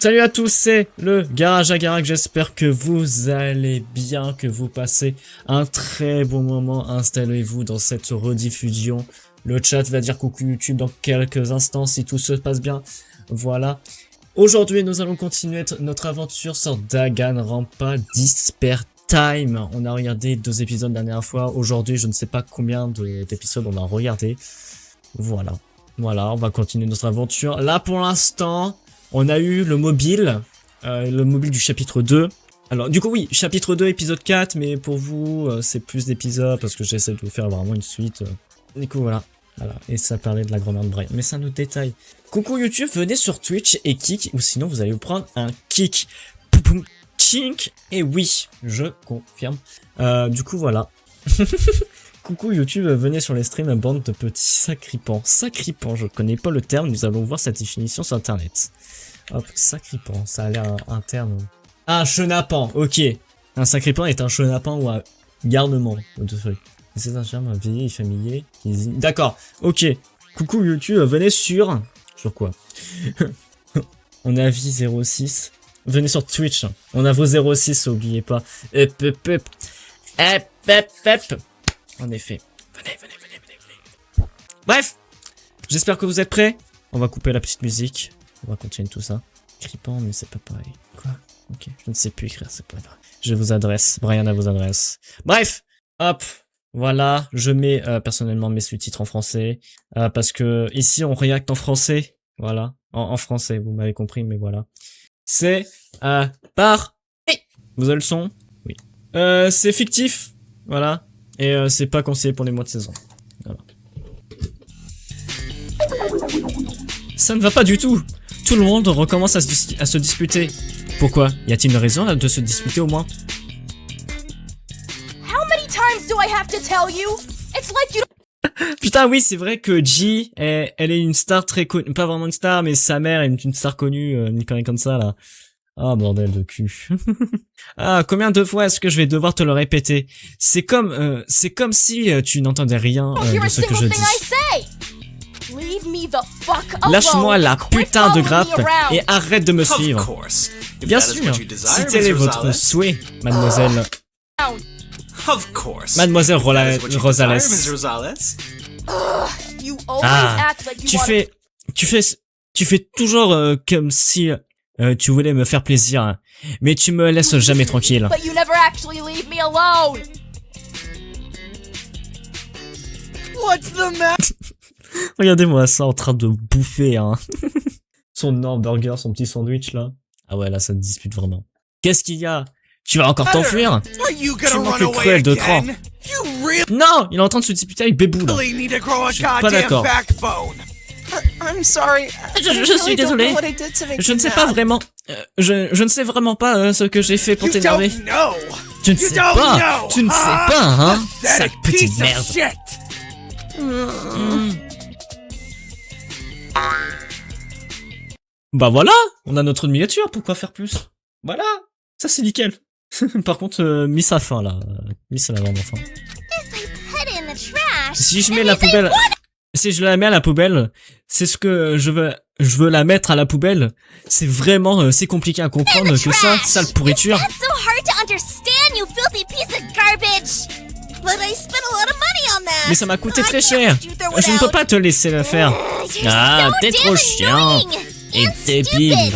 Salut à tous, c'est le Garage à Garac, j'espère que vous allez bien, que vous passez un très bon moment. Installez-vous dans cette rediffusion. Le chat va dire coucou YouTube dans quelques instants si tout se passe bien. Voilà. Aujourd'hui, nous allons continuer notre aventure sur Danganronpa Despair Time. On a regardé 2 épisodes la dernière fois. Aujourd'hui, je ne sais pas combien d'épisodes on a regardé. Voilà. Voilà, on va continuer notre aventure. Là, pour l'instant, on a eu le mobile du chapitre 2. Alors, du coup, oui, chapitre 2, épisode 4, mais pour vous, c'est plus d'épisodes, parce que j'essaie de vous faire vraiment une suite. Du coup, voilà. Voilà. Et ça parlait de la grand-mère de Brian. Mais c'est un autre détail. Coucou YouTube, venez sur Twitch et kick, ou sinon vous allez vous prendre un kick. Poupoum, chink. Et oui, je confirme. Du coup, voilà. Coucou YouTube, venez sur les streams, bande de petits sacripants. Sacripants, je connais pas le terme, nous allons voir cette définition sur internet. Hop, sacripant, ça a l'air un terme. Ah, chenapan, ok. Un sacripant est un chenapan ou un garnement. C'est un terme vieilli et familier. D'accord, ok. Coucou YouTube, venez sur... Sur quoi? On a vie 06. Venez sur Twitch. On a vos 06, oubliez pas. En effet. Venez. Bref, j'espère que vous êtes prêts. On va couper la petite musique. On va continuer tout ça. Crippant, mais c'est pas pareil. Quoi? Ok, je ne sais plus écrire, c'est pas grave. Je vous adresse. Brian a vos adresses. Bref, hop. Voilà, je mets personnellement mes sous-titres en français. Parce que ici, on réacte en français. Voilà, en français, vous m'avez compris, mais voilà. C'est par... Vous avez le son? Oui. C'est fictif. Voilà. Et c'est pas conseillé pour les mois de saison. Voilà. Ça ne va pas du tout. Tout le monde recommence à se disputer. Pourquoi? Y a-t-il une raison de se disputer au moins? How many times do I have to tell you? It's like you Putain, oui, c'est vrai que G, elle est une star très connue. Pas vraiment une star, mais sa mère est une star connue, une connerie comme ça, là. Ah, bordel de cul. Ah, combien de fois est-ce que je vais devoir te le répéter? C'est comme si tu n'entendais rien de ce que je dis. Lâche-moi la putain de grappe et arrête de me suivre. Bien sûr, si tel est votre souhait, mademoiselle. Mademoiselle Rosales. Ah, tu fais toujours comme si tu voulais me faire plaisir, hein. Mais tu me laisses jamais tranquille. Regardez-moi ça en train de bouffer, hein. Son hamburger, son petit sandwich là. Ah ouais, là ça te dispute vraiment. Qu'est-ce qu'il y a? Tu vas encore t'enfuir? Tu manques cruel de cran. Non, il est en train de se disputer avec Bébou là. Je suis pas d'accord. Je suis désolé. Je ne sais pas vraiment. Je ne sais vraiment pas ce que j'ai fait pour t'énerver. Tu ne sais pas. Tu ne sais pas, hein. Sale petite merde. Bah voilà, on a notre miniature, pourquoi faire plus? Voilà, ça c'est nickel. Par contre, Miss a faim là. Miss elle a vraiment faim. Si je mets la poubelle... Si je la mets à la poubelle, c'est ce que je veux la mettre à la poubelle. C'est vraiment c'est compliqué à comprendre que ça, sale pourriture. Mais ça m'a coûté très cher. Je ne peux pas te laisser la faire. Ah, t'es trop chiant. Et débile.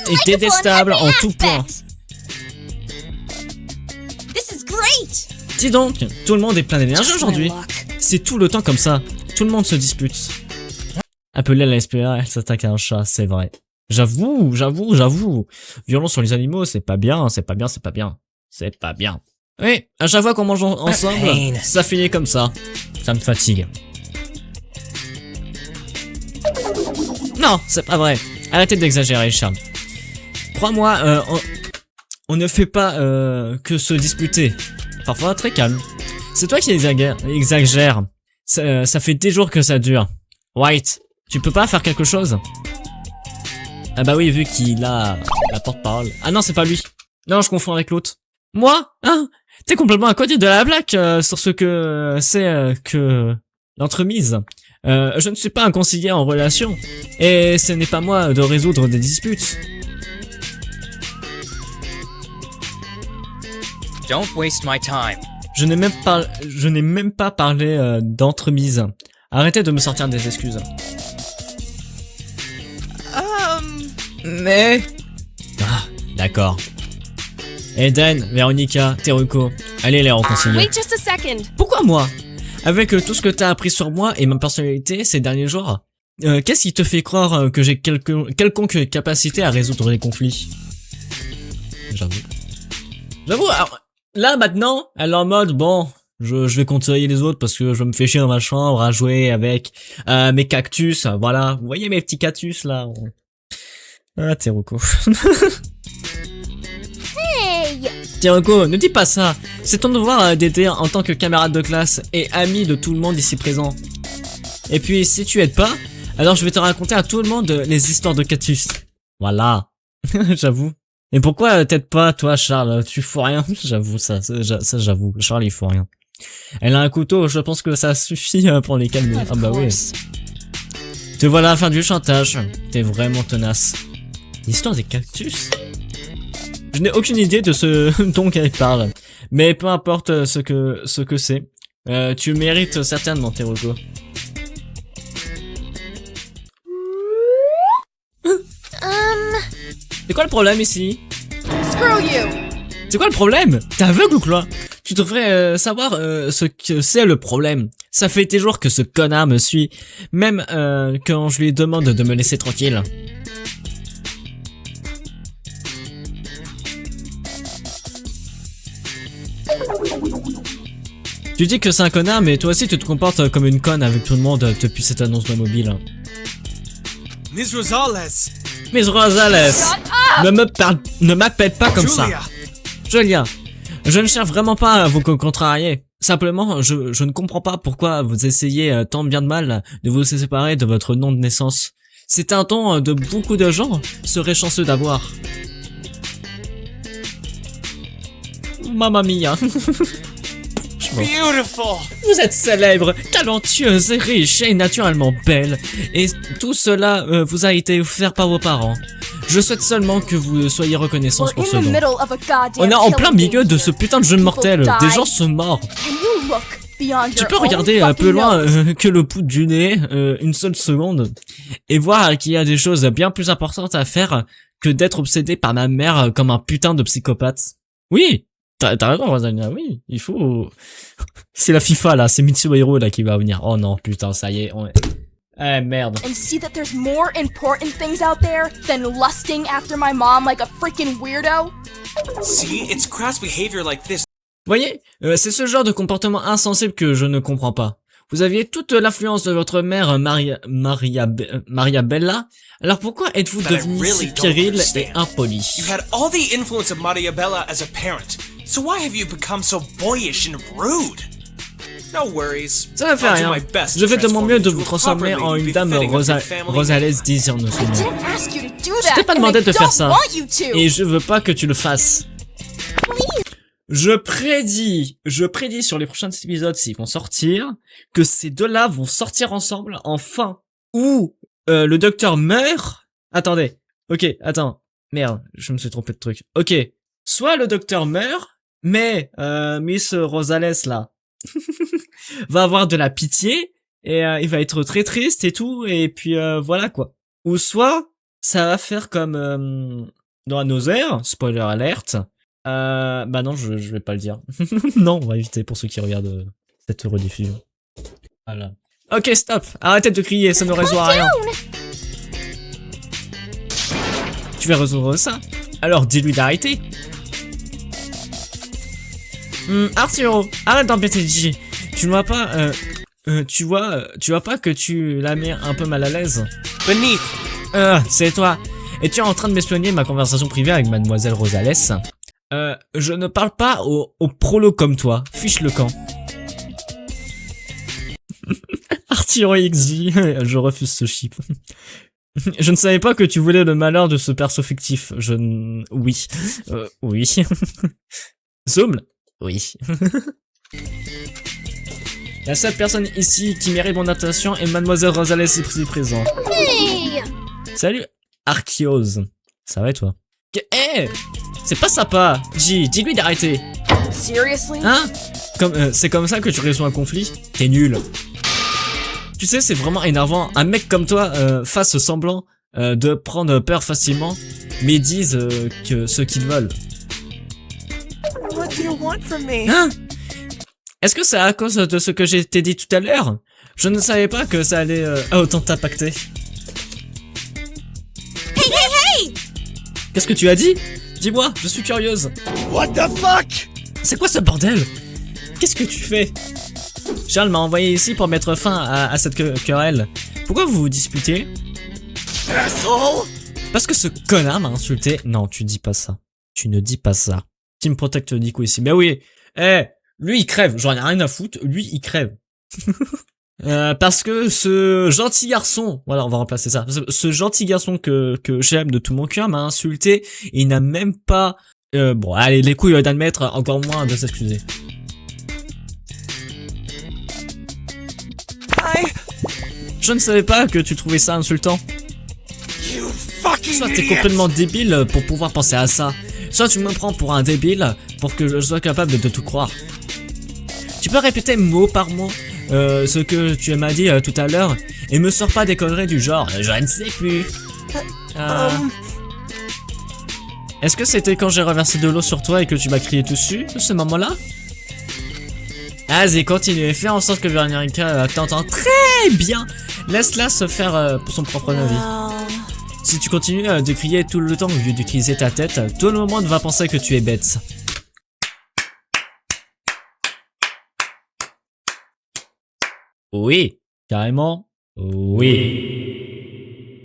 Et détestable en tout point. Dis donc, tout le monde est plein d'énergie aujourd'hui. C'est tout le temps comme ça. Tout le monde se dispute. Appelée à la SPA, elle s'attaque à un chat, c'est vrai. J'avoue. Violence sur les animaux, c'est pas bien. Oui, à chaque fois qu'on mange ensemble, ça finit comme ça. Ça me fatigue. Non, c'est pas vrai. Arrêtez d'exagérer, Charles. Crois-moi, on ne fait pas que se disputer. Parfois très calme. C'est toi qui exagère. Ça fait des jours que ça dure. White, tu peux pas faire quelque chose? Ah bah oui, vu qu'il a la porte-parole. Ah non, c'est pas lui. Non, je confonds avec l'autre. Moi? Hein? T'es complètement à côté de la blague sur ce que c'est que l'entremise. Je ne suis pas un conseiller en relation. Et ce n'est pas moi de résoudre des disputes. Don't waste my time. Je n'ai même pas parlé d'entremise. Arrêtez de me sortir des excuses. Mais... Ah, d'accord. Eden, Véronica, Teruko, allez les réconcilier. Wait just a second. Pourquoi moi? Avec tout ce que t'as appris sur moi et ma personnalité ces derniers jours, qu'est-ce qui te fait croire que j'ai quelconque capacité à résoudre les conflits? J'avoue, alors, là maintenant, elle est en mode, bon, je vais conseiller les autres parce que je me fais chier dans ma chambre à jouer avec mes cactus, voilà. Vous voyez mes petits cactus là? Ah, Teruko. Hey! Teruko, ne dis pas ça. C'est ton devoir d'aider en tant que camarade de classe et ami de tout le monde ici présent. Et puis, si tu aides pas, alors je vais te raconter à tout le monde les histoires de cactus. Voilà. J'avoue. Et pourquoi t'aides pas, toi, Charles? Tu fous rien. J'avoue, ça j'avoue. Charles, il faut rien. Elle a un couteau, je pense que ça suffit pour les calmer. Ah bah oui. Te voilà à faire du chantage. T'es vraiment tenace. L'histoire des cactus? Je n'ai aucune idée de ce dont elle parle. Mais peu importe ce que c'est. Tu mérites certainement, Teruko. C'est quoi le problème ici? Screw you! C'est quoi le problème? T'es aveugle ou quoi? Tu devrais savoir ce que c'est le problème. Ça fait des jours que ce connard me suit. Même quand je lui demande de me laisser tranquille. Tu dis que c'est un connard, mais toi aussi tu te comportes comme une conne avec tout le monde depuis cette annonce de mobile. Miss Rosales! Miss Rosales, ne m'appelle pas comme ça. Julia, je ne cherche vraiment pas à vous contrarier. Simplement, je ne comprends pas pourquoi vous essayez tant bien de mal de vous séparer de votre nom de naissance. C'est un don de beaucoup de gens seraient chanceux d'avoir. Mamma mia. Beautiful! Vous êtes célèbre, talentueuse, riche et naturellement belle. Et tout cela vous a été offert par vos parents. Je souhaite seulement que vous soyez reconnaissants pour ce don. On est en plein milieu de ce putain de jeu mortel. Des gens sont morts. Tu peux regarder un peu loin que le bout du nez, une seule seconde, et voir qu'il y a des choses bien plus importantes à faire que d'être obsédé par ma mère comme un putain de psychopathe. Oui, t'as raison, Rosalina, oui, il faut... C'est la FIFA, là, c'est Mitsuhiro, là, qui va venir. Oh non, putain, ça y est, Eh, merde. And see that there's more important things out there than lusting after my mom like a freaking weirdo? See, it's crass behavior like this. Voyez, c'est ce genre de comportement insensible que je ne comprends pas. Vous aviez toute l'influence de votre mère Maria Bella, alors pourquoi êtes-vous devenu si puéril et impoli? You had all the influence of Maria Bella as a parent, so why have you become so boyish and rude? No worries. Ça ne fait rien. Je fais de mon mieux de vous transformer en une dame Rosales désir de ce nom. Je t'ai pas demandé de faire ça, et je veux pas que tu le fasses. Je prédis sur les prochains épisodes s'ils vont sortir, que ces deux-là vont sortir ensemble, enfin. Ou le docteur meurt. Attendez. Ok, attends. Merde, je me suis trompé de truc. Ok. Soit le docteur meurt, mais Miss Rosales, là, va avoir de la pitié, et il va être très triste et tout, et puis voilà, quoi. Ou soit, ça va faire comme dans Another, spoiler alert. Bah non, je vais pas le dire. Non, on va éviter pour ceux qui regardent cette rediffusion. Voilà. Ok, stop. Arrêtez de crier, ça ne résout à rien. Tu vas résoudre ça? Alors dis-lui d'arrêter. Arturo, arrête d'embêter Gigi. Tu ne vois pas, tu vois pas que tu la mets un peu mal à l'aise? Beneath. C'est toi. Es-tu en train de m'espionner ma conversation privée avec mademoiselle Rosales? Je ne parle pas au prolo comme toi. Fiche le camp. Arturo XJ, je refuse ce chip. Je ne savais pas que tu voulais le malheur de ce perso fictif. Oui. Oui. Zoom? Oui. La seule personne ici qui mérite mon attention est mademoiselle Rosales ici présente. Hey! Salut, Archios. Ça va et toi? C'est pas sympa. Dis-lui d'arrêter. Seriously? Hein? C'est comme ça que tu résous un conflit? T'es nul. Tu sais, c'est vraiment énervant. Un mec comme toi fasse semblant de prendre peur facilement, mais disent que ce qu'ils veulent. What do you want from me? Hein? Est-ce que c'est à cause de ce que j'ai t'ai dit tout à l'heure? Je ne savais pas que ça allait autant t'impacter. Hey! Qu'est-ce que tu as dit? Dis-moi, je suis curieuse. What the fuck? C'est quoi ce bordel? Qu'est-ce que tu fais? Charles m'a envoyé ici pour mettre fin à cette querelle. Pourquoi vous vous disputez? Asshole! Parce que ce connard m'a insulté. Non, tu dis pas ça. Tu ne dis pas ça. Team Protect Nico ici. Mais oui. Lui il crève. J'en ai rien à foutre. Lui il crève. Parce que ce gentil garçon, voilà, on va remplacer ça. Ce gentil garçon que j'aime de tout mon cœur m'a insulté et il n'a même pas, bon, allez, les couilles d'admettre, encore moins de s'excuser. Je ne savais pas que tu trouvais ça insultant. You fucking Soit t'es idiot! complètement débile pour pouvoir penser à ça, soit tu me prends pour un débile pour que je sois capable de tout croire. Tu peux répéter mot par mot ce que tu m'as dit tout à l'heure et me sors pas des conneries du genre je ne sais plus. Est-ce que c'était quand j'ai renversé de l'eau sur toi et que tu m'as crié dessus à ce moment-là? Vas-y, continue, fais en sorte que Veronica t'entende très bien. Laisse-la se faire pour son propre avis. Si tu continues de crier tout le temps au lieu d'utiliser ta tête, tout le monde va penser que tu es bête. Oui, carrément, oui.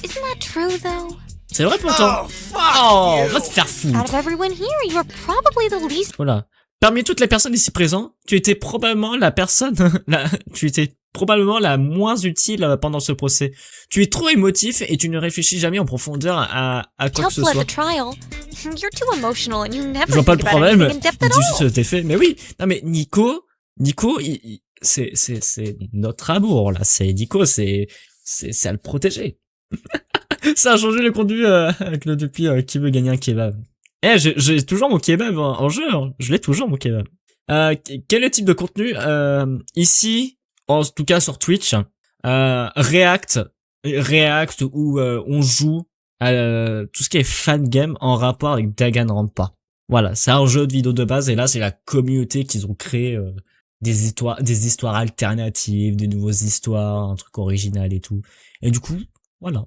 Isn't that true, though? C'est vrai pourtant. Oh, fuck Oh, you! va te faire foutre. Out of everyone here, you're probably the least. Voilà. Parmi toutes les personnes ici présentes, tu étais probablement la personne, tu étais probablement la moins utile pendant ce procès. Tu es trop émotif et tu ne réfléchis jamais en profondeur à quoi que ce Helpful at soit. the trial. You're too emotional and you never Je vois pas le think about problème, anything in depth il at dit juste all. tes faits. Mais oui, non mais Nico, c'est notre amour là. C'est Nico, c'est à le protéger. Ça a changé le contenu avec le depuis qui veut gagner un kebab. J'ai toujours mon kebab en jeu. Hein. Je l'ai toujours mon kebab. Quel est le type de contenu ici, en tout cas sur Twitch, React où on joue à tout ce qui est fan game en rapport avec Danganronpa. Voilà, c'est un jeu de vidéo de base et là c'est la communauté qu'ils ont créé des histoires alternatives, des nouvelles histoires, un truc original et tout. Et du coup, voilà.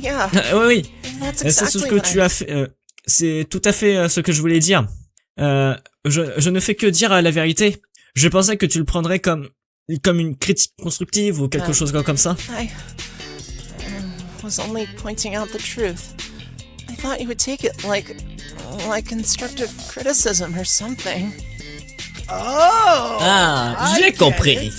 Yeah, Oui. that's C'est ce exactly que what tu as fait. C'est tout à fait ce que je voulais dire. Je ne fais que dire la vérité. Je pensais que tu le prendrais comme une critique constructive ou quelque chose comme ça. I was only pointing out the truth. I thought you would take it like constructive criticism or something. Oh! Ah, I j'ai get compris. it.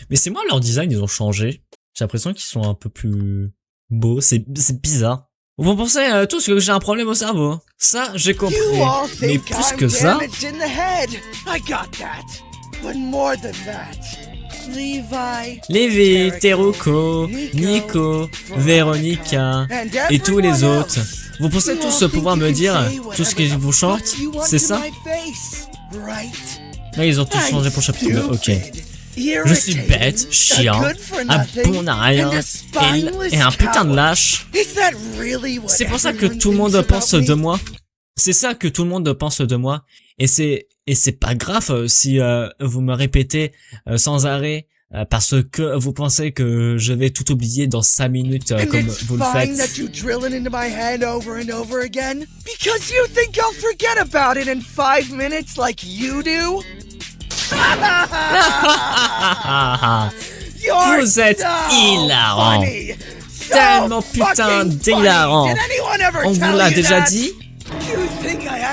Mais c'est moi, leur design, ils ont changé. J'ai l'impression qu'ils sont un peu plus beaux. C'est bizarre. Vous pensez tous que j'ai un problème au cerveau. Hein. Ça, j'ai compris. You all Mais think plus I'm que ça... damaged in the head. I got that. But more than that, Lévi, Teruko, Nico, Veronica and et tous les everyone autres. else. Vous pensez You tous all pouvoir think me you dire can say tout ce whatever qui vous the chante? fuck you want C'est to ça? my face, right? Là, ils ont tous changé pour chapitre 2. Ok. Je Je suis bête, chiant, un bon à rien et un putain de lâche. C'est pour ça que tout le monde pense de moi. C'est ça que tout le monde pense de moi. Et c'est pas grave si vous me répétez sans arrêt parce que vous pensez que je vais tout oublier dans 5 minutes comme vous le faites. Vous êtes hilarant. Tellement putain d'hilarant. On vous l'a déjà dit?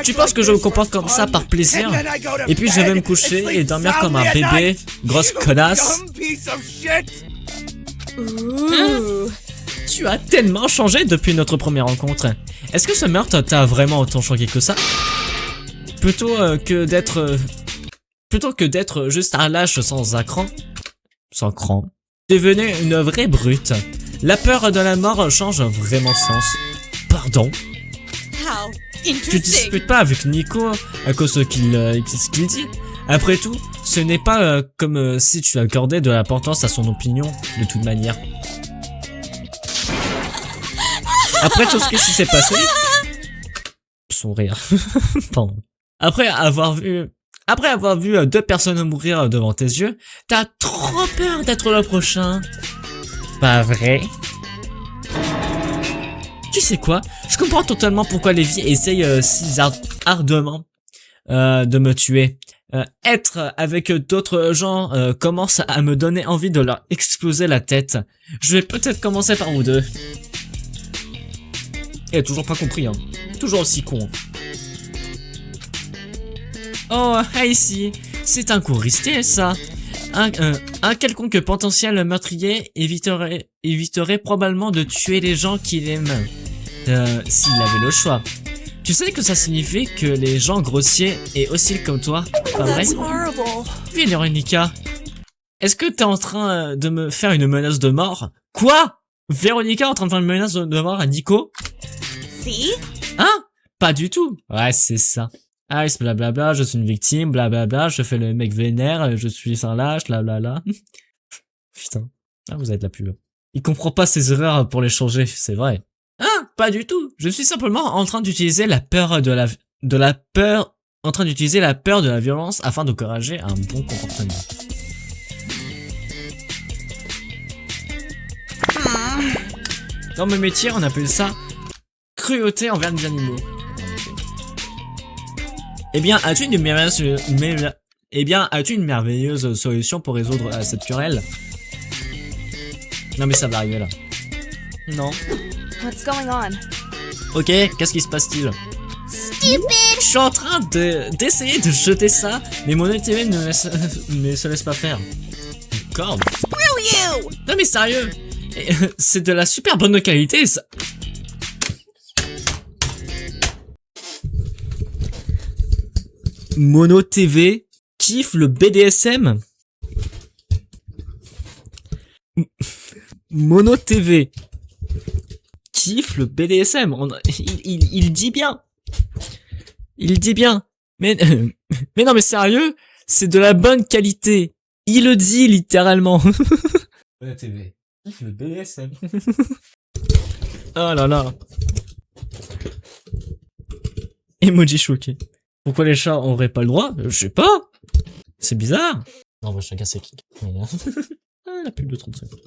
Tu penses que je me comporte comme ça par plaisir? Et puis je vais me coucher et dormir comme un bébé, grosse connasse. Tu as tellement changé depuis notre première rencontre. Est-ce que ce meurtre t'a vraiment autant choqué que ça? Plutôt que d'être juste un lâche sans cran, devenez une vraie brute. La peur de la mort change vraiment sens. Pardon? How? Tu interesting. disputes pas avec Nico à cause de ce qu'il dit. Après tout, ce n'est pas comme si tu accordais de l'importance à son opinion, de toute manière. Après tout ce qui s'est passé... Son rire. Pardon. Après avoir vu deux personnes mourir devant tes yeux, t'as trop peur d'être le prochain. Pas vrai? Tu sais quoi? Je comprends totalement pourquoi Lévi essaye si ardemment de me tuer. Être avec d'autres gens commence à me donner envie de leur exploser la tête. Je vais peut-être commencer par vous deux. Il a toujours pas compris, hein. Toujours aussi con. Oh, ici, c'est un coup risqué, ça. Un quelconque potentiel meurtrier éviterait probablement de tuer les gens qu'il aime, s'il avait le choix. Tu sais que ça signifie que les gens grossiers et hostiles comme toi, pas vrai? That's horrible. Oui, Véronica. Est-ce que t'es en train de me faire une menace de mort? Quoi? Véronica en train de faire une menace de mort à Nico? See? Hein? Pas du tout. Ouais, c'est ça. Ice, blablabla, je suis une victime, blablabla, je fais le mec vénère, je suis un lâche, blablabla. Putain. Ah, vous êtes la pub. Il comprend pas ses erreurs pour les changer, c'est vrai. Hein? Pas du tout. Je suis simplement en train d'utiliser la peur de la peur, en train d'utiliser la peur de la violence afin d'encourager un bon comportement. Dans mon métier, on appelle ça cruauté envers les animaux. Eh bien, as-tu une merveilleuse solution pour résoudre cette querelle? Non mais ça va arriver là. Non. What's going on? Ok, qu'est-ce qui se passe-t-il? Stupid! Je suis en train d'essayer de jeter ça, mais mon TV ne se laisse pas faire. Une corde? Screw you! Non mais sérieux, c'est de la super bonne qualité ça. Mono TV kiffe le BDSM. Mono TV kiffe le BDSM. Il dit bien. Il dit bien. Mais non mais sérieux, c'est de la bonne qualité. Il le dit littéralement. Mono TV kiffe le BDSM. Oh là là. Emoji choqué. Pourquoi les chats auraient pas le droit? Je sais pas. C'est bizarre. Non, bah, chacun ses clics. Ah, la pub de 30 secondes.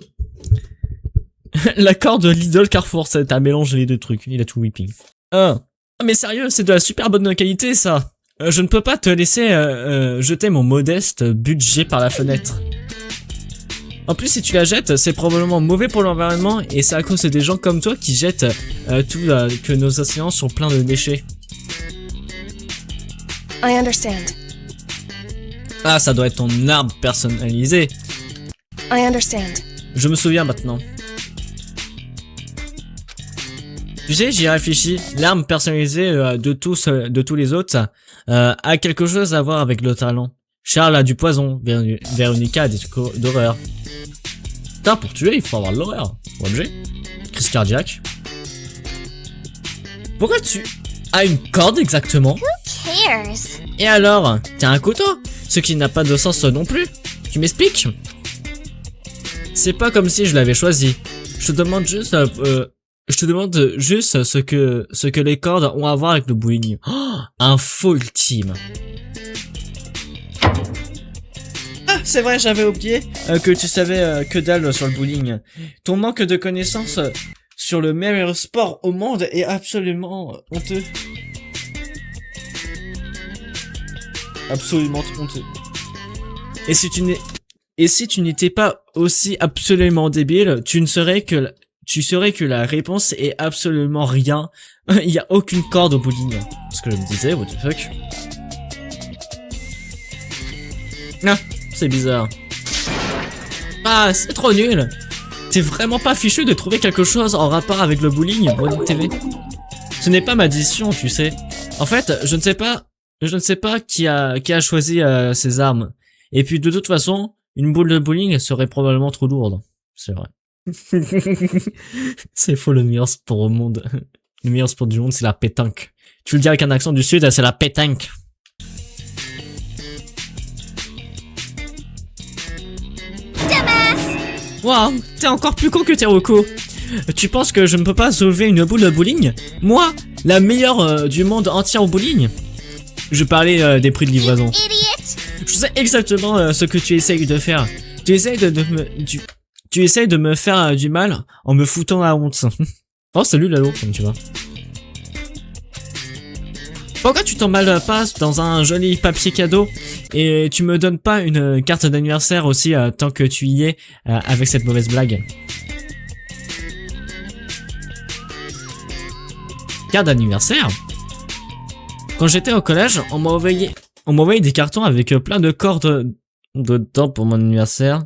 L'accord de Lidl Carrefour, ça t'a mélangé les deux trucs. Il a tout whipping. Ah, mais sérieux, c'est de la super bonne qualité, ça. Je ne peux pas te laisser jeter mon modeste budget par la fenêtre. En plus, si tu la jettes, c'est probablement mauvais pour l'environnement et c'est à cause des gens comme toi qui jettent que nos océans sont pleins de déchets. I understand. Ah, ça doit être ton arme personnalisée. I understand. Je me souviens maintenant. Tu sais, j'y ai réfléchi. L'arme personnalisée de tous les autres a quelque chose à voir avec le talent. Charles a du poison, Véronica a des trucs d'horreur. Putain, pour tuer, il faut avoir de l'horreur. Objet. Crise cardiaque. Pourquoi tu as une corde exactement? Cares? Et alors, t'as un couteau? Ce qui n'a pas de sens non plus. Tu m'expliques? C'est pas comme si je l'avais choisi. Je te demande juste ce que les cordes ont à voir avec le bowling. Oh, un faux ultime. Ah, c'est vrai, j'avais oublié que tu savais que dalle sur le bowling. Ton manque de connaissances sur le meilleur sport au monde est absolument honteux. Absolument honteux. Et si tu n'étais pas aussi absolument débile, tu saurais que la réponse est absolument rien. Il y a aucune corde au bowling. Ce que je me disais, what the fuck. Ah, c'est bizarre. Ah, c'est trop nul. T'es vraiment pas fichu de trouver quelque chose en rapport avec le bowling, Bonne TV. Ce n'est pas ma décision, tu sais. En fait, je ne sais pas qui a choisi ces armes. Et puis de toute façon, une boule de bowling serait probablement trop lourde. C'est vrai. C'est faux le meilleur sport au monde. Le meilleur sport du monde, c'est la pétanque. Tu le dis avec un accent du sud, c'est la pétanque. Waouh, t'es encore plus con que Teroko. Tu penses que je ne peux pas sauver une boule de bowling? Moi, la meilleure du monde entier au bowling? Je parlais des prix de livraison. Je sais exactement ce que tu essayes de faire. Tu essayes tu essayes de me faire du mal en me foutant la honte. Oh, salut Lalo, comme tu vas. Pourquoi tu t'emballes pas dans un joli papier cadeau et tu me donnes pas une carte d'anniversaire aussi tant que tu y es avec cette mauvaise blague? Carte d'anniversaire? Quand j'étais au collège, on m'a envoyé des cartons avec plein de cordes dedans pour mon anniversaire.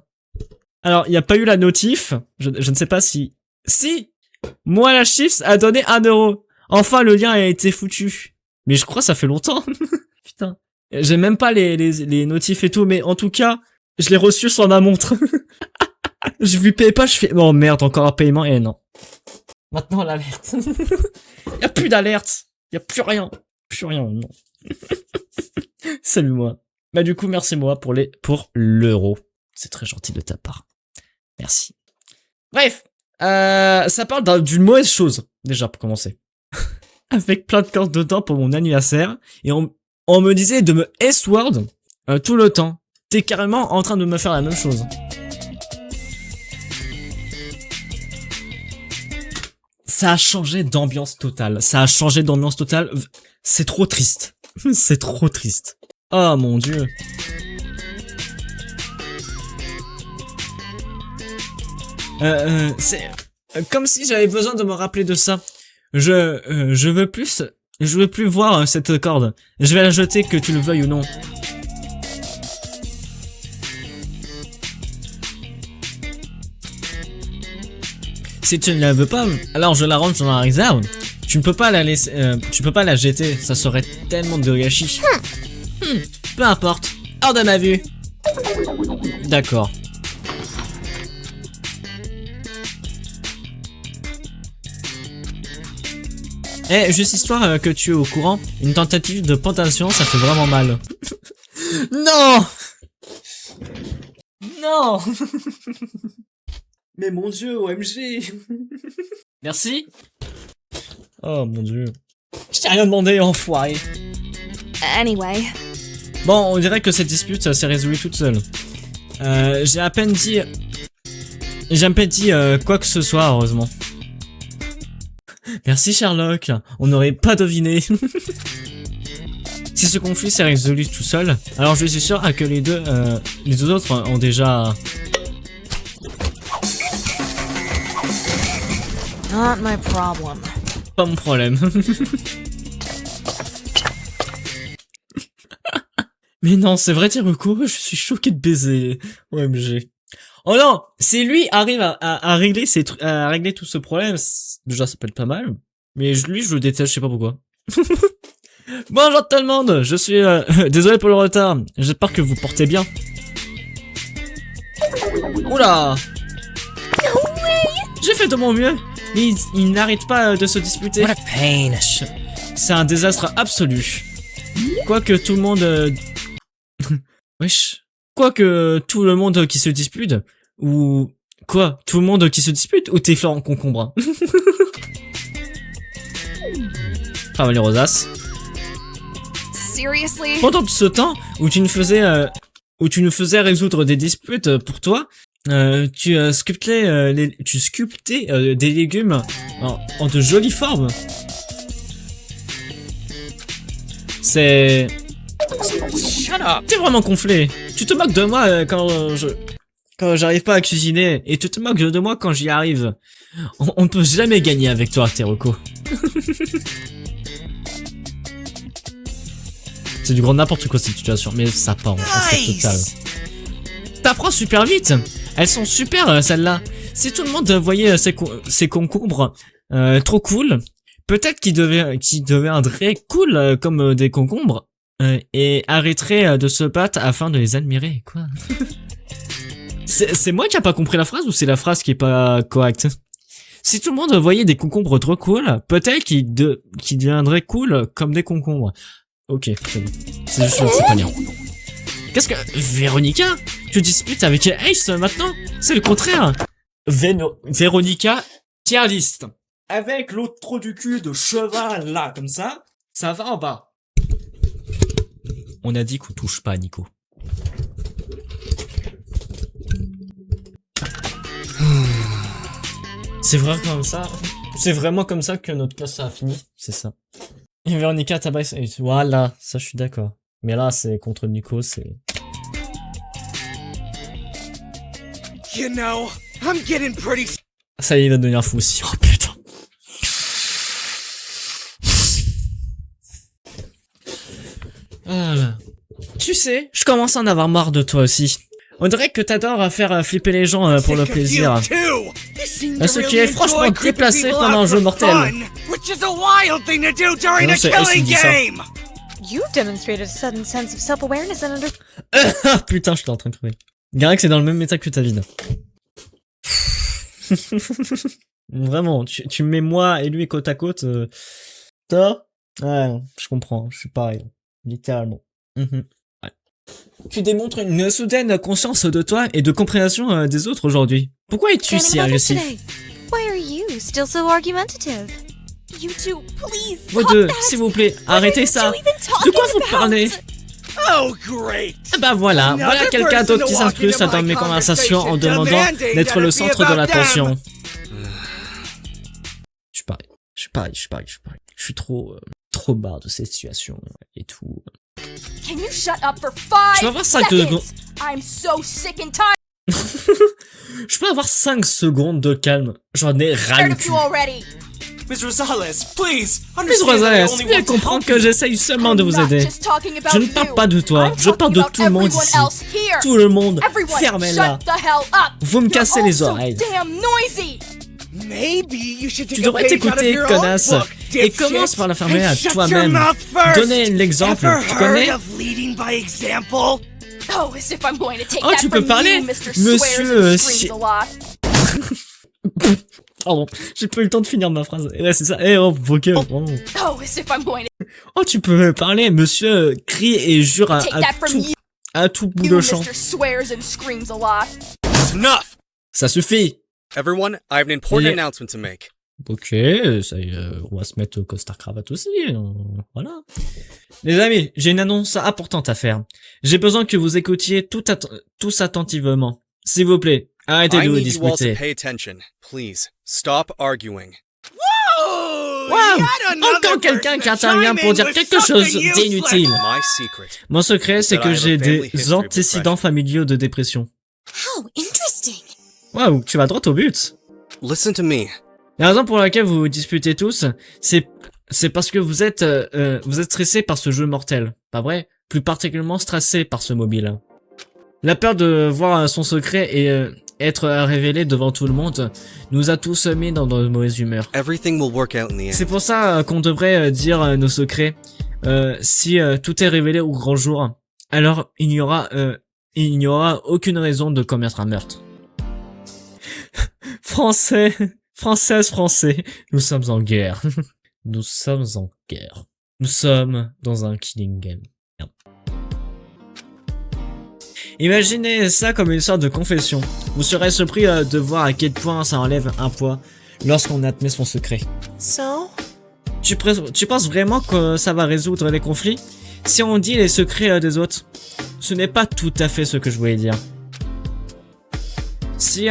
Alors, il n'y a pas eu la notif. Je ne sais pas si... Si! Moi, la Chips a donné 1 euro. Enfin, le lien a été foutu. Mais je crois que ça fait longtemps. Putain. J'ai même pas les notifs et tout, mais en tout cas, je l'ai reçu sur ma montre. Je vu PayPal, je fais... Oh merde, encore un paiement. Eh non. Maintenant, l'alerte. Y a plus d'alerte. Y a plus rien. Plus rien, non. Salut moi. Bah du coup, merci moi pour l'euro. C'est très gentil de ta part. Merci. Bref, ça parle d'une mauvaise chose, déjà, pour commencer. Avec plein de cordes dedans pour mon anniversaire. Et on me disait de me S-word tout le temps. T'es carrément en train de me faire la même chose. Ça a changé d'ambiance totale. Ça a changé d'ambiance totale. C'est trop triste. C'est trop triste. Oh mon dieu. C'est comme si j'avais besoin de me rappeler de ça. Je veux plus voir cette corde. Je vais la jeter que tu le veuilles ou non. Si tu ne la veux pas, alors je la range dans la réserve. Tu ne peux pas la laisser, tu peux pas la jeter. Ça serait tellement de gâchis. Peu importe. Hors de ma vue. D'accord. Eh, juste histoire que tu es au courant, une tentative de pentation, ça fait vraiment mal. Non! Non! Mais mon dieu, OMG! Merci? Oh mon dieu. Je t'ai rien demandé, enfoiré. Anyway. Bon, on dirait que cette dispute s'est résolue toute seule. J'ai à peine dit quoi que ce soit, heureusement. Merci Sherlock, on n'aurait pas deviné. Si ce conflit s'est résolu tout seul, alors je suis sûr que les deux autres ont déjà... Not my problem. Pas mon problème. Mais non, c'est vrai Tiruko, je suis choqué de baiser. OMG. Oh non, si lui arrive à régler à régler tout ce problème, déjà ça peut être pas mal. Mais lui, je le déteste, je sais pas pourquoi. Bonjour tout le monde, je suis désolé pour le retard. J'espère que vous portez bien. Oula. J'ai fait de mon mieux, mais ils n'arrêtent pas de se disputer. What a pain. C'est un désastre absolu. Quoique tout le monde... Wesh. Quoique tout le monde qui se dispute, ou... Quoi? Tout le monde qui se dispute, ou t'es Florent Concombre? Enfin, les rosaces. Seriously? Pendant tout ce temps où tu nous faisais résoudre des disputes pour toi, tu sculptais des légumes en de jolies formes. C'est... Shut up. T'es vraiment gonflé. Tu te moques de moi quand j'arrive pas à cuisiner, et tu te moques de moi quand j'y arrive. On ne peut jamais gagner avec toi, Teroko. C'est du grand n'importe quoi cette situation, mais ça part en steak total. T'apprends super vite. Elles sont super celles-là. Si tout le monde voyait ces concombres trop cool, peut-être qu'ils deviendraient cool comme des concombres et arrêteraient de se battre afin de les admirer. Quoi? C'est moi qui a pas compris la phrase ou c'est la phrase qui est pas correcte? Si tout le monde voyait des concombres trop cool, peut-être qu'ils deviendraient cool comme des concombres. Ok, c'est bon. C'est juste c'est pas bien. Qu'est-ce que... Véronica? Tu disputes avec Ace maintenant? C'est le contraire. Véronica, tier list. Avec l'autre trou du cul de cheval là, comme ça va en bas. On a dit qu'on touche pas, Nico. C'est vrai comme ça. C'est vraiment comme ça que notre classe a fini. C'est ça. Et Véronica tabasse. Voilà, ça je suis d'accord. Mais là, c'est contre Nico, c'est... You know, I'm getting pretty. Ça y est, il va devenir fou aussi. Oh putain. Voilà. Tu sais, je commence à en avoir marre de toi aussi. On dirait que t'adores faire flipper les gens pour le plaisir. Ce qui est franchement déplacé pendant un jeu mortel. Non, c'est Ace qui dit ça. You've demonstrated a sudden sense of self-awareness and under... Ah putain, je suis en train de crever. Garek, c'est dans le même état que ta vie. Vraiment, tu mets moi et lui côte à côte. Toi? Ouais, je comprends, je suis pareil. Littéralement. Ouais. Tu démontres une soudaine conscience de toi et de compréhension des autres aujourd'hui. Pourquoi es-tu si agressif? Why are you still so argumentative? You two, please. Vous deux, s'il vous plaît, arrêtez ça. De quoi vous parlez? Oh, great! Ah bah voilà quelqu'un d'autre qui s'incruste dans mes conversations en demandant d'être le centre de l'attention. Je suis pareil. Je suis trop barre de cette situation et tout. Can you shut up for Je peux 5 avoir 5 secondes. seconds? I'm so sick and tired Je peux avoir 5 secondes de calme. J'en ai ras le of cul. you already. Miss Rosales, please, Miss understand that I Rosales, only bien want to comprendre help que j'essaye seulement de I'm vous not aider. just talking about Je ne parle you. pas de toi, I'm je parle de talking tout le monde about ici. everyone else here. Tout le monde, Everyone, fermez-la. shut the hell up. Vous me You're cassez all les so oreilles. damn noisy. Maybe you should take Tu a devrais page out of t'écouter, your own connasse, book, et dipshit, commence par la fermer and à shut toi-même. your mouth first. Donnez l'exemple, Ever tu connais? heard of leading by example? Oh, as if I'm going to take Oh, that tu peux from parler, you, Mr. monsieur, Swears and screams si- a lot. Pardon, j'ai pas eu le temps de finir ma phrase. Ouais, c'est ça. Eh oh, vocal. Oh. Oh, as if I'm going to Oh, tu peux parler, monsieur, crie et jure take that from à tout bout you, de champ. Mr. Swears and screams a lot. Enough! Ça suffit. Everyone, I have an important Yeah. announcement to make. Ok, ça, on va se mettre costard cravate aussi, voilà. Les amis, j'ai une annonce importante à faire. J'ai besoin que vous écoutiez tous attentivement. S'il vous plaît, arrêtez I de vous need you all to disputer. pay attention. Please, stop arguing. Wow! Encore quelqu'un qui intervient pour dire quelque chose d'inutile. My secret. Mon secret, c'est That I que have a j'ai family des history of antécédents familiaux de dépression. How interesting. Waouh, tu vas droit au but. Listen to me. La raison pour laquelle vous vous disputez tous, c'est parce que vous êtes stressé par ce jeu mortel, pas vrai? Plus particulièrement stressé par ce mobile. La peur de voir son secret et être révélé devant tout le monde nous a tous mis dans de mauvaises humeurs. Everything will work out in the end. C'est pour ça qu'on devrait dire nos secrets. Si tout est révélé au grand jour, alors il n'y aura aucune raison de commettre un meurtre. Français, nous sommes en guerre. Nous sommes en guerre. Nous sommes dans un killing game. Merde. Imaginez ça comme une sorte de confession. Vous serez surpris de voir à quel point ça enlève un poids lorsqu'on admet son secret. So? Tu penses vraiment que ça va résoudre les conflits? Si on dit les secrets des autres, ce n'est pas tout à fait ce que je voulais dire. Si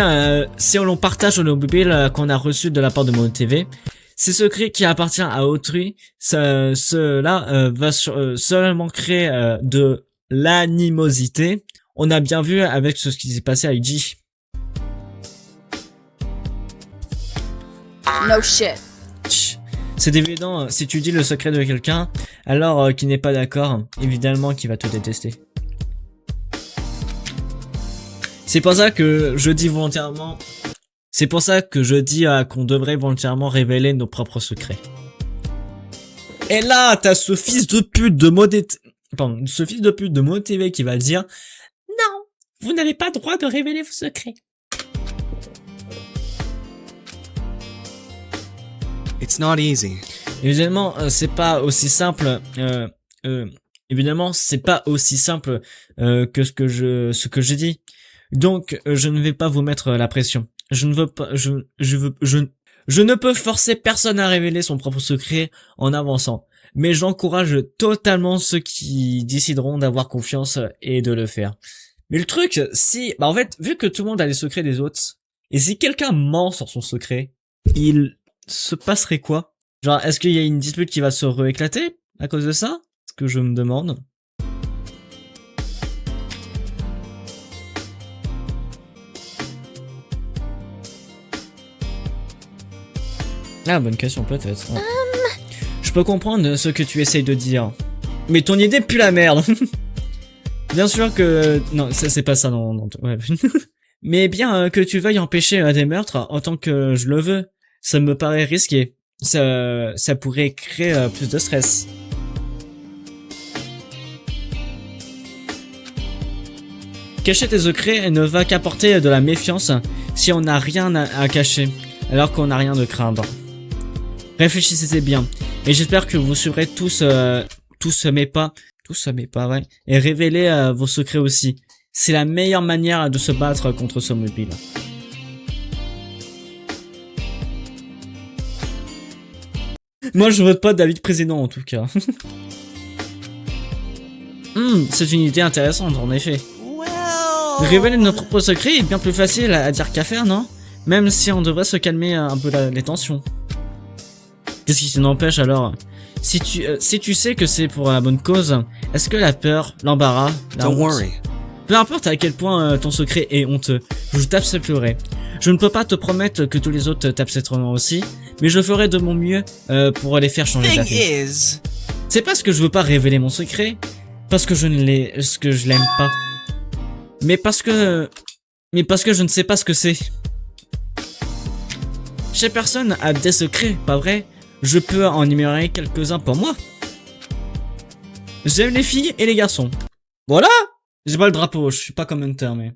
on partage nos mobiles qu'on a reçus de la part de Mon TV, ces secrets qui appartiennent à autrui, cela va seulement créer de l'animosité. On a bien vu avec ce qui s'est passé à Uji. No shit. C'est évident, si tu dis le secret de quelqu'un, alors qu'il n'est pas d'accord, évidemment qu'il va te détester. C'est pour ça que je dis volontairement... C'est pour ça que je dis qu'on devrait volontairement révéler nos propres secrets. Et là, t'as ce fils de pute de Mon TV qui va dire « Non, vous n'avez pas le droit de révéler vos secrets. » It's not easy. Évidemment, c'est pas aussi simple. Évidemment, c'est pas aussi simple que ce que j'ai dit. Donc, je ne vais pas vous mettre la pression. Je ne peux forcer personne à révéler son propre secret en avançant. Mais j'encourage totalement ceux qui décideront d'avoir confiance et de le faire. Mais le truc, en fait, vu que tout le monde a les secrets des autres, et si quelqu'un ment sur son secret, il se passerait quoi? Genre, est-ce qu'il y a une dispute qui va se rééclater à cause de ça? C'est ce que je me demande. Ah, bonne question, peut-être. Ouais. Je peux comprendre ce que tu essayes de dire. Mais ton idée pue la merde. Bien sûr que... Non, ça c'est pas ça, non. Ouais. Mais bien que tu veuilles empêcher des meurtres en tant que je le veux, ça me paraît risqué. Ça pourrait créer plus de stress. Cacher tes secrets ne va qu'apporter de la méfiance si on n'a rien à cacher, alors qu'on n'a rien de craindre. Réfléchissez bien, et j'espère que vous suivrez tous mes pas, ouais, et révéler vos secrets aussi. C'est la meilleure manière de se battre contre ce mobile. Moi je vote pas David président en tout cas. C'est une idée intéressante en effet. Révéler nos propres secrets est bien plus facile à dire qu'à faire, non? Même si on devrait se calmer un peu les tensions. Qu'est-ce qui t'en empêche alors? Si tu sais que c'est pour la bonne cause, est-ce que la peur, l'embarras, la Don't honte, worry. peu importe à quel point ton secret est honteux, je t'accepterai. Je ne peux pas te promettre que tous les autres t'accepteront aussi, mais je ferai de mon mieux pour les faire changer Thing d'avis. is, C'est parce que je veux pas révéler mon secret, parce que je l'aime pas. Mais parce que je ne sais pas ce que c'est. Chaque personne a des secrets, pas vrai? Je peux en énumérer quelques-uns pour moi. J'aime les filles et les garçons. Voilà! J'ai pas le drapeau, je suis pas comme Hunter, mais...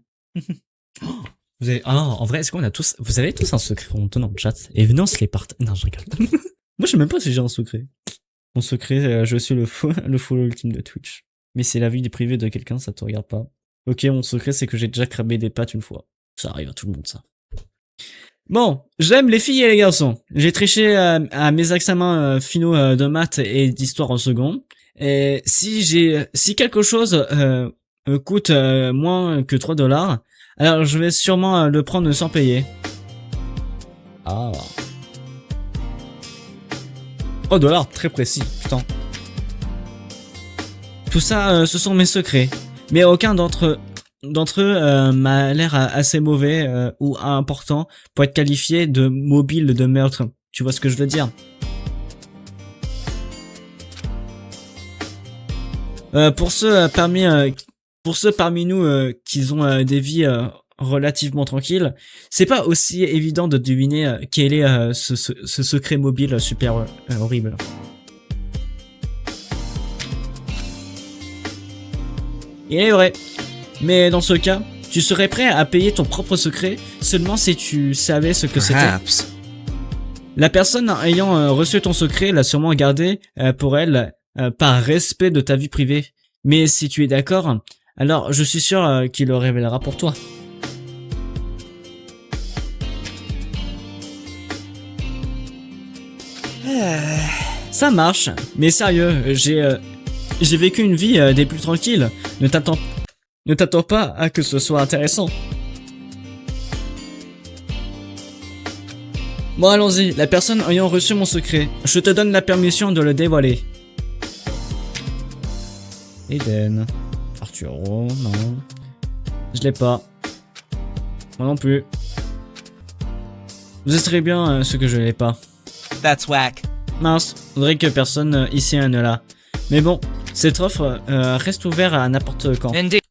Vous avez... Ah, en vrai, est-ce qu'on a tous... Vous avez tous un secret honteux dans le chat? Et venez, on se les partage. Non, je rigole. Moi, je sais même pas si j'ai un secret. Mon secret, je suis le follow ultime de Twitch. Mais c'est la vie privée de quelqu'un, ça te regarde pas. Ok, mon secret, c'est que j'ai déjà cramé des pattes une fois. Ça arrive à tout le monde, ça. Bon, j'aime les filles et les garçons. J'ai triché à mes examens finaux de maths et d'histoire en second. Et si quelque chose coûte moins que 3 $, alors je vais sûrement le prendre sans payer. Ah. 3 $, très précis, putain. Tout ça, ce sont mes secrets. Mais aucun d'entre eux m'a l'air assez mauvais ou important pour être qualifié de mobile de meurtre. Tu vois ce que je veux dire? Pour ceux parmi nous qui ont des vies relativement tranquilles, c'est pas aussi évident de deviner quel est ce secret mobile super horrible. Il est vrai. Mais dans ce cas, tu serais prêt à payer ton propre secret seulement si tu savais ce que c'était. Perhaps. La personne ayant reçu ton secret l'a sûrement gardé pour elle par respect de ta vie privée. Mais si tu es d'accord, alors je suis sûr qu'il le révélera pour toi. Ça marche, mais sérieux, j'ai vécu une vie des plus tranquilles. Ne t'attends pas à que ce soit intéressant. Bon, allons-y. La personne ayant reçu mon secret, je te donne la permission de le dévoiler. Eden. Arturo, non. Je l'ai pas. Moi non plus. Vous savez bien ce que je l'ai pas. that's whack. Mince, faudrait que personne ici ne l'a. Mais bon, cette offre reste ouverte à n'importe quand. Indeed.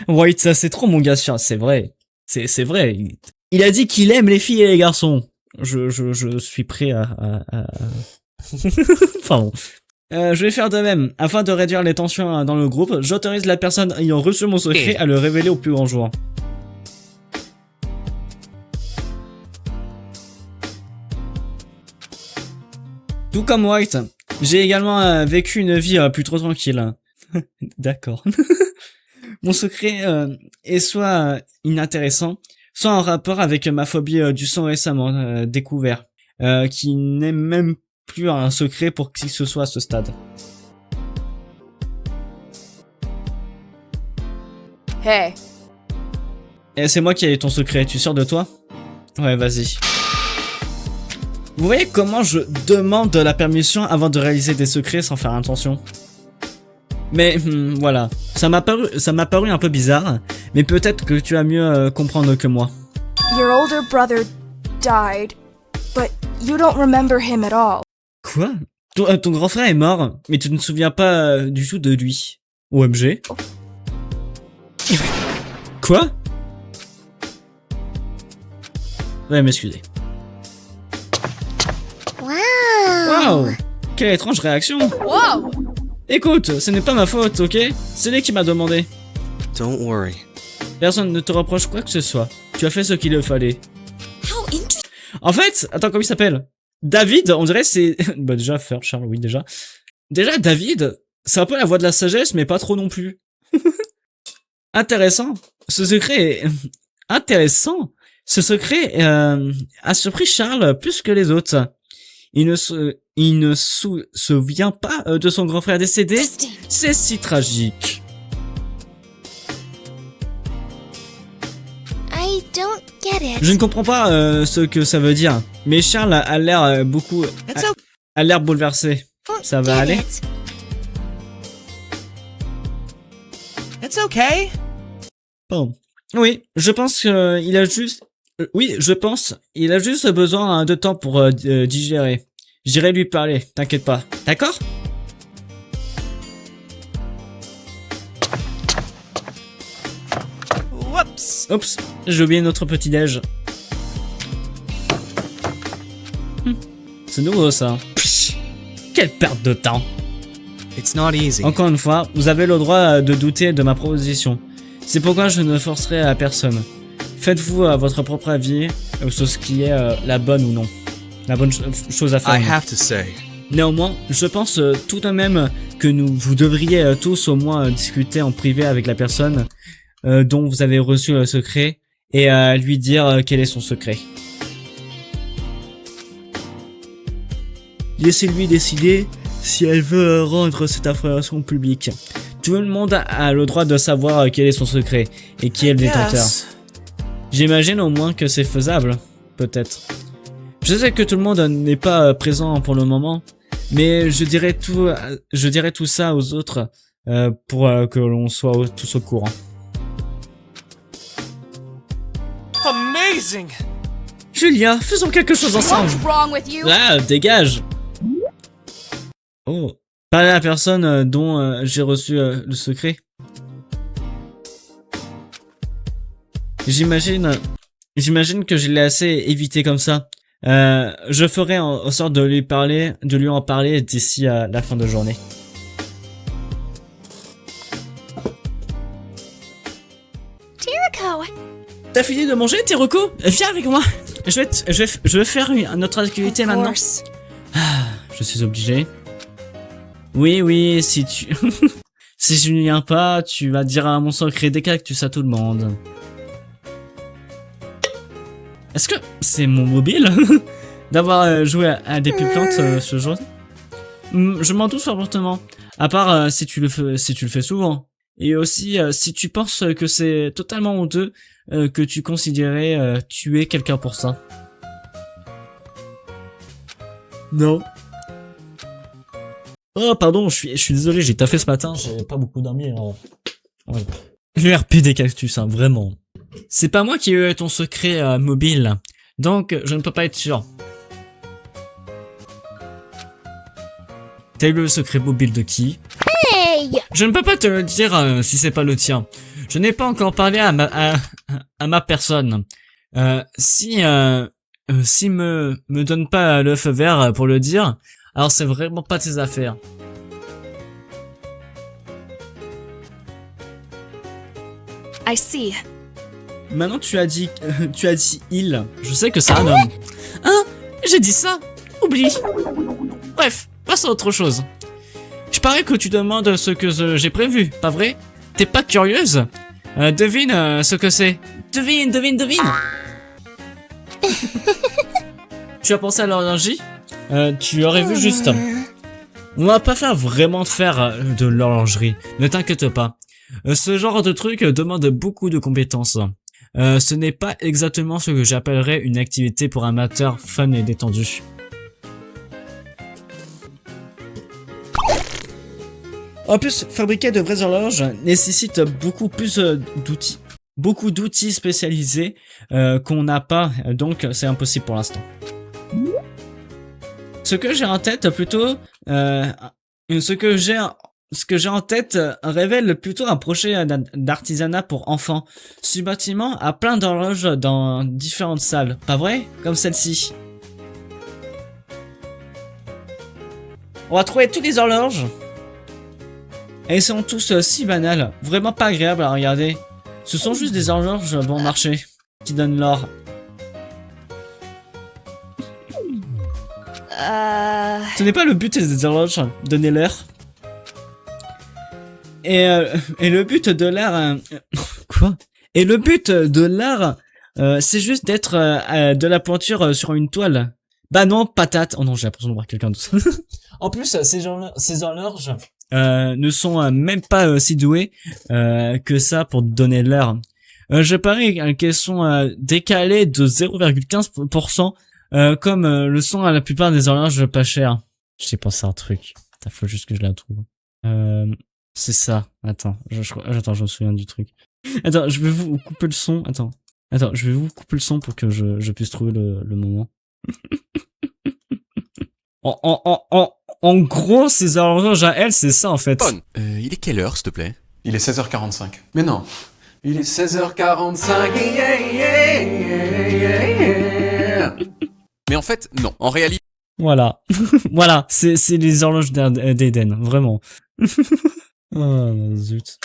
White, ça c'est trop mon gars, c'est vrai. C'est vrai. Il a dit qu'il aime les filles et les garçons. Je suis prêt à... Pardon. Je vais faire de même. Afin de réduire les tensions dans le groupe, j'autorise la personne ayant reçu mon secret à le révéler au plus grand jour. Tout comme White, j'ai également vécu une vie plus trop tranquille. D'accord. Mon secret est soit inintéressant, soit en rapport avec ma phobie du sang récemment découvert, qui n'est même plus un secret pour qui que ce soit à ce stade. Hey. Et c'est moi qui ai ton secret, tu es sûr de toi? Ouais, vas-y. Vous voyez comment je demande la permission avant de réaliser des secrets sans faire attention? Mais voilà, ça m'a paru un peu bizarre, mais peut-être que tu vas mieux comprendre que moi. Your older brother died, but you don't remember him at all. Quoi? Ton grand frère est mort, mais tu ne te souviens pas du tout de lui. OMG. Quoi? Veuillez m'excuser. Wow! Quelle étrange réaction! Whoa! Écoute, ce n'est pas ma faute, ok? C'est lui qui m'a demandé. Don't worry. Personne ne te reproche quoi que ce soit. Tu as fait ce qu'il fallait. En fait, attends, comment il s'appelle? David, on dirait c'est... bah déjà, faire Charles, oui, déjà. Déjà, David, c'est un peu la voix de la sagesse, mais pas trop non plus. Intéressant. Ce secret est... intéressant. Ce secret a surpris Charles plus que les autres. Il ne se souvient pas de son grand frère décédé. C'est si tragique. I don't get it. Je ne comprends pas ce que ça veut dire, mais Charles a l'air beaucoup... a l'air bouleversé. Ça va aller? It's okay. Bon. Oui, je pense qu'il a juste... oui, je pense. Il a juste besoin de temps pour digérer. J'irai lui parler, t'inquiète pas. D'accord? Whoops. Oups, j'ai oublié notre petit-déj. C'est nouveau ça. Psh, quelle perte de temps. It's not easy. Encore une fois, vous avez le droit de douter de ma proposition. C'est pourquoi je ne forcerai à personne. Faites-vous votre propre avis sur ce qui est la bonne ou non. La bonne chose à faire. I have to say, Néanmoins, je pense tout de même que vous devriez tous au moins discuter en privé avec la personne dont vous avez reçu le secret et lui dire quel est son secret. Laissez-lui décider si elle veut rendre cette information publique. Tout le monde a le droit de savoir quel est son secret et qui est le détenteur. Yes. J'imagine au moins que c'est faisable, peut-être. Je sais que tout le monde n'est pas présent pour le moment, mais je dirais tout ça aux autres pour que l'on soit tous au courant. Amazing. Julia, faisons quelque chose ensemble. What's wrong with you? Ah, dégage. Oh, parlez à la personne dont j'ai reçu le secret. J'imagine que je l'ai assez évité comme ça. Je ferai en sorte de lui en parler d'ici à la fin de journée. Jericho! T'as fini de manger, Teroko? Viens avec moi. Je vais faire une autre activité maintenant. Je suis obligé. Oui, si tu... si je ne viens pas, tu vas dire à mon secret des cactus à tout le monde. Est-ce que c'est mon mobile d'avoir joué à des plantes ce jour? Je m'en doute fortement. À part si tu le fais souvent. Et aussi si tu penses que c'est totalement honteux que tu considérais tuer quelqu'un pour ça. Non. Oh pardon, je suis désolé, j'ai taffé ce matin, j'ai pas beaucoup dormi. Ouais. Le RP des cactus, hein, vraiment. C'est pas moi qui ai eu ton secret mobile, donc je ne peux pas être sûr. T'as eu le secret mobile de qui? Hey! Je ne peux pas te le dire si c'est pas le tien. Je n'ai pas encore parlé à ma personne. Si me donne pas le feu vert pour le dire, alors c'est vraiment pas tes affaires. I see. Maintenant tu as dit il. Je sais que c'est un homme. Hein? J'ai dit ça? Oublie. Bref, passons à autre chose. Je parie que tu demandes ce que j'ai prévu, pas vrai? T'es pas curieuse? Devine ce que c'est. Devine. Tu as pensé à l'horlogerie? Tu aurais vu juste. On va pas vraiment faire de l'horlogerie, ne t'inquiète pas. Ce genre de truc demande beaucoup de compétences. Ce n'est pas exactement ce que j'appellerais une activité pour amateurs fun et détendu. En plus, fabriquer de vraies horloges nécessite beaucoup d'outils spécialisés qu'on n'a pas, donc c'est impossible pour l'instant. Ce que j'ai en tête révèle plutôt un projet d'artisanat pour enfants. Ce bâtiment a plein d'horloges dans différentes salles, pas vrai? Comme celle-ci. On va trouver toutes les horloges. Et ils sont tous si banals, vraiment pas agréables à regarder. Ce sont juste des horloges bon marché qui donnent l'or. Ce n'est pas le but des horloges, donner l'heure. Et le but de l'art... Quoi? Et le but de l'art, c'est juste d'être de la pointure sur une toile. Bah non, patate. Oh non, j'ai l'impression de voir quelqu'un d'autre. En plus, ces horloges ne sont même pas si doués que ça pour donner l'heure. Je parie qu'elles sont décalées de 0,15%. Comme le sont à la plupart des horloges pas chères. J'ai pensé à un truc. Attends, faut juste que je la trouve. C'est ça. Attends, je me souviens du truc. Attends, je vais vous couper le son. Attends, je vais vous couper le son pour que je puisse trouver le moment. En gros, ces horloges à elle, c'est ça en fait. Il est quelle heure, s'il te plaît? Il est 16h45. Mais non. Il est 16h45. Mais en fait, non. En réalité... Voilà. Voilà, c'est les horloges d'Eden, vraiment. Oh, zut.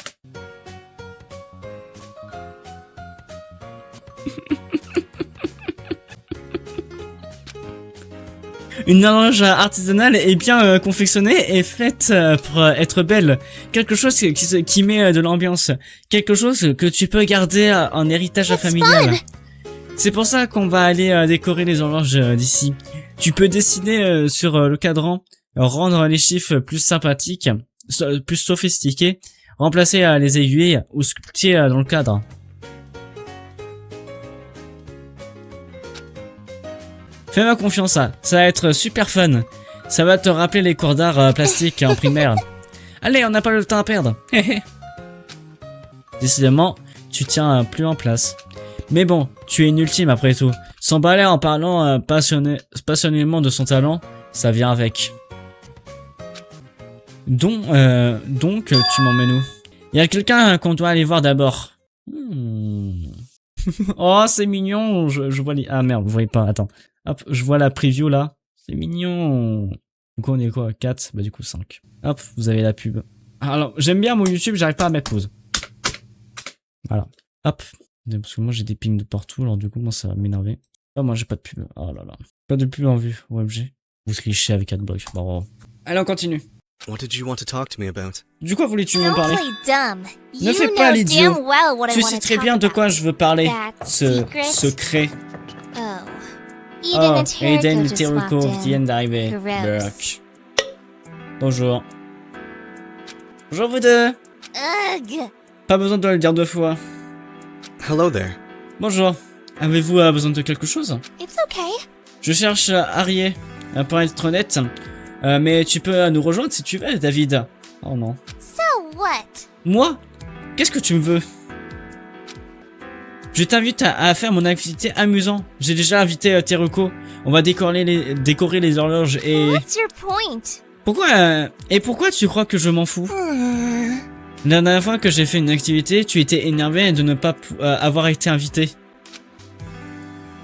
Une horloge artisanale est bien confectionnée et faite pour être belle. Quelque chose qui met de l'ambiance. Quelque chose que tu peux garder en héritage familial. C'est pour ça qu'on va aller décorer les horloges d'ici. Tu peux dessiner sur le cadran, rendre les chiffres plus sympathiques, plus sophistiqués, remplacer les aiguilles ou sculpter dans le cadre. Fais-moi confiance, ça va être super fun. Ça va te rappeler les cours d'art plastique en primaire. Allez, on n'a pas le temps à perdre. Décidément, tu tiens plus en place. Mais bon, tu es une ultime après tout. S'emballer en parlant passionnément de son talent, ça vient avec. Donc tu m'emmènes où? Il y a quelqu'un qu'on doit aller voir d'abord. Oh, c'est mignon. Je vois les... Ah merde, vous voyez pas, attends. Hop, je vois la preview là. C'est mignon. Du coup, on est quoi? 4? Bah du coup 5. Hop, vous avez la pub. Alors, j'aime bien mon YouTube, j'arrive pas à mettre pause. Voilà. Hop. Parce que moi j'ai des pings de partout, alors du coup moi ça va m'énerver. Ah moi j'ai pas de pub. Oh là là. Pas de pub en vue, OMG. Vous slichez avec AdBlock. Bon. Allez on continue. What did you want to talk to me about? Du quoi voulais-tu m'en parler? Ne fais pas l'idiot. Tu sais très bien de quoi je veux parler. Ce secret. Oh, Aiden Teruko vient d'arriver. Burk. Bonjour. Bonjour vous deux. Pas besoin de le dire deux fois. Hello there. Bonjour. Avez-vous besoin de quelque chose? It's okay. Je cherche Arié, pour être honnête. Mais tu peux nous rejoindre si tu veux, David. Oh non. So what? Moi? Qu'est-ce que tu me veux? Je t'invite à faire mon activité amusante. J'ai déjà invité Teruko. On va décorer les horloges et... What's your point? Pourquoi tu crois que je m'en fous? La dernière fois que j'ai fait une activité, tu étais énervé de ne pas avoir été invité.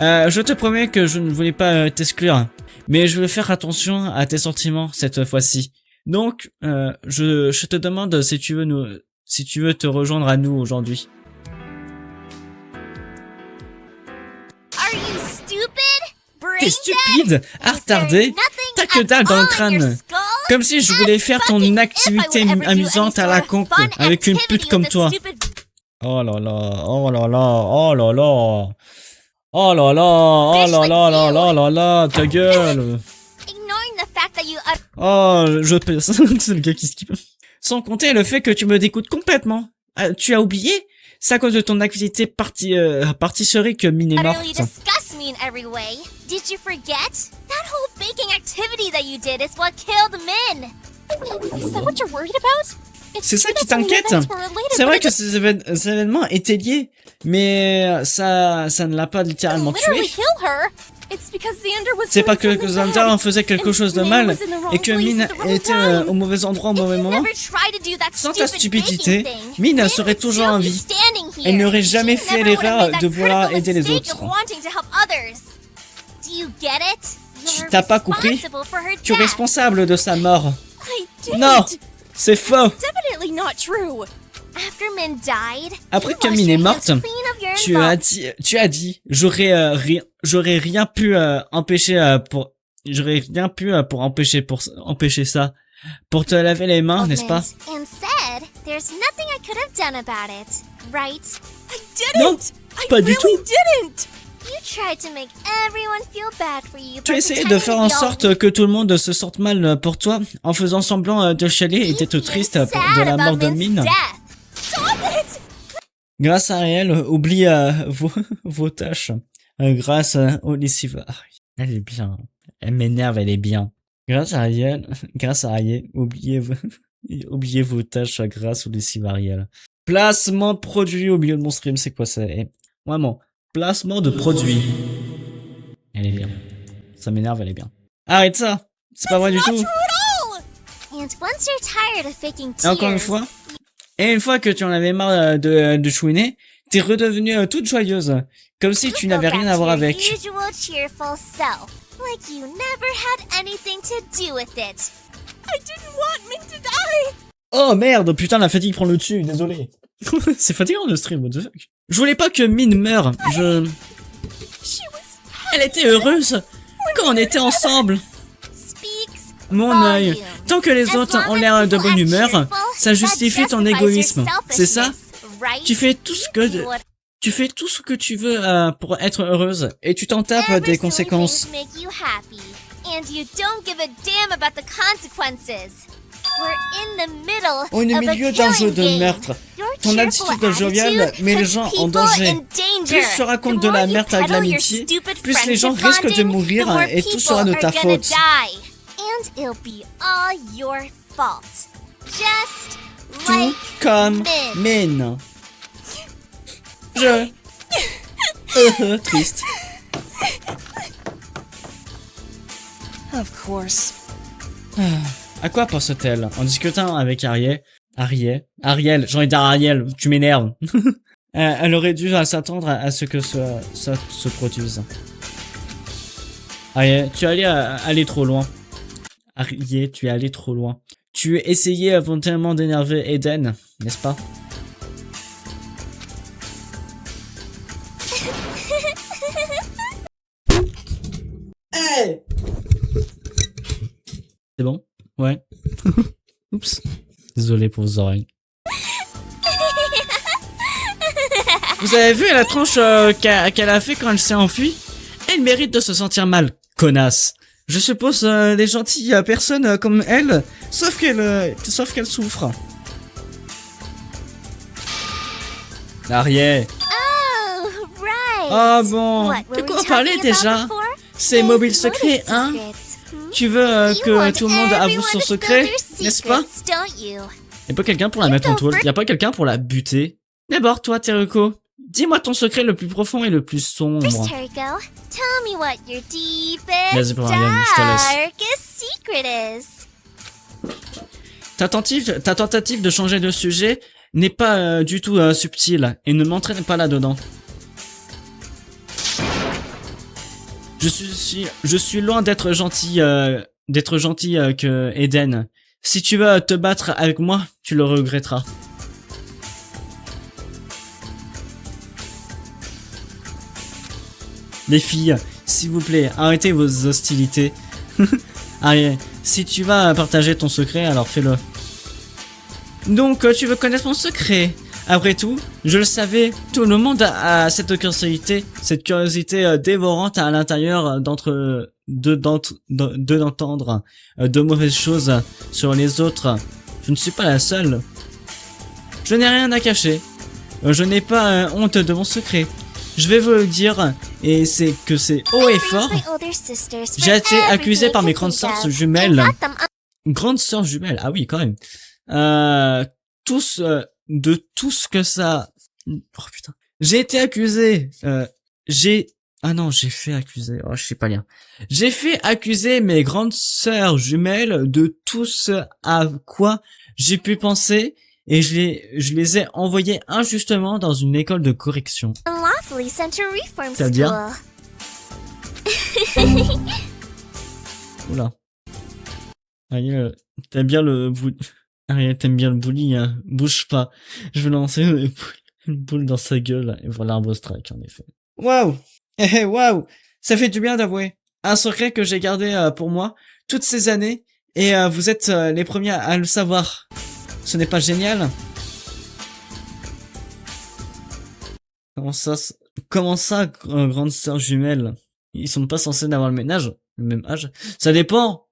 Je te promets que je ne voulais pas t'exclure, mais je vais faire attention à tes sentiments cette fois-ci. Donc, je te demande si tu veux te rejoindre à nous aujourd'hui. Are you stupid? t'es stupide, retardé, t'as que dalle dans le crâne. Comme si je voulais faire ton activité amusante à la con avec une pute comme toi. Oh là là, oh là là, oh là là. Oh là là, oh là là là là là là, ta gueule. Oh, je pèse. C'est le gars qui skip. Sans compter le fait que tu me dégoûtes complètement. Tu as oublié? C'est à cause de ton activité pâtisserie que Min est morte. Me in every way. Did you forget? That whole baking activity that you did is what killed Min. Is that what you're worried about? C'est ça qui t'inquiète? C'est vrai que ces événements étaient liés, mais ça ne l'a pas littéralement tué. C'est pas que Xander en faisait quelque chose de mal et que Min était au mauvais endroit au mauvais moment. Sans ta stupidité, Min serait toujours en vie. Elle n'aurait jamais fait l'erreur de vouloir aider les autres. Tu t'as pas compris? Tu es responsable de sa mort. Non! C'est faux! Après que Min est morte, tu as dit, j'aurais rien pu empêcher pour empêcher ça. Pour te laver les mains, n'est-ce pas? Non, pas du tout. Tu as essayé de faire en sorte que tout le monde se sente mal pour toi en faisant semblant de chialer et d'être triste de la mort de Min. Grâce à Ariel, oublie vos tâches. Grâce au lessive. Elle est bien. Elle m'énerve, elle est bien. Grâce à Ariel, oubliez vos tâches grâce au lessive Ariel. Placement de produit au milieu de mon stream, c'est quoi ça? Vraiment. Placement de produit. Elle est bien. Ça m'énerve, elle est bien. Arrête ça! C'est pas vrai du tout! Et encore une fois, une fois que tu en avais marre de chouiner, t'es redevenue toute joyeuse. Comme si tu n'avais rien à voir avec. Oh merde, putain, la fatigue prend le dessus, désolé. C'est fatigant le stream, what the fuck. Je voulais pas que Min meure, Elle était heureuse quand on était ensemble. Mon œil, tant que les autres ont l'air de bonne humeur, ça justifie ton égoïsme, c'est ça? Tu fais tout ce que tu veux pour être heureuse et tu t'en tapes des conséquences. On est au milieu d'un jeu de meurtre. Ton attitude joviale met les gens en danger. Plus tu racontes de la merde avec l'amitié, plus les gens risquent de mourir et tout sera de ta faute. Tout comme Min. Triste. Of course. À quoi pense-t-elle? En discutant avec Ariel, j'ai envie de dire Ariel, tu m'énerves. Elle aurait dû s'attendre à ce que ça se produise. Ariel, tu es allé trop loin. Ariel, tu es allé trop loin. Tu essayais volontairement d'énerver Eden, n'est-ce pas? Hey! C'est bon? Ouais. Oups. Désolé pour vos oreilles. Vous avez vu la tronche qu'elle a fait quand elle s'est enfuie? Elle mérite de se sentir mal, connasse. Je suppose les gentilles personnes comme elle, sauf qu'elle souffre. Ariel. Ah bon, de quoi on parlait déjà? C'est mobile secret, hein? Tu veux que tout le monde avoue son secret, n'est-ce pas? Y'a pas quelqu'un pour la mettre en taule? Y'a pas quelqu'un pour la buter? D'abord, toi, Teruko, dis-moi ton secret le plus profond et le plus sombre. Vas-y, pour Ariane, je te laisse. Ta tentative de changer de sujet n'est pas du tout subtile et ne m'entraîne pas là-dedans. Je suis loin d'être gentil que Eden. Si tu veux te battre avec moi, tu le regretteras. Les filles, s'il vous plaît, arrêtez vos hostilités. Allez, si tu vas partager ton secret, alors fais-le. Donc, tu veux connaître mon secret? Après tout, je le savais, tout le monde a cette curiosité dévorante à l'intérieur d'entendre de mauvaises choses sur les autres. Je ne suis pas la seule. Je n'ai rien à cacher. Je n'ai pas honte de mon secret. Je vais vous le dire, et c'est que c'est haut et fort. J'ai été accusé par mes grandes sœurs jumelles. Grandes sœurs jumelles, ah oui, quand même. De tout ce que ça... Oh putain. J'ai été accusé. J'ai fait accuser. Oh, je sais pas lire. J'ai fait accuser mes grandes sœurs jumelles de tout ce à quoi j'ai pu penser et je les ai envoyées injustement dans une école de correction. C'est-à-dire? Oula. Ariel, t'aimes bien le Ariel, t'aimes bien le bullying, hein. Bouge pas. Je vais lancer une boule dans sa gueule. Et voilà un beau strike, en effet. Waouh! Waouh! Ça fait du bien d'avouer. Un secret que j'ai gardé pour moi toutes ces années. Et vous êtes les premiers à le savoir. Ce n'est pas génial? Comment ça, grande sœur jumelle? Ils sont pas censés avoir le même âge? Ça dépend.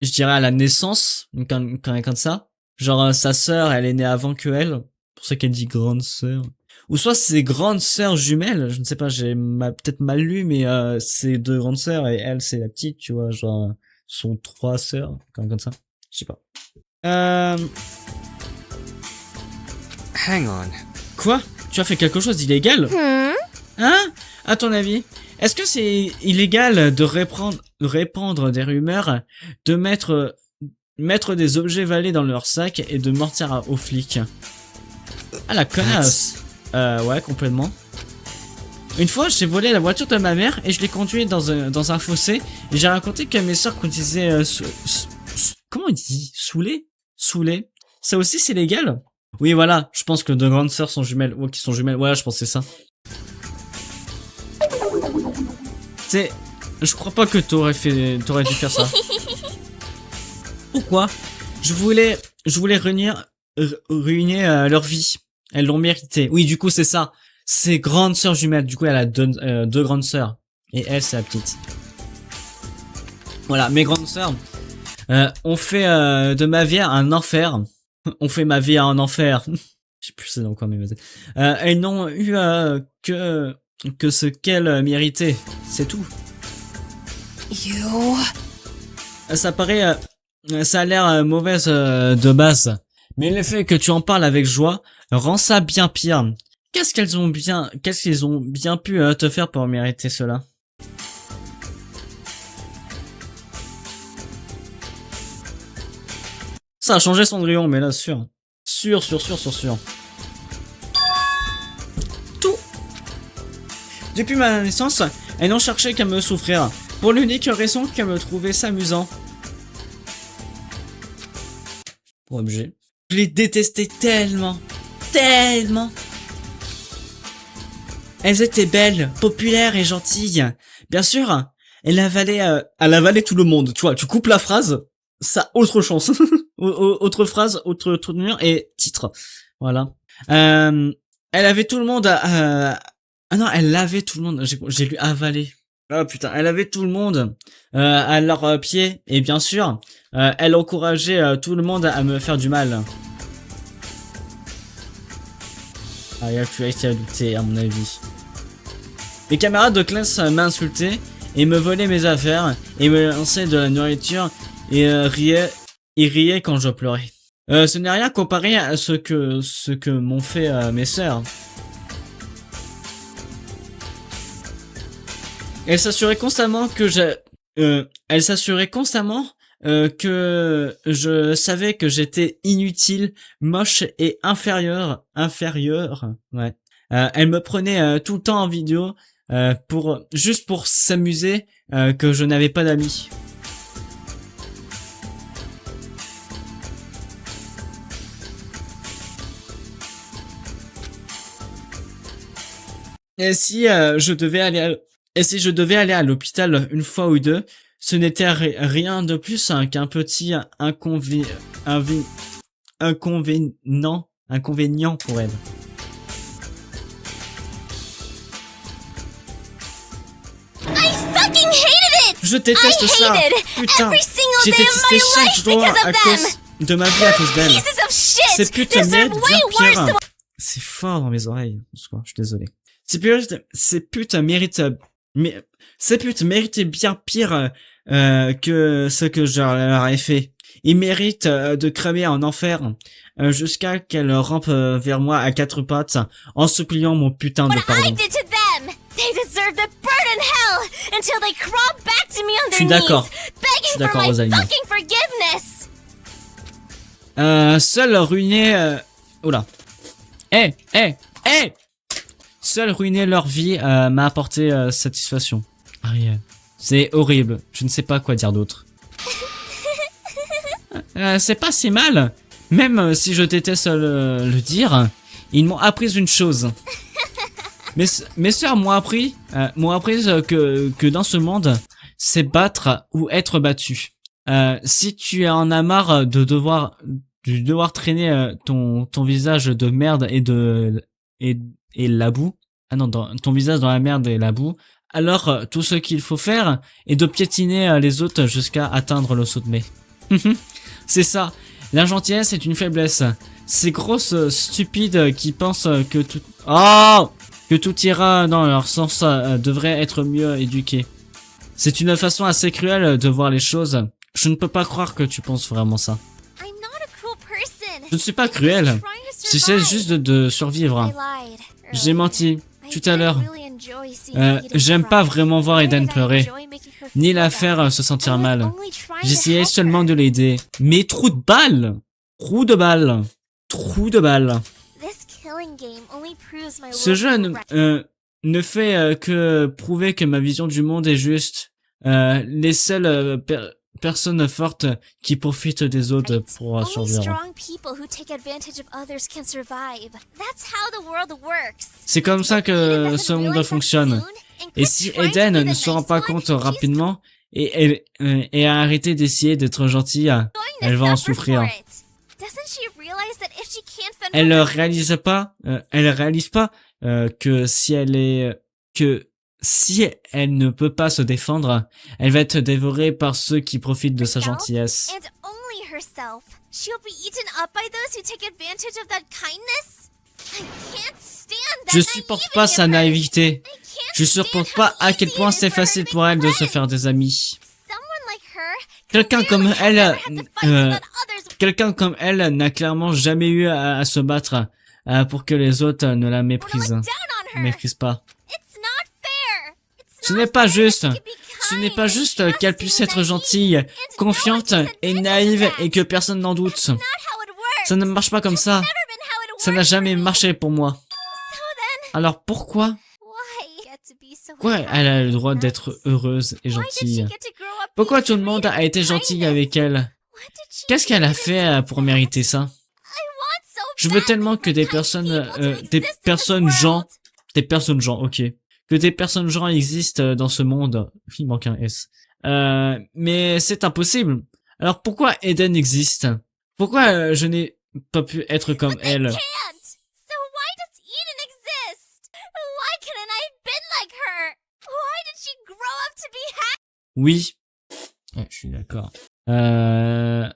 Je dirais à la naissance, quand elle est comme ça. Genre, sa sœur, elle est née avant que elle. C'est pour ça qu'elle dit grande sœur. Ou soit c'est grande sœur jumelle. Je ne sais pas, j'ai peut-être mal lu, mais c'est deux grandes sœurs et elle, c'est la petite, tu vois. Genre, sont trois sœurs, comme ça. Je sais pas. Hang on. Quoi? Tu as fait quelque chose d'illégal? Hein? À ton avis? Est-ce que c'est illégal de répandre des rumeurs, de mettre des objets valés dans leur sac et de mentir aux flics? Ah la connasse! Ouais, complètement. Une fois, j'ai volé la voiture de ma mère et je l'ai conduite dans un fossé et j'ai raconté que mes sœurs conduisaient comment on dit? Saoulées? Ça aussi c'est légal? Oui, voilà, je pense que deux grandes sœurs sont jumelles. Ou qui sont jumelles, voilà, je pense que c'est ça. Je crois pas que t'aurais dû faire ça. Pourquoi? Je voulais ruiner leur vie. Elles l'ont mérité. Oui, du coup, c'est ça. C'est grande sœur jumelle. Du coup, elle a deux grandes sœurs. Et elle, c'est la petite. Voilà, mes grandes sœurs ont fait de ma vie un enfer. On fait ma vie un enfer. Je sais plus c'est dans quoi, mais elles n'ont eu que ce qu'elles méritaient. C'est tout. Ça a l'air mauvaise de base. Mais le fait que tu en parles avec joie rend ça bien pire. Qu'est-ce qu'ils ont bien pu te faire pour mériter cela? Ça a changé Cendrillon, mais là, sûr. Sûr. Tout. Depuis ma naissance, elles n'ont cherché qu'à me souffrir. Pour l'unique raison qu'elles me trouvaient ça amusant. Pour objet. Je les détestais tellement. Elles étaient belles, populaires et gentilles. Bien sûr, elle avalait tout le monde. Tu vois, tu coupes la phrase, ça autre chance. Autre phrase, autre tournure et titre. Voilà. Elle avait tout le monde ah non, elle avait tout le monde. J'ai lu avaler. Ah putain, elle avait tout le monde à leurs pieds. Et bien sûr, elle encourageait tout le monde à me faire du mal. Ah, il y a plus à douter, à mon avis. Mes camarades de classe m'insultaient et me volaient mes affaires et me lançaient de la nourriture et riaient quand je pleurais. Ce n'est rien comparé à ce que m'ont fait mes sœurs. Elles s'assuraient constamment que je savais que j'étais inutile, moche et inférieur. Ouais. Elles me prenaient tout le temps en vidéo juste pour s'amuser que je n'avais pas d'amis. Et si je devais aller Et si je devais aller à l'hôpital une fois ou deux, ce n'était rien de plus qu'un petit inconvénient pour elle. I fucking hated it! Je déteste I ça. hated Putain, every single j'ai day of détesté my chaque life jour because à of cause them! de ma vie à cause d'elle. Pieces of shit! Ces putes Deserve méritent way bien worse pire. than C'est fort dans mes oreilles. Je suis désolé. Ces putes méritaient bien pire que ce que je leur ai fait. Ils méritent de crever en enfer jusqu'à qu'elles rampent vers moi à quatre pattes en suppliant mon putain de what I pardon. did to them! They deserve to burn in hell until they crawl back to me on Je suis their d'accord. knees, begging for d'accord, my Rosalie. fucking forgiveness! Seul ruiner... Oula. Seul ruiner leur vie m'a apporté satisfaction. Ariel. C'est horrible. Je ne sais pas quoi dire d'autre. C'est pas si mal. Même si je déteste le dire, ils m'ont appris une chose. Mes sœurs m'ont appris que dans ce monde, c'est battre ou être battu. Si tu en as marre de devoir traîner ton visage de merde et la boue. Ah non, ton visage dans la merde et la boue. Alors, tout ce qu'il faut faire est de piétiner les autres jusqu'à atteindre le sommet. C'est ça. La gentillesse est une faiblesse. Ces grosses stupides qui pensent que tout ira dans leur sens devraient être mieux éduqués. C'est une façon assez cruelle de voir les choses. Je ne peux pas croire que tu penses vraiment ça. I'm not a cruel person. Je ne suis pas cruel. I'm trying to J'essaie survive. juste de survivre. I lied J'ai earlier. menti I tout à l'heure. didn't really enjoy seeing Eden J'aime cry. pas vraiment voir Nor Eden did I pleurer, enjoy making her ni feel la bad. faire se sentir I was mal. only trying to J'essayais help seulement her. de l'aider. Mais trou de balle! Trou de balle! Trou de balle! This killing game only proves my Ce love jeu for Red. ne fait que prouver que ma vision du monde est juste. Les seules personnes fortes qui profitent des autres Right. pour Only survivre. strong people who take advantage of others can survive. That's how the world works. C'est comme ça Eden que doesn't ce monde realize that fonctionne. soon, and Et keeps si trying to Eden be ne the se rend nice pas one, compte she's rapidement et a arrêté d'essayer d'être gentille, going to elle va en suffer souffrir. for it. Doesn't she realize that if she can't fend Elle for réalise pas que si elle ne peut pas se défendre, elle va être dévorée par ceux qui profitent de sa herself gentillesse. and only herself, she'll be eaten up by those who take advantage of that kindness? I can't stand that Je supporte pas sa naïveté. I can't Je stand supporte how pas à easy quel point it is c'est for her facile to pour make elle de se friends. faire des amis. Someone like her Quelqu'un comme clearly has elle, never had to fight so that others Quelqu'un comme elle n'a clairement jamais eu à se battre pour que les autres ne la won't méprisent. look down on her. Méprisent pas. It's not fair. It's Ce not n'est pas fair that juste. she could be Ce n'est kind pas and juste trusting qu'elle puisse and être naive gentille, and to know confiante what et disadvantage naïve of that. et que personne n'en doute. Not how it works. Ça ne marche pas comme ça. Never been how it Ça n'a works jamais for me. marché pour moi. So then, Alors pourquoi why get to be so Pourquoi happy elle a le droit and d'être nice? heureuse et Why did she gentille? get to grow up Pourquoi being tout le monde treated a été with gentil kindness? avec elle? What did she Qu'est-ce qu'elle a do to fait deserve pour that? mériter ça? I want so Je veux badly tellement for que des kind personnes, people to des exist in this personnes gens, world. ok, que des personnes gens existent dans ce monde. Il manque un S. Mais c'est impossible. Alors pourquoi Eden existe? Pourquoi je n'ai pas pu être comme But they elle? can't. So why does Eden exist? Why couldn't I have been like her? Why did she grow up to be happy? Oui. Ouais, je suis d'accord. En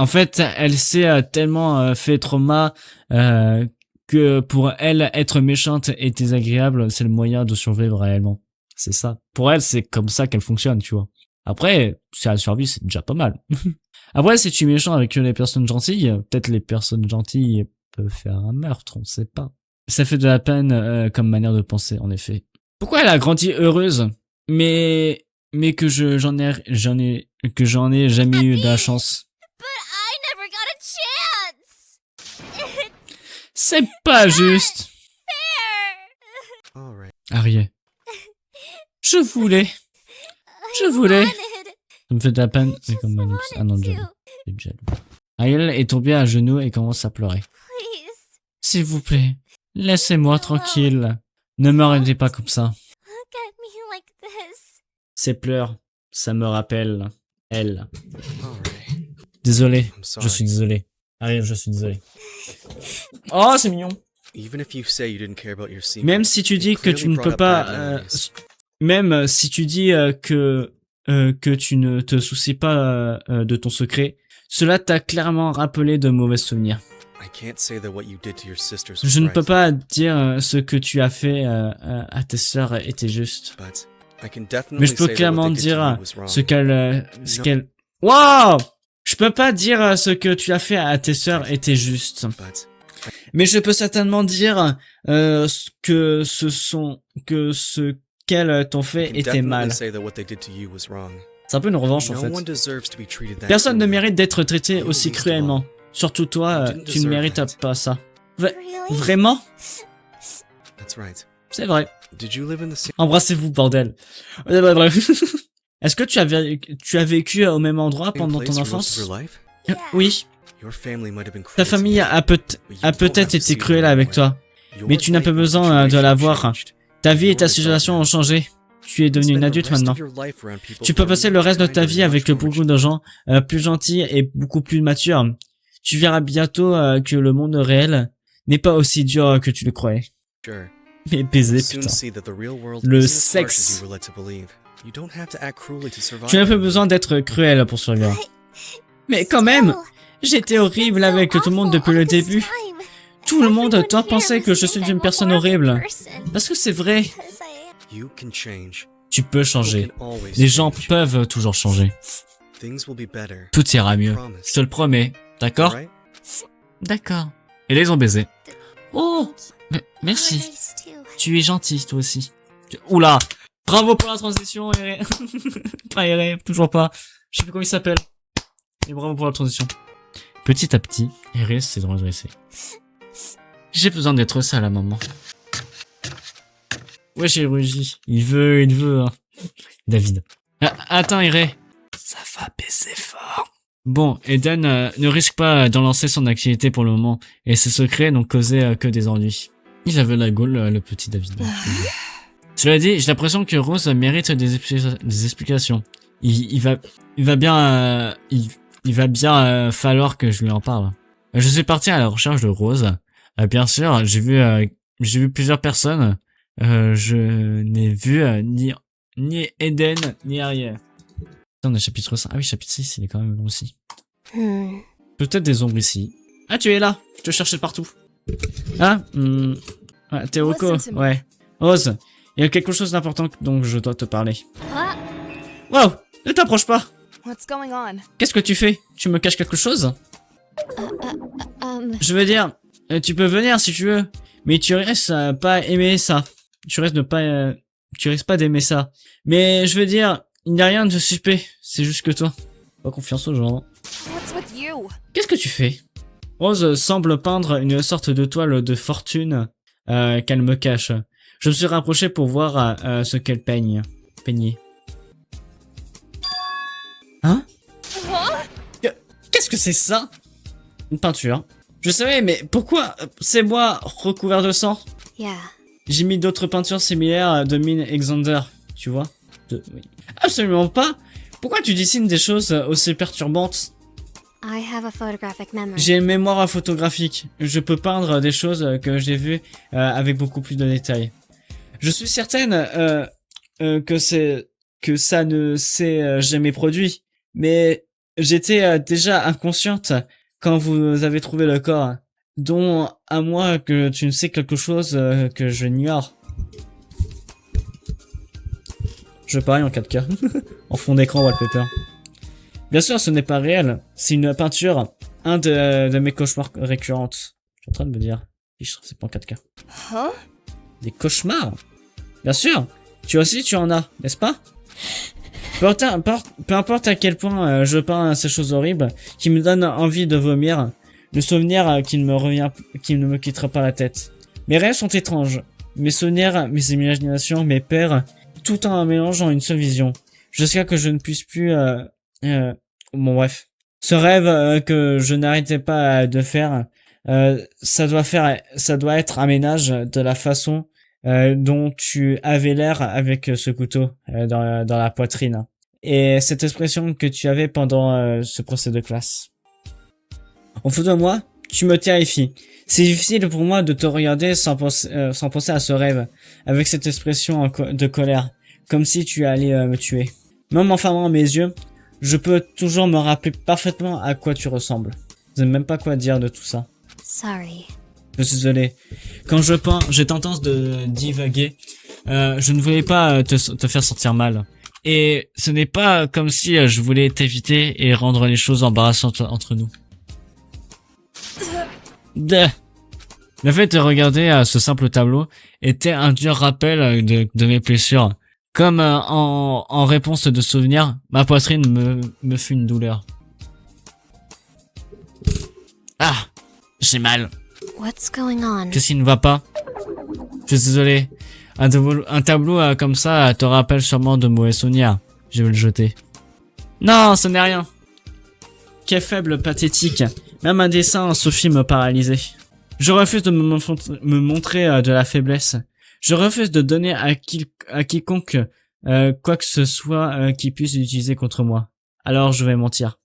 fait, elle s'est tellement fait trauma que pour elle, être méchante et désagréable, c'est le moyen de survivre réellement. C'est ça. Pour elle, c'est comme ça qu'elle fonctionne, tu vois. Après, si elle survit, c'est déjà pas mal. Après, si tu es méchant avec les personnes gentilles, peut-être les personnes gentilles peuvent faire un meurtre, on sait pas. Ça fait de la peine comme manière de penser, en effet. Pourquoi elle a grandi heureuse, mais que j'en ai jamais eu de la chance. But I never got a chance. C'est pas juste. Fair. Alright. Ariel. Je voulais. Ça me fait de la peine. C'est comme Manux. Ah non, jaloux. C'est jaloux. Ariel est tombée à genoux et commence à pleurer. Please. S'il vous plaît, laissez-moi tranquille. Ne me regardez pas comme ça. Look at me like this. Ces pleurs, ça me rappelle elle. Alright. Désolé, I'm je sorry. suis désolé. Arrive, je suis désolé. Oh, c'est mignon. Even if you say you didn't care about your secret, Même si tu dis que tu ne peux pas, même si tu dis que tu ne te soucies pas de ton secret, cela t'a clairement rappelé de mauvais souvenirs. I can't say that what you did to your sisters was Je ne peux right, pas dire ce que tu as fait à tes sœurs était juste. but I can definitely Mais je peux say that what clairement they did to dire you was wrong. ce qu'elle... Waouh! Je peux pas dire ce que tu as fait à tes sœurs était juste. But Mais je peux certainement dire que ce qu'elles t'ont I fait can était definitely mal. say that what they did to you was wrong. C'est un peu une revanche en No fait. one deserves to be treated that Personne ne cruelly. mérite d'être traité You aussi least of cruellement. Surtout toi, You didn't tu ne deserve mérites that. pas ça. Really? Vraiment? That's right. C'est vrai. Did you live in the same Embrassez-vous, bordel. Est-ce que tu as vécu au même endroit pendant place ton for most enfance? of your life? Oui. Your family might have been Ta cruel to famille you, a but you don't peut-être have to été see it cruelle that avec way. toi. Your Mais tu n'as pas life and besoin de situation la voir. changed. Ta vie et ta You're an situation ont adult now. changé. Tu es devenu une Spend the adulte rest maintenant. of your life around people Tu peux who are passer le reste de ta kinder vie and avec much more beaucoup de gens plus gentils et beaucoup plus matures. Tu verras bientôt que le monde réel n'est pas aussi dur que tu le croyais. sure. Mais baiser, You'll soon putain. see that the real world Le isn't as harsh as sexe. you were led to believe. You don't have to act cruelly to survive. Tu n'as pas besoin d'être cruel pour survivre. Mais quand même, j'étais horrible avec tout le monde depuis le début. Tout le monde doit penser que je suis une personne horrible. Parce que c'est vrai. You can change. Tu peux You changer. can always Les gens change. peuvent toujours changer. Things will be better. Tout ira mieux. Promise. Je te le promets. D'accord? Alright? D'accord. Et là, ils ont baisé. Oh! Merci. Tu es gentil, toi aussi. Oula! Bravo pour la transition, Ere. Pas Ere, toujours pas. Je sais plus comment il s'appelle. Mais bravo pour la transition. Petit à petit, Ere s'est redressé. J'ai besoin d'être ça, la maman. Ouais, j'ai rugi. Il veut, hein. David. Ah, attends, Ere. Ça va baisser fort. Bon, Eden ne risque pas d'en lancer son activité pour le moment, et ses secrets n'ont causé que des ennuis. Il avait la gaule, le petit David. Cela dit, j'ai l'impression que Rose mérite des explications. Il va bien falloir que je lui en parle. Je suis parti à la recherche de Rose. Bien sûr, j'ai vu plusieurs personnes. Je n'ai vu ni Eden ni Ariel. On est chapitre 5. Ah oui, chapitre 6, il est quand même long aussi. Peut-être des ombres ici. Ah, tu es là. Je te cherchais partout. Ah, ouais, t'es Oko. Listen to me. Ouais. Rose, il y a quelque chose d'important dont je dois te parler. What? Wow, ne t'approche pas. What's going on? Qu'est-ce que tu fais? Tu me caches quelque chose? Je veux dire, tu peux venir si tu veux, mais tu risques pas aimer ça. Tu risques pas d'aimer ça. Mais je veux dire, il n'y a rien de suspect. C'est juste que toi. Pas confiance aux gens. What's with you? Qu'est-ce que tu fais? Rose semble peindre une sorte de toile de fortune qu'elle me cache. Je me suis rapproché pour voir ce qu'elle peignait. Hein? Qu'est-ce que c'est ça? Une peinture. Je savais, mais pourquoi ces bois recouverts de sang? Yeah. J'ai mis d'autres peintures similaires de Mine Alexander, tu vois? Oui. Absolument pas. Pourquoi tu dessines des choses aussi perturbantes? I have a photographic memory. J'ai une mémoire photographique. Je peux peindre des choses que j'ai vues avec beaucoup plus de détails. Je suis certaine que ça ne s'est jamais produit, mais j'étais déjà inconsciente quand vous avez trouvé le corps, dont à moi que tu ne sais quelque chose que je ignore. Je parie en 4K, en fond d'écran wallpaper. Bien sûr, ce n'est pas réel, c'est une peinture, un de mes cauchemars récurrentes. Je suis en train de me dire, c'est pas en 4K. Huh? Des cauchemars? Bien sûr, tu aussi tu en as, n'est-ce pas? Peu importe à quel point je peins ces choses horribles qui me donnent envie de vomir, le souvenir qui ne me quittera pas la tête. Mes rêves sont étranges, mes souvenirs, mes imaginations, mes peurs, tout en mélangeant une seule vision, jusqu'à que je ne puisse plus... bon bref. Ce rêve que je n'arrêtais pas de faire, ça doit être un ménage de la façon dont tu avais l'air avec ce couteau dans la poitrine. Et cette expression que tu avais pendant ce procès de classe. En photo de moi, tu me terrifies. C'est difficile pour moi de te regarder sans penser à ce rêve, avec cette expression de colère, comme si tu allais me tuer. Même en fermant mes yeux, je peux toujours me rappeler parfaitement à quoi tu ressembles. Je ne sais même pas quoi dire de tout ça. Sorry. Je suis désolé. Quand je peins, j'ai tendance de divaguer. Je ne voulais pas te faire sentir mal. Et ce n'est pas comme si je voulais t'éviter et rendre les choses embarrassantes entre nous. Le fait de regarder ce simple tableau était un dur rappel de mes blessures. Comme en réponse de souvenirs, ma poitrine me fut une douleur. Ah, j'ai mal. What's going on? Qu'est-ce qui ne va pas? Je suis désolé. Un tableau comme ça te rappelle sûrement de mauvais souvenirs. Je vais le jeter. Non, ce n'est rien. Quel faible pathétique. Même un dessin, Sophie me paralysait. Je refuse de me montrer de la faiblesse. Je refuse de donner à quiconque quoi que ce soit qui puisse l'utiliser contre moi. Alors je vais mentir.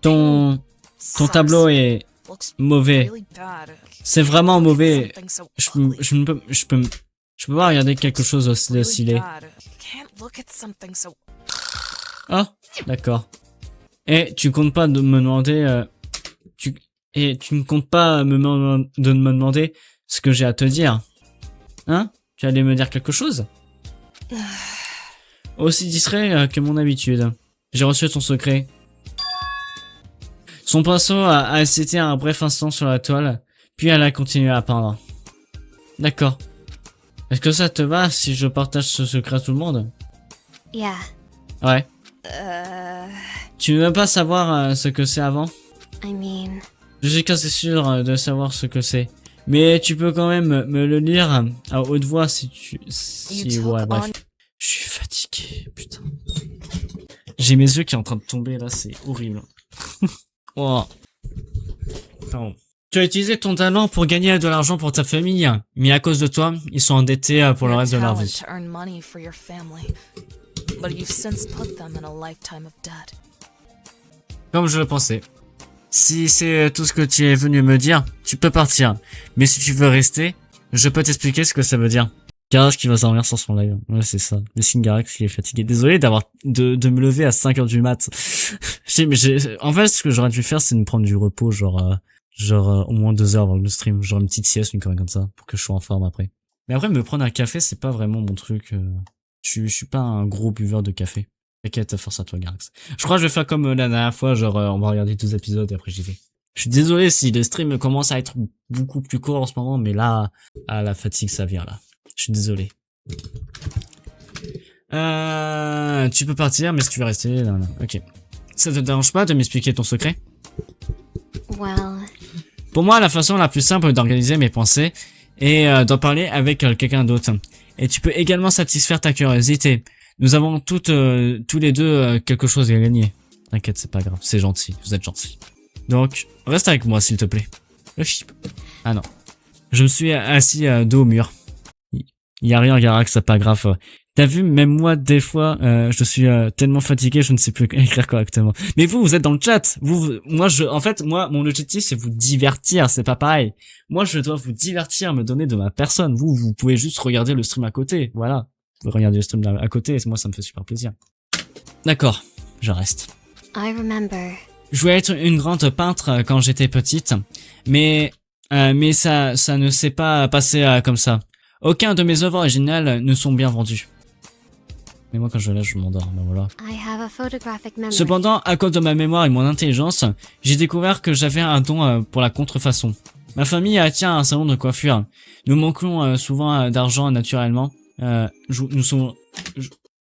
Ton tableau est mauvais. C'est vraiment mauvais. Je peux pas regarder quelque chose aussi laid. Ah, d'accord. Et tu comptes pas de me demander tu ne comptes pas de me demander ce que j'ai à te dire. Hein? Tu allais me dire quelque chose? Aussi distrait que mon habitude. J'ai reçu ton secret. Son pinceau a cété un bref instant sur la toile, puis elle a continué à peindre. D'accord. Est-ce que ça te va si je partage ce secret à tout le monde? Yeah. Ouais. Tu ne veux pas savoir ce que c'est avant? I mean... Je suis quasi sûr de savoir ce que c'est. Mais tu peux quand même me le lire à haute voix si ouais, bref. Je suis fatigué, putain. J'ai mes yeux qui sont en train de tomber là, c'est horrible. Oh. Pardon. Tu as utilisé ton talent pour gagner de l'argent pour ta famille, mais à cause de toi, ils sont endettés pour le reste de leur vie. Comme je le pensais. Si c'est tout ce que tu es venu me dire, tu peux partir. Mais si tu veux rester, je peux t'expliquer ce que ça veut dire. Garax qui va s'en sur son live. Ouais, c'est ça. Le signe Garax qui est fatigué. Désolé d'avoir de me lever à 5h du mat. En fait, ce que j'aurais dû faire, c'est de me prendre du repos, genre au moins 2 heures avant le stream. Genre une petite sieste, une connerie comme ça, pour que je sois en forme après. Mais après, me prendre un café, c'est pas vraiment mon truc. Je suis pas un gros buveur de café. T'inquiète, force à toi, Garax. Je crois que je vais faire comme la dernière fois, genre on va regarder 2 épisodes et après j'y vais. Je suis désolé si le stream commence à être beaucoup plus court en ce moment, mais là, la fatigue, ça vient là. Je suis désolé. Tu peux partir, mais si tu veux rester, non. Ok. Ça te dérange pas de m'expliquer ton secret? Well... Pour moi, la façon la plus simple d'organiser mes pensées est d'en parler avec quelqu'un d'autre. Et tu peux également satisfaire ta curiosité. Nous avons tous les deux quelque chose à gagner. T'inquiète, c'est pas grave, c'est gentil, vous êtes gentil. Donc, reste avec moi s'il te plaît. Le chip. Ah non. Je me suis assis dos au mur. Y a rien, Garax, c'est pas grave. T'as vu, même moi, des fois, je suis tellement fatigué, je ne sais plus écrire correctement. Mais vous êtes dans le chat. En fait, mon objectif, c'est vous divertir, c'est pas pareil. Moi, je dois vous divertir, me donner de ma personne. Vous pouvez juste regarder le stream à côté, voilà. Vous regardez le stream à côté, et moi, ça me fait super plaisir. D'accord, je reste. I remember. Je voulais être une grande peintre quand j'étais petite, mais ça ne s'est pas passé comme ça. Aucun de mes œuvres originales ne sont bien vendus. Mais moi quand je lâche, je m'endors, ben voilà. I have a photographic memory. Cependant, à cause de ma mémoire et mon intelligence, j'ai découvert que j'avais un don pour la contrefaçon. Ma famille tient un salon de coiffure. Nous manquons souvent d'argent naturellement.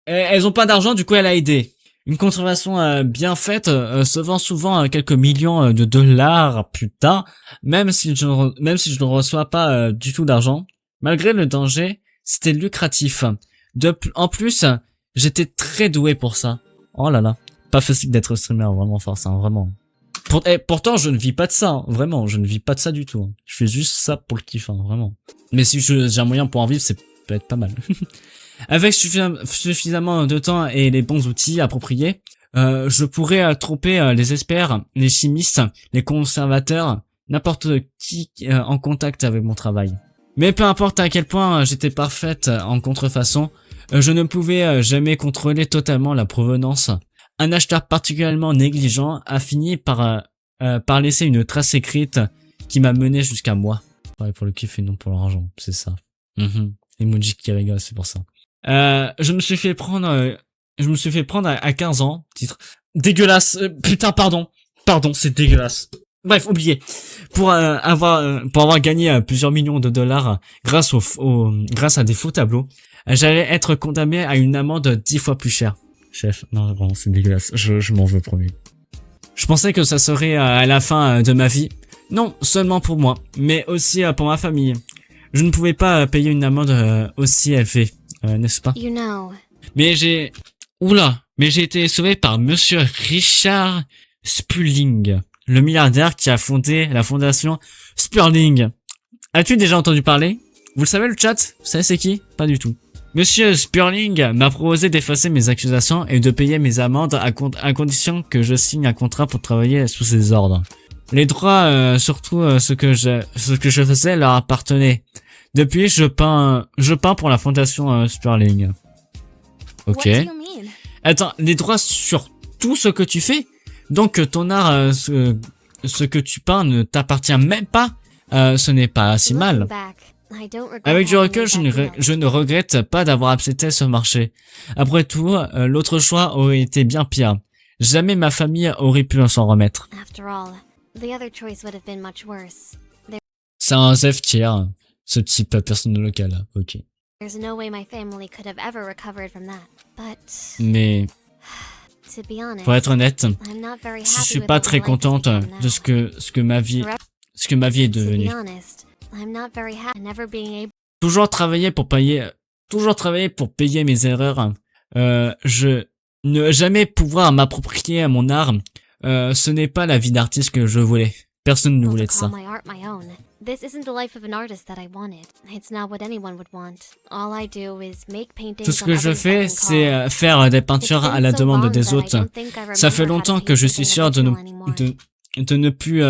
Elles ont pas d'argent, du coup elle a aidé. Une contrefaçon bien faite se vend souvent quelques millions de dollars, putain. Même si je ne reçois pas du tout d'argent. Malgré le danger, c'était lucratif. En plus, j'étais très doué pour ça. Oh là là. Pas facile d'être streamer, vraiment fort, ça, vraiment. Pourtant, je ne vis pas de ça, hein. Vraiment, je ne vis pas de ça du tout. Hein. Je fais juste ça pour le kiff, hein, vraiment. Mais si j'ai un moyen pour en vivre, c'est peut être pas mal. Avec suffisamment de temps et les bons outils appropriés, je pourrais tromper les experts, les chimistes, les conservateurs, n'importe qui en contact avec mon travail. Mais peu importe à quel point j'étais parfaite en contrefaçon, je ne pouvais jamais contrôler totalement la provenance. Un acheteur particulièrement négligent a fini par laisser une trace écrite qui m'a mené jusqu'à moi. Ouais, pour le kiff et non pour l'argent, c'est ça. Emoji qui rigole, c'est pour ça. Je me suis fait prendre à 15 ans, titre dégueulasse. Putain, pardon, c'est dégueulasse. Bref, oubliez. Pour avoir gagné plusieurs millions de dollars grâce grâce à des faux tableaux, j'allais être condamné à une amende 10 fois plus chère. Chef, non, vraiment, c'est dégueulasse. Je m'en veux, promis. Je pensais que ça serait à la fin de ma vie. Non, seulement pour moi, mais aussi pour ma famille. Je ne pouvais pas payer une amende aussi élevée, n'est-ce pas? You know. Mais j'ai été sauvé par Monsieur Richard Spurling, le milliardaire qui a fondé la fondation Spurling. As-tu déjà entendu parler? Vous le savez le chat? Vous savez c'est qui? Pas du tout. Monsieur Spurling m'a proposé d'effacer mes accusations et de payer mes amendes à condition que je signe un contrat pour travailler sous ses ordres. Les droits, surtout ce que je faisais, leur appartenaient. Depuis, je peins pour la fondation Spurling. Ok. What do you mean? Attends, les droits sur tout ce que tu fais? Donc ton art, ce que tu peins ne t'appartient même pas? Ce n'est pas si mal. Looking back, I don't regret Avec du having recul, made that deal. je ne regrette pas d'avoir accepté ce marché. Après tout, l'autre choix aurait été bien pire. Jamais ma famille aurait pu s'en remettre. After all, the other choice would have been much worse. C'est un F tier, ce type personne locale. Ok. There's no way my family could have ever recovered from that. But Mais to be honest, pour être honnête, I'm not very je happy suis with pas what très my life contente has become de ce que ma vie est now. To devenue. be honest, I'm not very happy never being able. Toujours travailler pour payer mes erreurs. Je ne jamais pouvoir m'approprier mon art. Ce n'est pas la vie d'artiste que je voulais. Personne ne voulait de to ça. call my art my own. This isn't the life of an artist that I wanted. It's not what anyone would want. All I do is make paintings Tout ce on que je others' fais, beck and c'est call. faire des It's peintures been à la so demande long des that I autres. don't think I Ça fait remember how longtemps to que je paint suis something sûr original anymore. de ne plus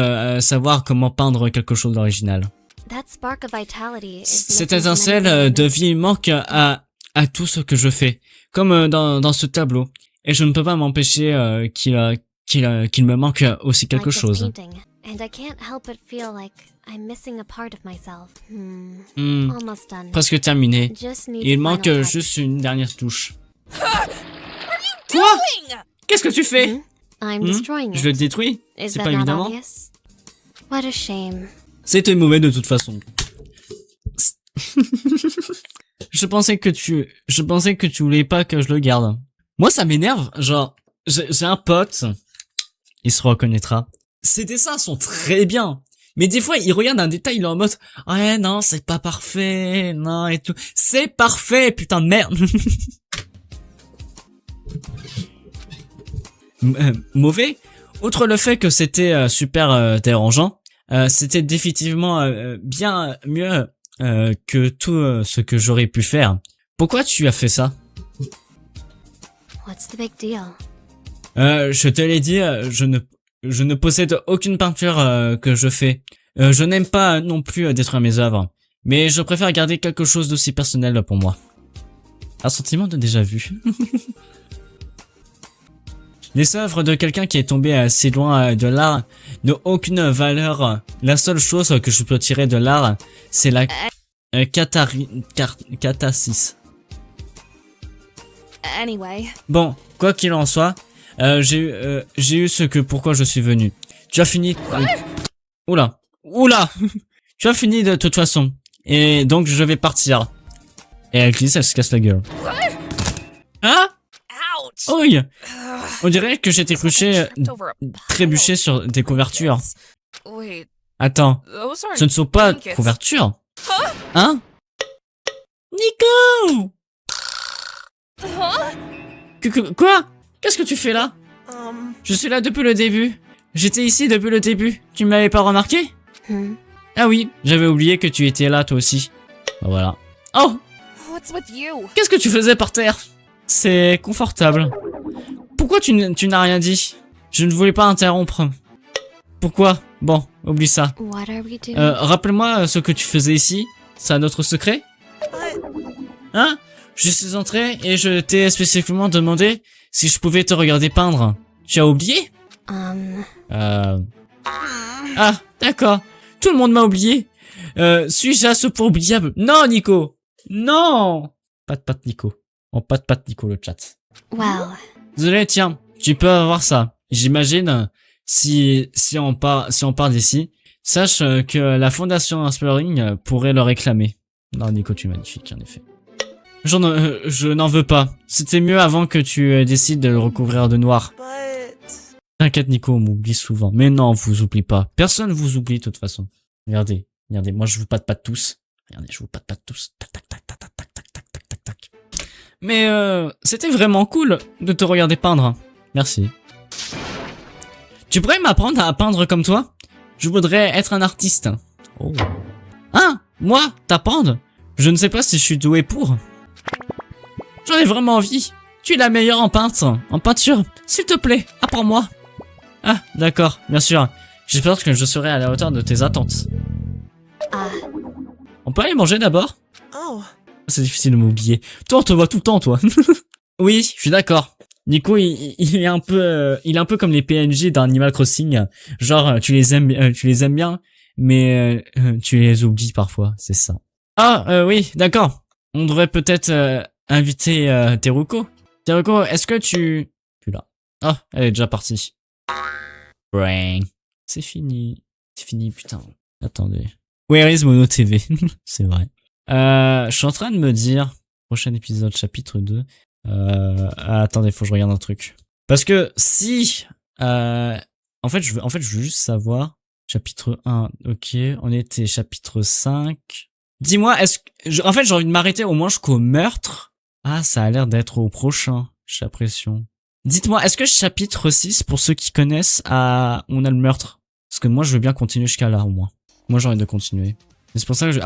savoir comment peindre quelque chose d'original. That spark of vitality is Cette missing from étincelle anything de vie manque à tout ce que je fais, comme dans ce tableau. Et je ne peux pas m'empêcher qu'il me manque aussi quelque like this chose. painting. And I can't help but feel like I'm missing a part of myself. Almost done. Presque terminé. Just need Il the manque final touch. juste une dernière touche. Quoi? Qu'est-ce que tu fais? I'm destroying it. Je le détruis? Is C'est that pas not évidemment. obvious? What a shame. C'était mauvais de toute façon. Je pensais que tu voulais pas que je le garde. Moi, ça m'énerve. Genre, j'ai un pote. Il se reconnaîtra. Ses dessins sont très bien. Mais des fois, il regarde un détail, il est en mode, ouais, non, c'est pas parfait, non, et tout. C'est parfait, putain de merde. Mauvais. Outre le fait que c'était super dérangeant, c'était définitivement bien mieux que tout ce que j'aurais pu faire. Pourquoi tu as fait ça? What's the big deal? Je te l'ai dit, je ne possède aucune peinture que je fais. Je n'aime pas non plus détruire mes œuvres, mais je préfère garder quelque chose d'aussi personnel pour moi. Un sentiment de déjà vu. Les œuvres de quelqu'un qui est tombé assez loin de l'art n'ont aucune valeur. La seule chose que je peux tirer de l'art, c'est la catharsis. Anyway, Bon, quoi qu'il en soit, j'ai eu pourquoi je suis venu. Tu as fini. Oula. Tu as fini de toute façon. Et donc je vais partir. Et elle glisse, elle se casse la gueule. Hein? Oui. On dirait que j'ai trébuché sur des couvertures. wait, Attends, those aren't ce ne sont pas blankets. couvertures. Hein? Nico! Quoi? Qu'est-ce que tu fais là? Je suis là depuis le début. J'étais ici depuis le début. Tu m'avais pas remarqué? Hmm. Ah oui, j'avais oublié que tu étais là toi aussi. Ben voilà. Oh! What's with you? Qu'est-ce que tu faisais par terre? C'est confortable. Pourquoi tu n'as rien dit? Je ne voulais pas interrompre. Pourquoi? Bon, oublie ça. What are we doing? Rappelle-moi ce que tu faisais ici. C'est un autre secret? Hein? Je suis entré et je t'ai spécifiquement demandé si je pouvais te regarder peindre. Tu as oublié? Ah, d'accord. Tout le monde m'a oublié. Suis-je assez pour oubliable? Non, Nico! Non! Pas de patte, Nico. On pas de patte, Nico, le chat. Well, Désolé, tiens, tu peux avoir ça. J'imagine, si on part d'ici, sache que la Fondation Spelling pourrait le réclamer. Non, Nico, tu es magnifique, en effet. Je n'en veux pas. C'était mieux avant que tu décides de le recouvrir de noir. But... T'inquiète, Nico, on m'oublie souvent. Mais non, on vous oublie pas. Personne vous oublie, de toute façon. Regardez, moi je vous patte pas tous. Regardez, je vous patte pas tous. Tac, tac, tac, tac, tac, tac, tac, tac, tac, tac, tac. Mais c'était vraiment cool de te regarder peindre. Merci. Tu pourrais m'apprendre à peindre comme toi? Je voudrais être un artiste. Oh. Hein? Moi? T'apprendre? Je ne sais pas si je suis doué pour. J'en ai vraiment envie. Tu es la meilleure en peinture. S'il te plaît, apprends-moi. Ah, d'accord, bien sûr. J'espère que je serai à la hauteur de tes attentes. On peut aller manger d'abord? Oh, C'est difficile de m'oublier. Toi, on te voit tout le temps, toi. Oui, je suis d'accord. Nico, il est un peu comme les PNJ d'Animal Crossing. Genre, tu les aimes bien, mais tu les oublies parfois, c'est ça. Ah, oui, d'accord. On devrait peut-être inviter Teruko. Teruko, est-ce que tu là? Ah, elle est déjà partie. Brain. C'est fini, putain. Attendez. Where is Mono TV? C'est vrai. Je suis en train de me dire, prochain épisode, chapitre 2. Attendez, faut que je regarde un truc. Parce que si, en fait, je veux juste savoir, chapitre 1, ok, on était chapitre 5. Dis-moi, en fait, j'ai envie de m'arrêter au moins jusqu'au meurtre. Ah, ça a l'air d'être au prochain, j'ai l'impression. Dites-moi, est-ce que chapitre 6, pour ceux qui connaissent, on a le meurtre? Parce que moi, je veux bien continuer jusqu'à là, au moins. Moi, j'ai envie de continuer. Et c'est pour ça que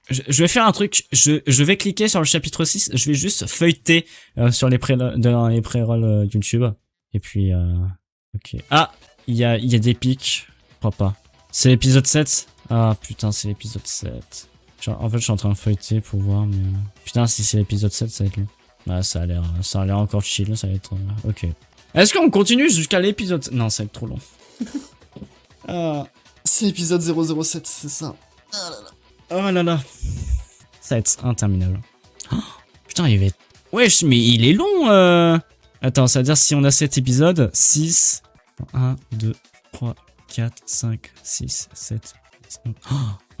je vais faire un truc. Je vais cliquer sur le chapitre 6. Je vais juste feuilleter sur les pré-rolls YouTube. Et puis, ok. Ah, il y a des pics. Je crois pas. C'est l'épisode 7. Ah, putain, c'est l'épisode 7. En fait, je suis en train de feuilleter pour voir, mais... Putain, si c'est l'épisode 7, ça va être long. Ouais, ça a l'air encore chill, ça va être... ok. Est-ce qu'on continue jusqu'à l'épisode... Non, ça va être trop long. C'est l'épisode 007, c'est ça. Oh là là. Ça va être interminable. Oh, putain, il va être... Wesh, mais il est long, Attends, ça veut dire si on a 7 épisodes, 6... 1, 2, 3, 4, 5, 6, 7...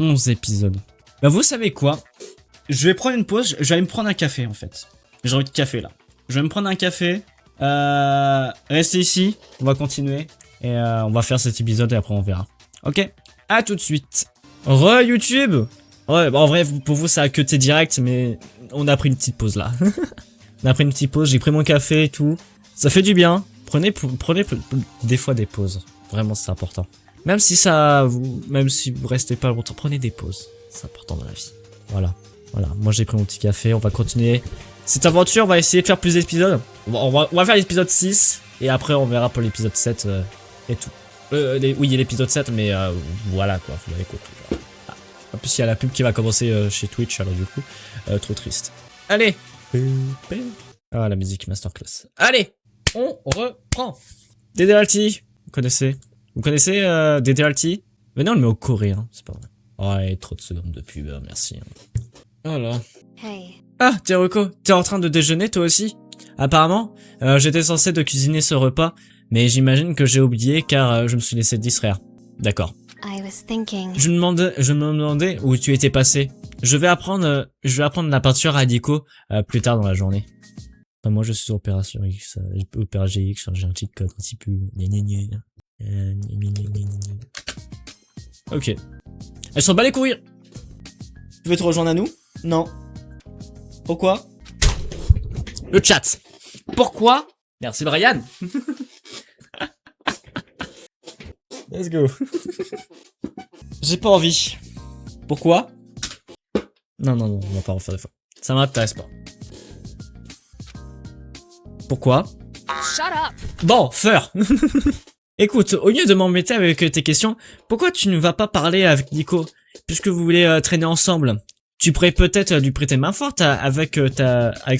11 épisodes. Bah vous savez quoi? Je vais prendre une pause, je vais aller me prendre un café en fait. J'ai envie de café là. Je vais me prendre un café. Restez ici, on va continuer. Et on va faire cet épisode et après on verra. Ok? À tout de suite. YouTube. Ouais, bah en vrai pour vous ça a cuté direct, mais on a pris une petite pause là. On a pris une petite pause, j'ai pris mon café et tout. Ça fait du bien. Prenez des fois des pauses. Vraiment c'est important. Même si vous restez pas longtemps, prenez des pauses. C'est important dans la vie. Voilà. Moi j'ai pris mon petit café, on va continuer cette aventure, on va essayer de faire plus d'épisodes. On va faire l'épisode 6 et après on verra pour l'épisode 7 et tout. Oui, il y a l'épisode 7 mais voilà quoi, vous avez compris. Ah. En plus il y a la pub qui va commencer chez Twitch alors du coup, trop triste. Allez. Ah la musique masterclass. Allez, on reprend. DDLT, vous connaissez DDLT? Venez on le met au coréen, c'est pas vrai. Ouais, trop de secondes de pub, merci. Voilà. hey. Ah, Teruko, t'es en train de déjeuner toi aussi? Apparemment, j'étais censé de cuisiner ce repas, mais j'imagine que j'ai oublié car je me suis laissé distraire. D'accord. I was thinking. Je me demandais où tu étais passé. Je vais apprendre la peinture à Nico plus tard dans la journée. Enfin, moi je suis sur Opération X, Opéra GX, j'ai un cheat code un petit peu. Ok. Elles sont balles courir. Tu veux te rejoindre à nous? Non. Pourquoi? Le chat. Pourquoi? Merci Brian. Let's go. J'ai pas envie. Pourquoi? Non, on va pas refaire des fois. Ça m'intéresse pas. Pourquoi? Shut up. Bon, Feur. Écoute, au lieu de m'embêter avec tes questions, pourquoi tu ne vas pas parler avec Nico? Puisque vous voulez traîner ensemble. Tu pourrais peut-être lui prêter main forte avec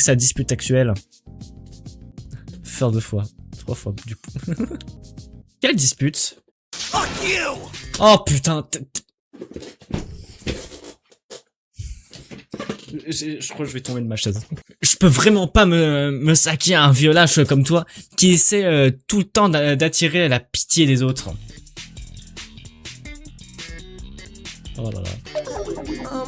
sa dispute actuelle. Faire 2 fois. 3 fois, du coup. Quelle dispute? Fuck you! Oh putain. Je crois que je vais tomber de ma chaise. Je peux vraiment pas me saquer un violage comme toi qui essaie tout le temps d'attirer la pitié des autres. Oh là là.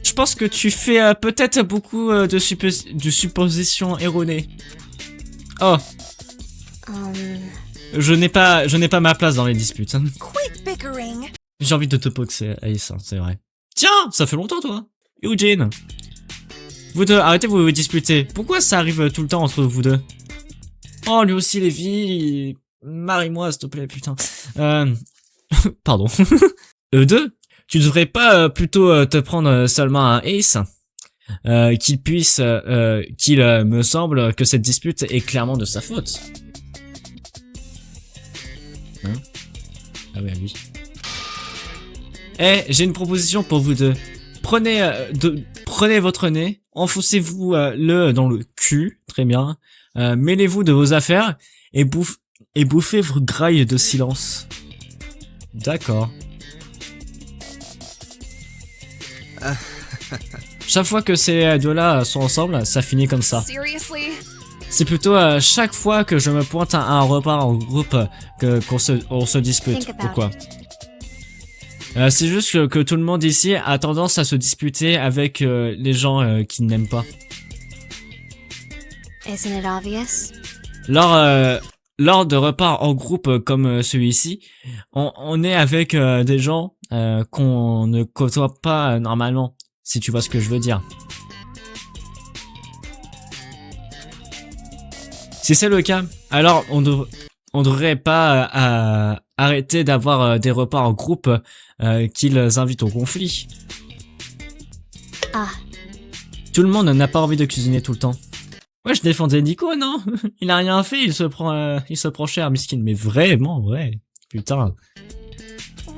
Je pense que tu fais peut-être beaucoup de suppositions erronées. Oh. Je n'ai pas ma place dans les disputes. Hein. J'ai envie de te boxer, Ace, hein, c'est vrai. Tiens, ça fait longtemps toi. Eugene. Vous deux, arrêtez de vous disputer. Pourquoi ça arrive tout le temps entre vous deux? Oh, lui aussi, Lévi. Marie-moi, s'il te plaît, putain. Pardon. Eux deux? Tu devrais pas plutôt te prendre seulement un Ace? Qu'il me semble que cette dispute est clairement de sa faute. Hein? Ah ouais, lui. Eh, j'ai une proposition pour vous deux. Prenez votre nez, enfoncez-vous le dans le cul, très bien. Mêlez-vous de vos affaires et bouffez vos grailles de silence. D'accord. Chaque fois que ces deux-là sont ensemble, ça finit comme ça. Seriously? C'est plutôt chaque fois que je me pointe à un repas en groupe qu'on se dispute. Pourquoi? C'est juste que tout le monde ici a tendance à se disputer avec les gens qui n'aiment pas. Isn't it obvious? Lors de repas en groupe comme celui-ci, on est avec des gens qu'on ne côtoie pas normalement, si tu vois ce que je veux dire. Si c'est le cas, alors on devrait pas arrêter d'avoir des repas en groupe qu'ils invitent au conflit. Ah. Tout le monde n'a pas envie de cuisiner tout le temps. Ouais, je défendais Nico, non? Il a rien fait, il se prend cher, miskin. Mais vraiment, ouais. Putain.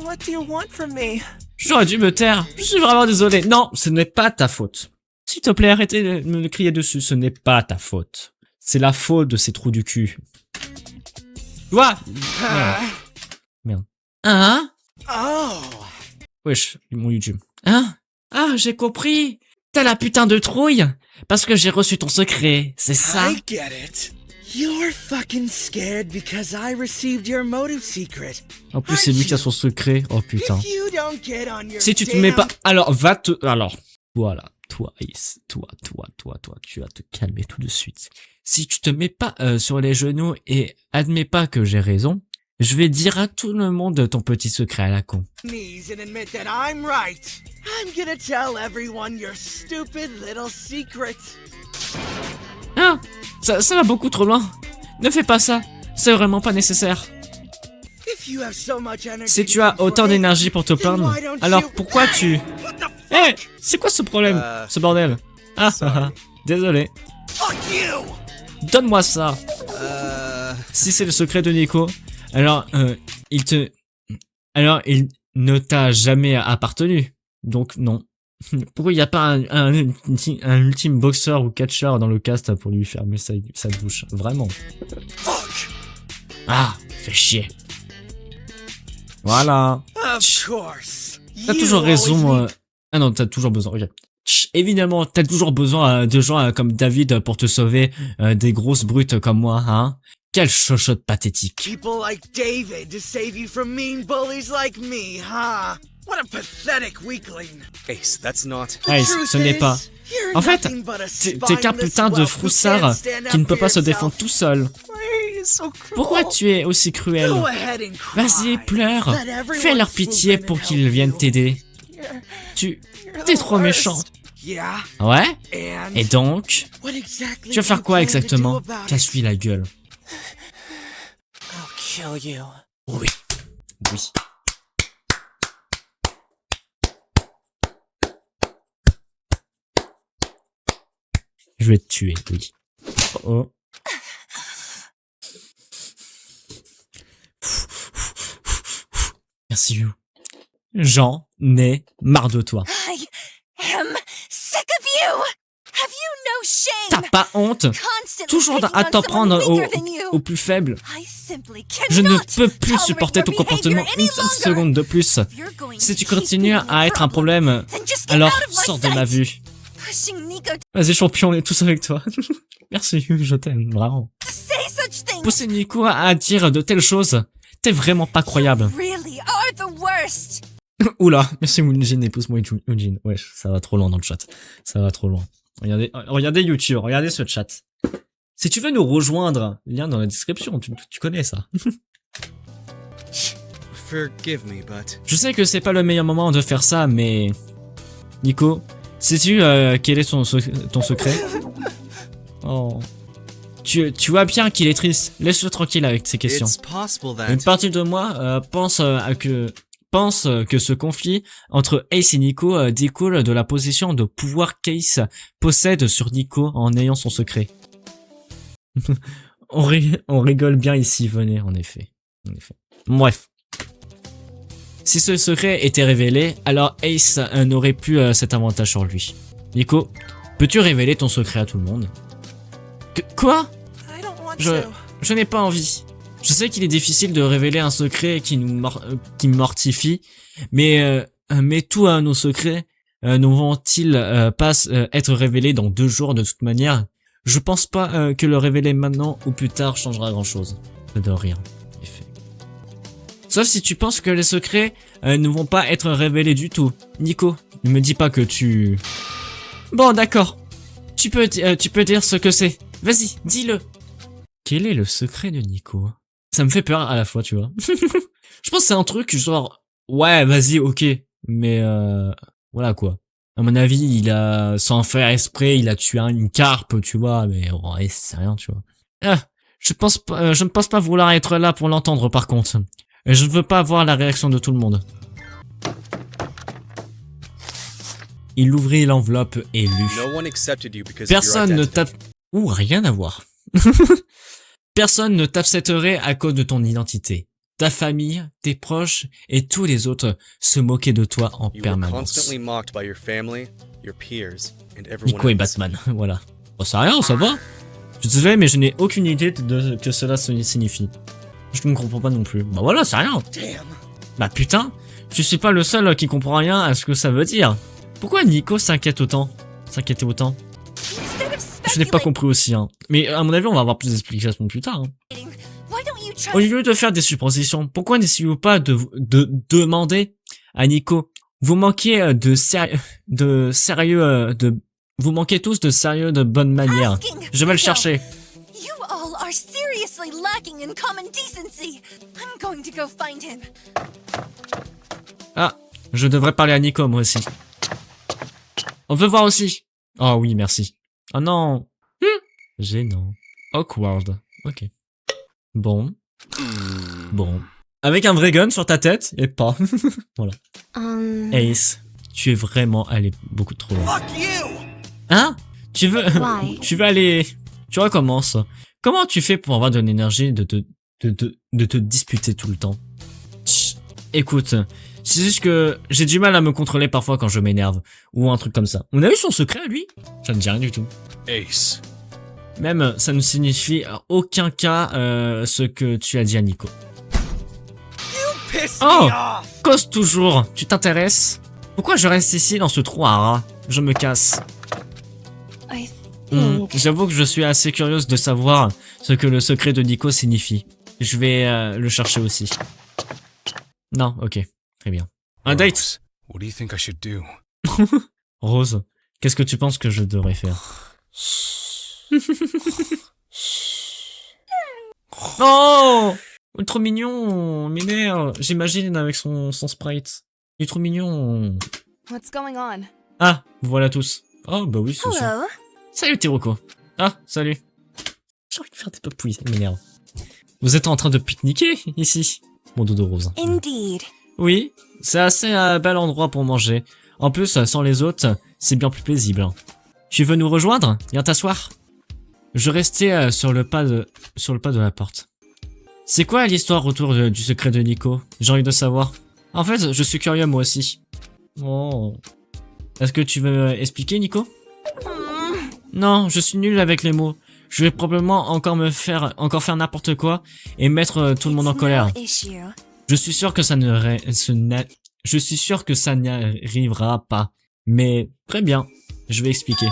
What do you want from me? J'aurais dû me taire. Je suis vraiment désolé. Non, ce n'est pas ta faute. S'il te plaît, arrêtez de me crier dessus. Ce n'est pas ta faute. C'est la faute de ces trous du cul. Tu vois? Merde. Hein? Oh. Wesh, mon YouTube. Hein? Ah, j'ai compris. T'as la putain de trouille. Parce que j'ai reçu ton secret, c'est ça? I get it. You're fucking scared because I received your motive secret. En plus, c'est lui qui a son secret. Oh putain. If you don't get on your Si tu te mets pas... damn- Alors, voilà. Toi, Ace. Toi, tu vas te calmer tout de suite. Si tu te mets pas sur les genoux et admets pas que j'ai raison, je vais dire à tout le monde ton petit secret à la con. knees and admit that I'm right. I'm gonna tell everyone your stupid little secret. Ah, ça va beaucoup trop loin. Ne fais pas ça. C'est vraiment pas nécessaire. If you have so much energy Si tu to as autant complain, d'énergie pour te then plaindre, why don't alors you- pourquoi tu... What the Eh, fuck? c'est quoi ce problème, ce bordel? Désolé. Fuck you! Donne-moi ça. Si c'est le secret de Nico, alors il ne t'a jamais appartenu. Donc non. Pourquoi il n'y a pas un ultime boxeur ou catcheur dans le cast pour lui fermer sa bouche? Vraiment. Fuck! Ah, fais chier. Voilà. Of course. T'as You toujours always raison. need- Ah non, t'as toujours besoin. Regarde. Évidemment, t'as toujours besoin de gens comme David pour te sauver des grosses brutes comme moi, hein. Quelle chochotte pathétique. People like David to save you from mean bullies like me, huh? What a pathetic weakling. Ace, that's not... Ah, Truth ce n'est is, pas. you're En fait, nothing but a t'es qu'un spineless putain de whelp who froussard can't stand qui ne up peut for pas se yourself. défendre tout seul. Why are you so cruel? Pourquoi tu es aussi cruel? Go ahead and cry. Vas-y, pleure. Let everyone Fais-leur swoop pitié in pour and qu'ils help viennent you. t'aider. You're T'es the trop méchant. worst. Yeah, Ouais? and Et donc, what exactly tu vas do faire you quoi plan to do exactement? about it? Casse-lui la gueule. I'll kill you. Oui. Oui. Je vais te tuer, oui. Oh. Merci, You. J'en ai marre de toi. I am sick of you! Have you no shame? T'as pas honte? Constantly Toujours picking à on t'en someone prendre weaker than you. au plus faible. I simply Je ne cannot peux plus tolerate supporter your ton comportement behavior une any seule longer. seconde de plus. If you're going Si to tu keep continues being a à être un problem, problème, then just get alors out of my sors de ma sight. vue. Pushing Nico Vas-y champion, on est tous avec toi. Merci, je t'aime, vraiment. to say such things Pousser Nico à dire de telles choses, t'es vraiment pas croyable. really are the worst. Oula, merci Moonjin, épouse-moi Moonjin. Ouais, ça va trop loin dans le chat. Ça va trop loin. Regardez YouTube, regardez ce chat. Si tu veux nous rejoindre, lien dans la description, tu connais ça. Forgive me, but Je sais que c'est pas le meilleur moment de faire ça, mais... Nico, sais-tu quel est ton secret? Oh... Tu vois bien qu'il est triste. Laisse-le tranquille avec ses questions. it's possible Une that partie de moi pense que ce conflit entre Ace et Nico découle de la position de pouvoir qu'Ace possède sur Nico en ayant son secret. on rigole bien ici, venez, en effet. Bref. Si ce secret était révélé, alors Ace n'aurait plus cet avantage sur lui. Nico, peux-tu révéler ton secret à tout le monde? Quoi? I don't want Je to. n'ai pas envie. Je sais qu'il est difficile de révéler un secret qui me mortifie, mais tous nos secrets ne vont-ils pas être révélés dans 2 jours de toute manière? Je pense pas que le révéler maintenant ou plus tard changera grand-chose. De rien, en effet. Sauf si tu penses que les secrets ne vont pas être révélés du tout. Nico, ne me dis pas que tu... Bon, d'accord. Tu peux dire ce que c'est. Vas-y, dis-le. Quel est le secret de Nico? Ça me fait peur à la fois, tu vois. Je pense que c'est un truc genre, ouais, vas-y, ok. Mais voilà quoi. À mon avis, il a, sans faire exprès, il a tué une carpe, tu vois. Mais ouais, c'est rien, tu vois. Ah, je ne pense pas vouloir être là pour l'entendre par contre. Je ne veux pas voir la réaction de tout le monde. Il ouvrit l'enveloppe et lut. no one accepted you because of your Personne ne identity. tape... Ouh, rien à voir. Personne ne t'accepterait à cause de ton identité. Ta famille, tes proches et tous les autres se moquaient de toi en You were permanence. constantly mocked by your family, your peers, and everyone Nico et else. Batman, voilà. Bon, c'est rien, ça va. Je suis désolé, mais je n'ai aucune idée de que cela signifie. Je ne comprends pas non plus. Bah voilà, c'est rien. Damn. Bah putain, je suis pas le seul qui comprend rien à ce que ça veut dire. Pourquoi Nico s'inquiétait autant? Instead of Je n'ai pas speculating, compris aussi, hein. Mais à mon avis, on va avoir plus d'explications plus tard. Hein. why don't you try Au lieu de faire des suppositions, pourquoi n'essayez-vous pas de demander à Nico? Vous manquez vous manquez tous de sérieux, de bonne manière. asking? Je vais le No. chercher. You all are seriously lacking in common decency. I'm going to go find him. Ah, je devrais parler à Nico, moi aussi. On veut voir aussi. Oh oui, merci. Oh non. Gênant. Awkward. Ok. Bon. Avec un vrai gun sur ta tête, et pas. Voilà. Ace, tu es vraiment allé beaucoup trop loin. Fuck you! Hein? Tu veux Why? tu veux aller... Tu recommences. Comment tu fais pour avoir de l'énergie de te disputer tout le temps? Tch, écoute, c'est juste que j'ai du mal à me contrôler parfois quand je m'énerve. Ou un truc comme ça. On a eu son secret, lui? Ça ne dit rien du tout. Ace. Même, ça ne signifie en aucun cas ce que tu as dit à Nico. Piss Oh! me off! Cause toujours, tu t'intéresses? Pourquoi je reste ici dans ce trou à rats? Je me casse. I J'avoue que je suis assez curieuse de savoir ce que le secret de Nico signifie. Je vais le chercher aussi. Non, ok, très bien. Un date. What do you think I should do? Rose, qu'est-ce que tu penses que je devrais faire? Oh! Trop mignon, mineur. J'imagine avec son sprite. Il est trop mignon. What's going on? Ah, vous voilà tous. Oh, bah oui, c'est sûr. Hello. Salut Teroko. Ah, salut. J'ai envie de faire des papouilles, ça m'énerve. Vous êtes en train de pique-niquer, ici. mon dodo rose. Indeed. Oui, c'est assez un bel endroit pour manger. En plus, sans les autres, c'est bien plus paisible. Tu veux nous rejoindre? Viens t'asseoir. Je restais sur le pas de la porte. C'est quoi l'histoire autour du secret de Nico? J'ai envie de savoir. En fait, je suis curieux moi aussi. Oh. Est-ce que tu veux expliquer, Nico? Non, je suis nul avec les mots. Je vais probablement encore faire n'importe quoi et mettre tout le monde en colère. Je suis sûr que ça n'y arrivera pas. Mais très bien, je vais expliquer.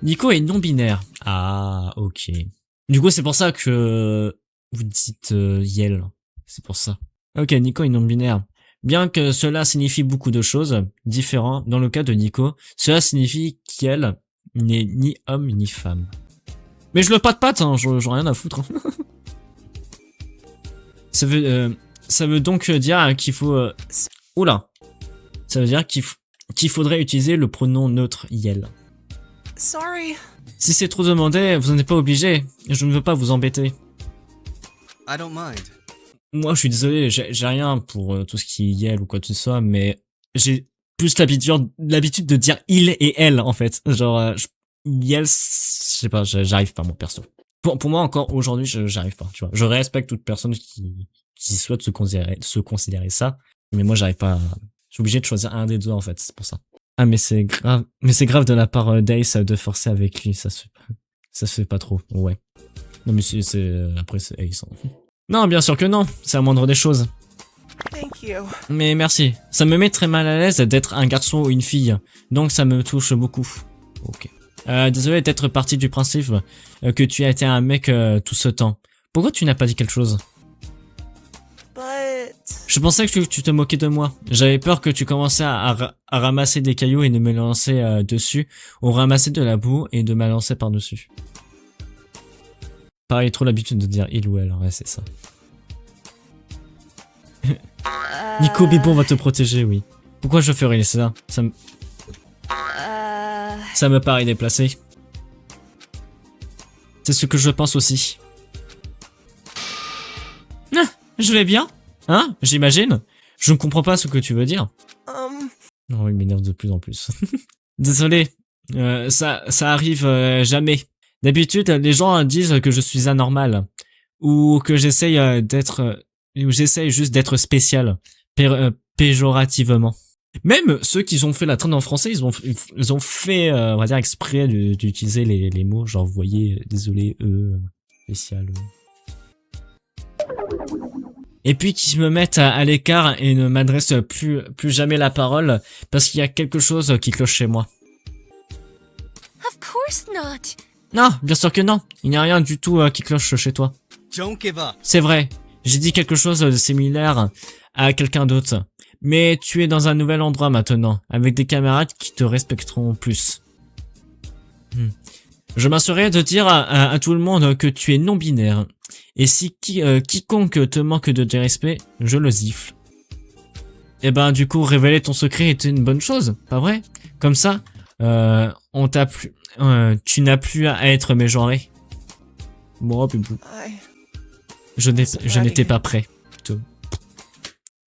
Nico est non-binaire. Ah, ok. Du coup, c'est pour ça que vous dites Yel. C'est pour ça. Ok, Nico est non-binaire. Bien que cela signifie beaucoup de choses différentes, dans le cas de Nico, cela signifie qu'elle n'est ni homme ni femme. Mais je le patte, hein, j'en ai rien à foutre. Ça veut donc dire qu'il faut... Oula. Ça veut dire qu'il faudrait utiliser le pronom neutre Yel. Sorry. Si c'est trop demandé, vous n'en êtes pas obligé. Je ne veux pas vous embêter. I don't mind. Moi, je suis désolé, j'ai rien pour tout ce qui est Yel ou quoi que ce soit, mais j'ai plus l'habitude de dire il et elle, en fait. Genre, Yel, je sais pas, j'arrive pas, moi, perso. Pour moi, encore aujourd'hui, j'arrive pas, tu vois. Je respecte toute personne qui souhaite se considérer ça, mais moi, j'arrive pas. Je suis obligé de choisir un des deux, en fait, c'est pour ça. Ah, mais c'est grave de la part d'Ace de forcer avec lui, ça se fait pas trop, ouais. Non, mais après, c'est Ace, hein. Non, bien sûr que non, c'est la moindre des choses. Thank you. Mais merci, ça me met très mal à l'aise d'être un garçon ou une fille, donc ça me touche beaucoup. Ok. Désolé d'être parti du principe que tu as été un mec tout ce temps. Pourquoi tu n'as pas dit quelque chose? Je pensais que tu te moquais de moi. J'avais peur que tu commençais à ramasser des cailloux et de me lancer dessus, ou ramasser de la boue et de me lancer par-dessus. Pareil, trop l'habitude de dire il ou elle, ouais, c'est ça. Nico Bibon va te protéger, oui. Pourquoi je ferais ça? Ça me paraît déplacé. C'est ce que je pense aussi. Ah, je vais bien? Hein? J'imagine? Je ne comprends pas ce que tu veux dire. Non, il m'énerve de plus en plus. Désolé. Ça arrive jamais. D'habitude, les gens disent que je suis anormal. Ou que j'essaye juste d'être spécial. Péjorativement. Même ceux qui ont fait la traîne en français, ils ont fait, on va dire, exprès d'utiliser les mots, genre, vous voyez, désolé, spécial, Et puis qu'ils me mettent à l'écart et ne m'adressent plus jamais la parole, parce qu'il y a quelque chose qui cloche chez moi. Of course not. Non, bien sûr que non. Il n'y a rien du tout qui cloche chez toi. Don't give up. C'est vrai. J'ai dit quelque chose de similaire à quelqu'un d'autre. Mais tu es dans un nouvel endroit maintenant, avec des camarades qui te respecteront plus. Je m'assurerai de dire à tout le monde que tu es non-binaire. Et si quiconque te manque de respect, je le siffle. Et ben du coup, révéler ton secret était une bonne chose, pas vrai? Comme ça, tu n'as plus à être mégenré. Bon, je n'étais pas prêt.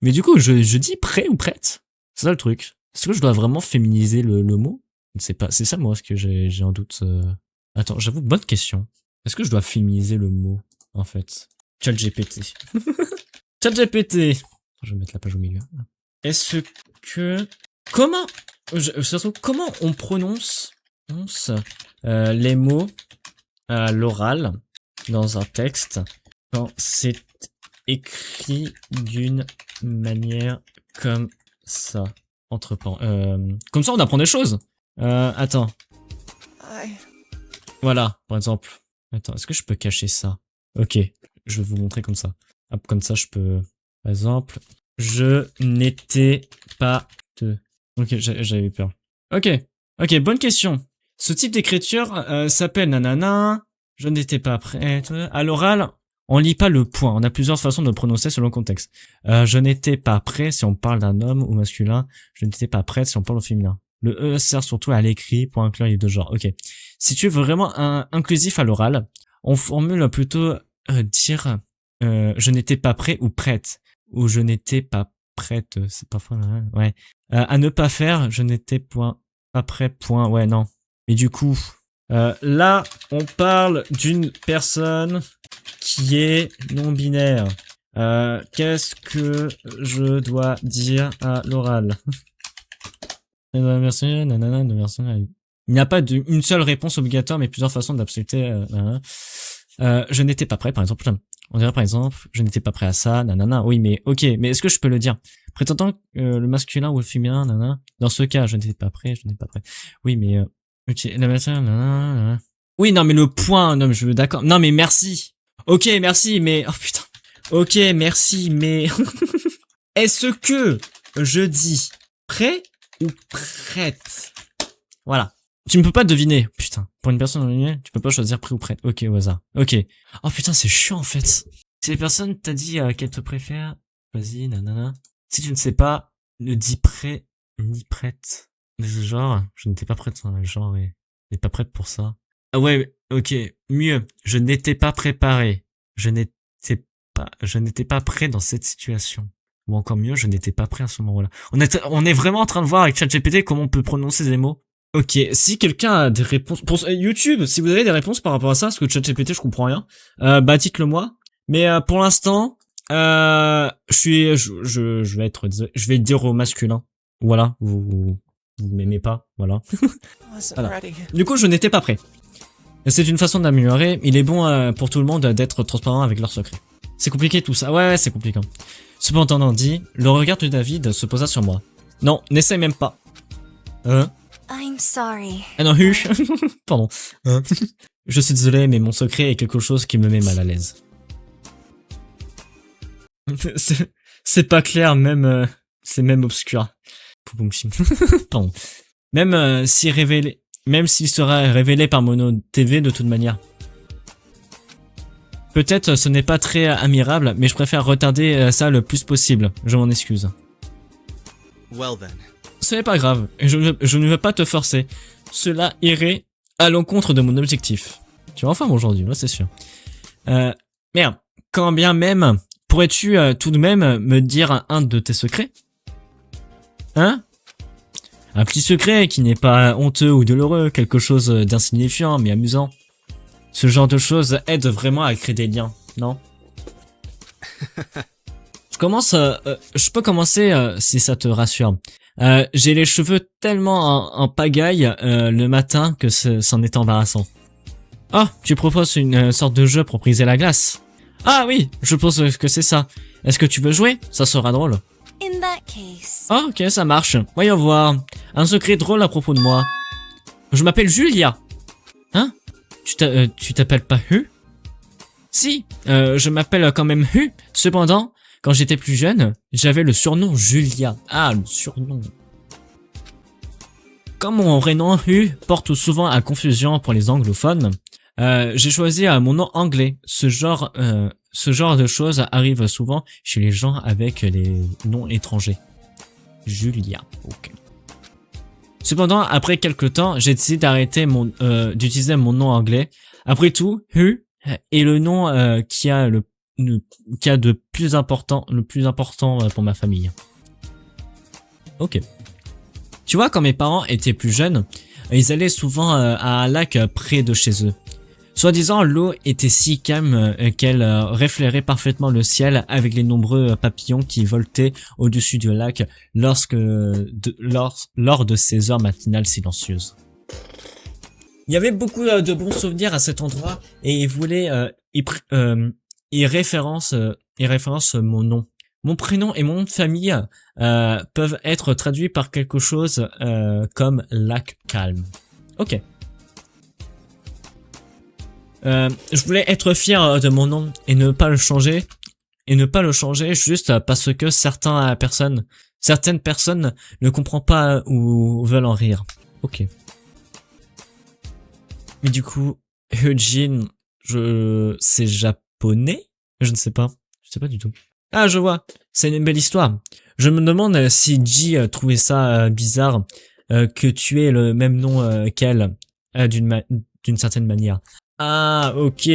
Mais du coup, je dis prêt ou prête? C'est ça le truc. Est-ce que je dois vraiment féminiser le mot? Je ne sais pas. C'est ça moi ce que j'ai en doute. Attends, j'avoue, bonne question. Est-ce que je dois féminiser le mot, en fait? ChatGPT. ChatGPT. Je vais mettre la page au milieu. Est-ce que... Comment on prononce les mots à l'oral dans un texte quand c'est écrit d'une manière comme ça? Comme ça, on apprend des choses. Attends. Voilà, par exemple. Attends, est-ce que je peux cacher ça? Ok, je vais vous montrer comme ça. Hop, comme ça, je peux... Par exemple, je n'étais pas de... Ok, j'avais eu peur. Ok, bonne question. Ce type d'écriture s'appelle nanana. Je n'étais pas prête. À l'oral, on lit pas le point. On a plusieurs façons de prononcer selon le contexte. Je n'étais pas prêt si on parle d'un homme ou masculin. Je n'étais pas prête si on parle au féminin. Le E sert surtout à l'écrit pour inclure les deux genres. Ok. Si tu veux vraiment un inclusif à l'oral, on formule plutôt dire je n'étais pas prêt ou prête. où je n'étais pas prête. C'est pas faux, là, ouais. À ne pas faire, je n'étais pas prêt, point. Ouais, non. Mais du coup, là, on parle d'une personne qui est non-binaire. Qu'est-ce que je dois dire à l'oral? Il n'y a pas une seule réponse obligatoire, mais plusieurs façons d'absoluter. Je n'étais pas prêt, par exemple. On dirait par exemple, je n'étais pas prêt à ça, nanana. Oui, mais ok, mais est-ce que je peux le dire? Prétendant le masculin ou le féminin, nanana. Dans ce cas, je n'étais pas prêt, je n'étais pas prêt. Oui, mais ok, la matière, nanana. Oui, non, mais le point, non, mais je veux d'accord. Non, mais merci. Ok, merci, mais oh putain. Ok, merci, mais est-ce que je dis prêt ou prête? Voilà. Tu ne peux pas deviner. Putain, pour une personne non-binaire, tu peux pas choisir prêt ou prête. Ok, au hasard. Ok. Oh putain, c'est chiant en fait. Si les personnes t'as dit qu'elles te préfèrent, vas-y, nanana. Si tu ne sais pas, ne dis prêt ni prête. Genre, je n'étais pas prête, hein, genre, ouais. Je n'étais pas prête pour ça. Ah ouais, ok. Mieux, je n'étais pas préparé. Je n'étais pas prêt dans cette situation. Ou encore mieux, je n'étais pas prêt à ce moment-là. On est vraiment en train de voir avec ChatGPT comment on peut prononcer des mots. Ok, si quelqu'un a des réponses pour YouTube, si vous avez des réponses par rapport à ça, parce que ChatGPT je comprends rien, bah dites-le moi. Mais pour l'instant, je vais être désolé, je vais dire au masculin. Voilà, vous m'aimez pas, voilà. Voilà. Du coup, je n'étais pas prêt. C'est une façon d'améliorer. Il est bon pour tout le monde d'être transparent avec leurs secrets. C'est compliqué tout ça. Ouais, c'est compliqué. Cependant dit, le regard de David se posa sur moi. Non, n'essaie même pas. I'm sorry. Ah non, pardon. Je suis désolé, mais mon secret est quelque chose qui me met mal à l'aise. C'est pas clair, même c'est même obscur. Pardon. Même s'il sera révélé par Mono TV de toute manière. Peut-être ce n'est pas très admirable, mais je préfère retarder ça le plus possible. Je m'en excuse. Well then. Ce n'est pas grave, je ne veux pas te forcer. Cela irait à l'encontre de mon objectif. Tu vas enfin aujourd'hui, là c'est sûr. Merde, quand bien même, pourrais-tu tout de même me dire un de tes secrets? Hein? Un petit secret qui n'est pas honteux ou douloureux, quelque chose d'insignifiant mais amusant. Ce genre de choses aide vraiment à créer des liens, non? Je peux commencer si ça te rassure. J'ai les cheveux tellement en pagaille le matin que c'en est embarrassant. Oh, tu proposes une sorte de jeu pour briser la glace. Ah oui, je pense que c'est ça. Est-ce que tu veux jouer? Ça sera drôle. In that case. Oh, ok, ça marche. Voyons voir. Un secret drôle à propos de moi. Je m'appelle Julia. Hein? Tu t'appelles pas Hu? Si, je m'appelle quand même Hu. Cependant, quand j'étais plus jeune, j'avais le surnom Julia. Ah, le surnom. Comme mon vrai nom Hu porte souvent à confusion pour les anglophones, j'ai choisi mon nom anglais. Ce genre de choses arrive souvent chez les gens avec les noms étrangers. Julia. Ok. Cependant, après quelques temps, j'ai décidé d'arrêter d'utiliser mon nom anglais. Après tout, Hu est le nom qui a le plus important pour ma famille. Ok. Tu vois, quand mes parents étaient plus jeunes, ils allaient souvent à un lac près de chez eux. Soi-disant, l'eau était si calme qu'elle reflérait parfaitement le ciel avec les nombreux papillons qui voltaient au-dessus du lac lors de ces heures matinales silencieuses. Il y avait beaucoup de bons souvenirs à cet endroit et ils voulaient y référence mon nom. Mon prénom et mon nom de famille peuvent être traduits par quelque chose comme lac calme. Ok. Je voulais être fier de mon nom et ne pas le changer. Juste parce que certaines personnes ne comprennent pas ou veulent en rire. Ok. Mais du coup, Eugene, c'est japonais? Je ne sais pas. Je sais pas du tout. Ah, je vois. C'est une belle histoire. Je me demande si Ji trouvait ça bizarre que tu aies le même nom qu'elle d'une certaine manière. Ah, ok.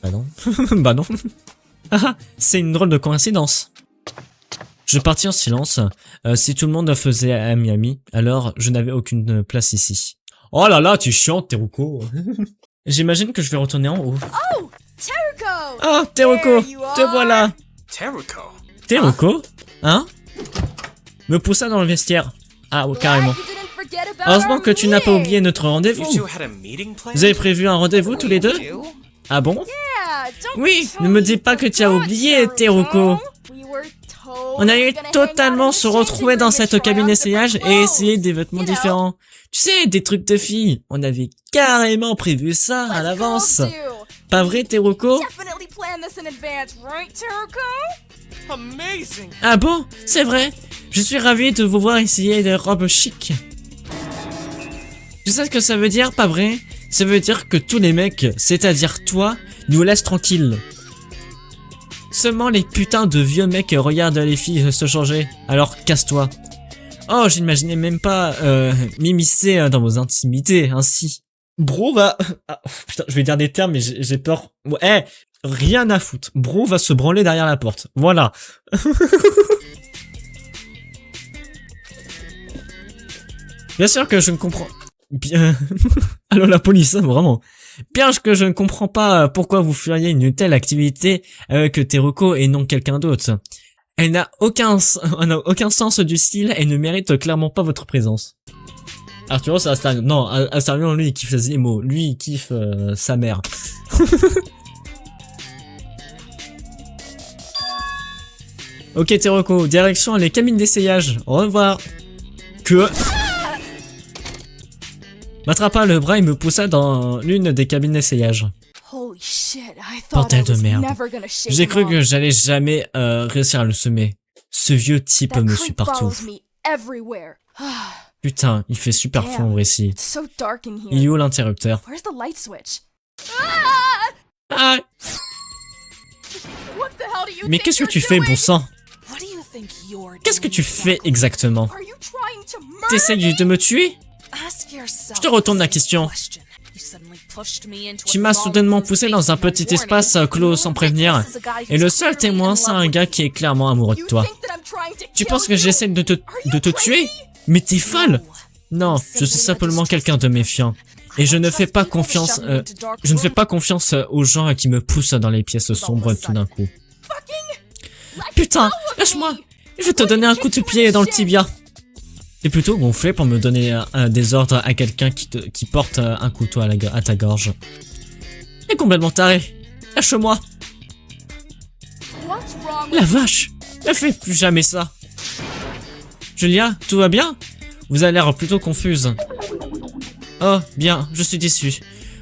Bah non. Bah non. Ah, c'est une drôle de coïncidence. Je partis en silence. Si tout le monde faisait à Miami, alors je n'avais aucune place ici. Oh là là, tu chantes, Teruko. J'imagine que je vais retourner en haut. Oh, Teruko! Oh, Teruko, There you te are. voilà. Teruko. Teruko? Hein? Me poussa dans le vestiaire. Ah, ouais, Glad carrément. you didn't forget about Heureusement our que tu n'as pas meeting. oublié notre rendez-vous. You two had a meeting planned? Vous avez prévu un rendez-vous tous les deux? Ah bon? Yeah, don't Oui, tell ne me me dis you pas que tu as forgot, oublié, Teruko. We were On allait totally gonna hang totalement out in se the changing retrouver room dans and cette try cabine on d'essayage different et clothes. essayer des vêtements You know. différents. Tu sais, des trucs de filles. On avait carrément prévu ça à Let's l'avance. all do. Pas vrai, Teruko? Definitely plan this in advance, right, Teruko? Amazing. Ah bon? C'est vrai? Je suis ravi de vous voir essayer des robes chic. Tu sais ce que ça veut dire, pas vrai? Ça veut dire que tous les mecs, c'est-à-dire toi, nous laissent tranquilles. Seulement les putains de vieux mecs regardent les filles se changer. Alors casse-toi. Oh, j'imaginais même pas m'immiscer dans vos intimités ainsi. Bro va... Ah, putain, je vais dire des termes mais j'ai peur. Eh, rien à foutre. Bro va se branler derrière la porte. Voilà. Bien sûr que je ne comprends... Bien... Allô la police, hein, vraiment. Bien que je ne comprends pas pourquoi vous feriez une telle activité avec Teruko et non quelqu'un d'autre. Elle n'a aucun sens du style et ne mérite clairement pas votre présence. Arturo, c'est Astarion. Non, Astarion, lui, il kiffe les mots. Lui, il kiffe sa mère. Ok, Teruko, direction les cabines d'essayage. Au revoir. Que... M'attrapa le bras et me poussa dans l'une des cabines d'essayage. Holy shit, I thought I Bordel de was merde. never gonna shake J'ai him cru off. que j'allais jamais réussir à le semer. Ce vieux type That me creep suit partout. follows me everywhere. Putain, il fait super Damn. sombre ici. It's so dark in Il est here. où l'interrupteur? Where's the light switch? Ah, What the hell do you mais think qu'est-ce que you're tu fais, doing? bon sang? What do you think you're Qu'est-ce que doing tu fais exactly? exactement? Are you trying to murder T'essayes de me tuer? Ask yourself Je te retourne la the same question. question. You suddenly pushed me into Tu a m'as small soudainement open poussé space dans un with no petit warning. espace clos sans prévenir. This is a guy Et who's le seul clearly témoin, in c'est love un with gars you. qui est clairement amoureux de You toi. think that I'm trying to Tu kill penses que you? j'essaie de te tuer? Mais t'es folle! Non, je suis simplement quelqu'un de méfiant. Et je ne fais pas confiance, je ne fais pas confiance aux gens qui me poussent dans les pièces sombres tout d'un coup. Putain, lâche-moi! Je vais te donner un coup de pied dans le tibia. T'es plutôt gonflé pour me donner des ordres à quelqu'un qui porte un couteau à ta gorge. T'es complètement taré. Lâche-moi. What's wrong La with vache, ne fais plus jamais ça. Julia, tout va bien? Vous avez l'air plutôt confuse. Oh, bien, je suis déçu.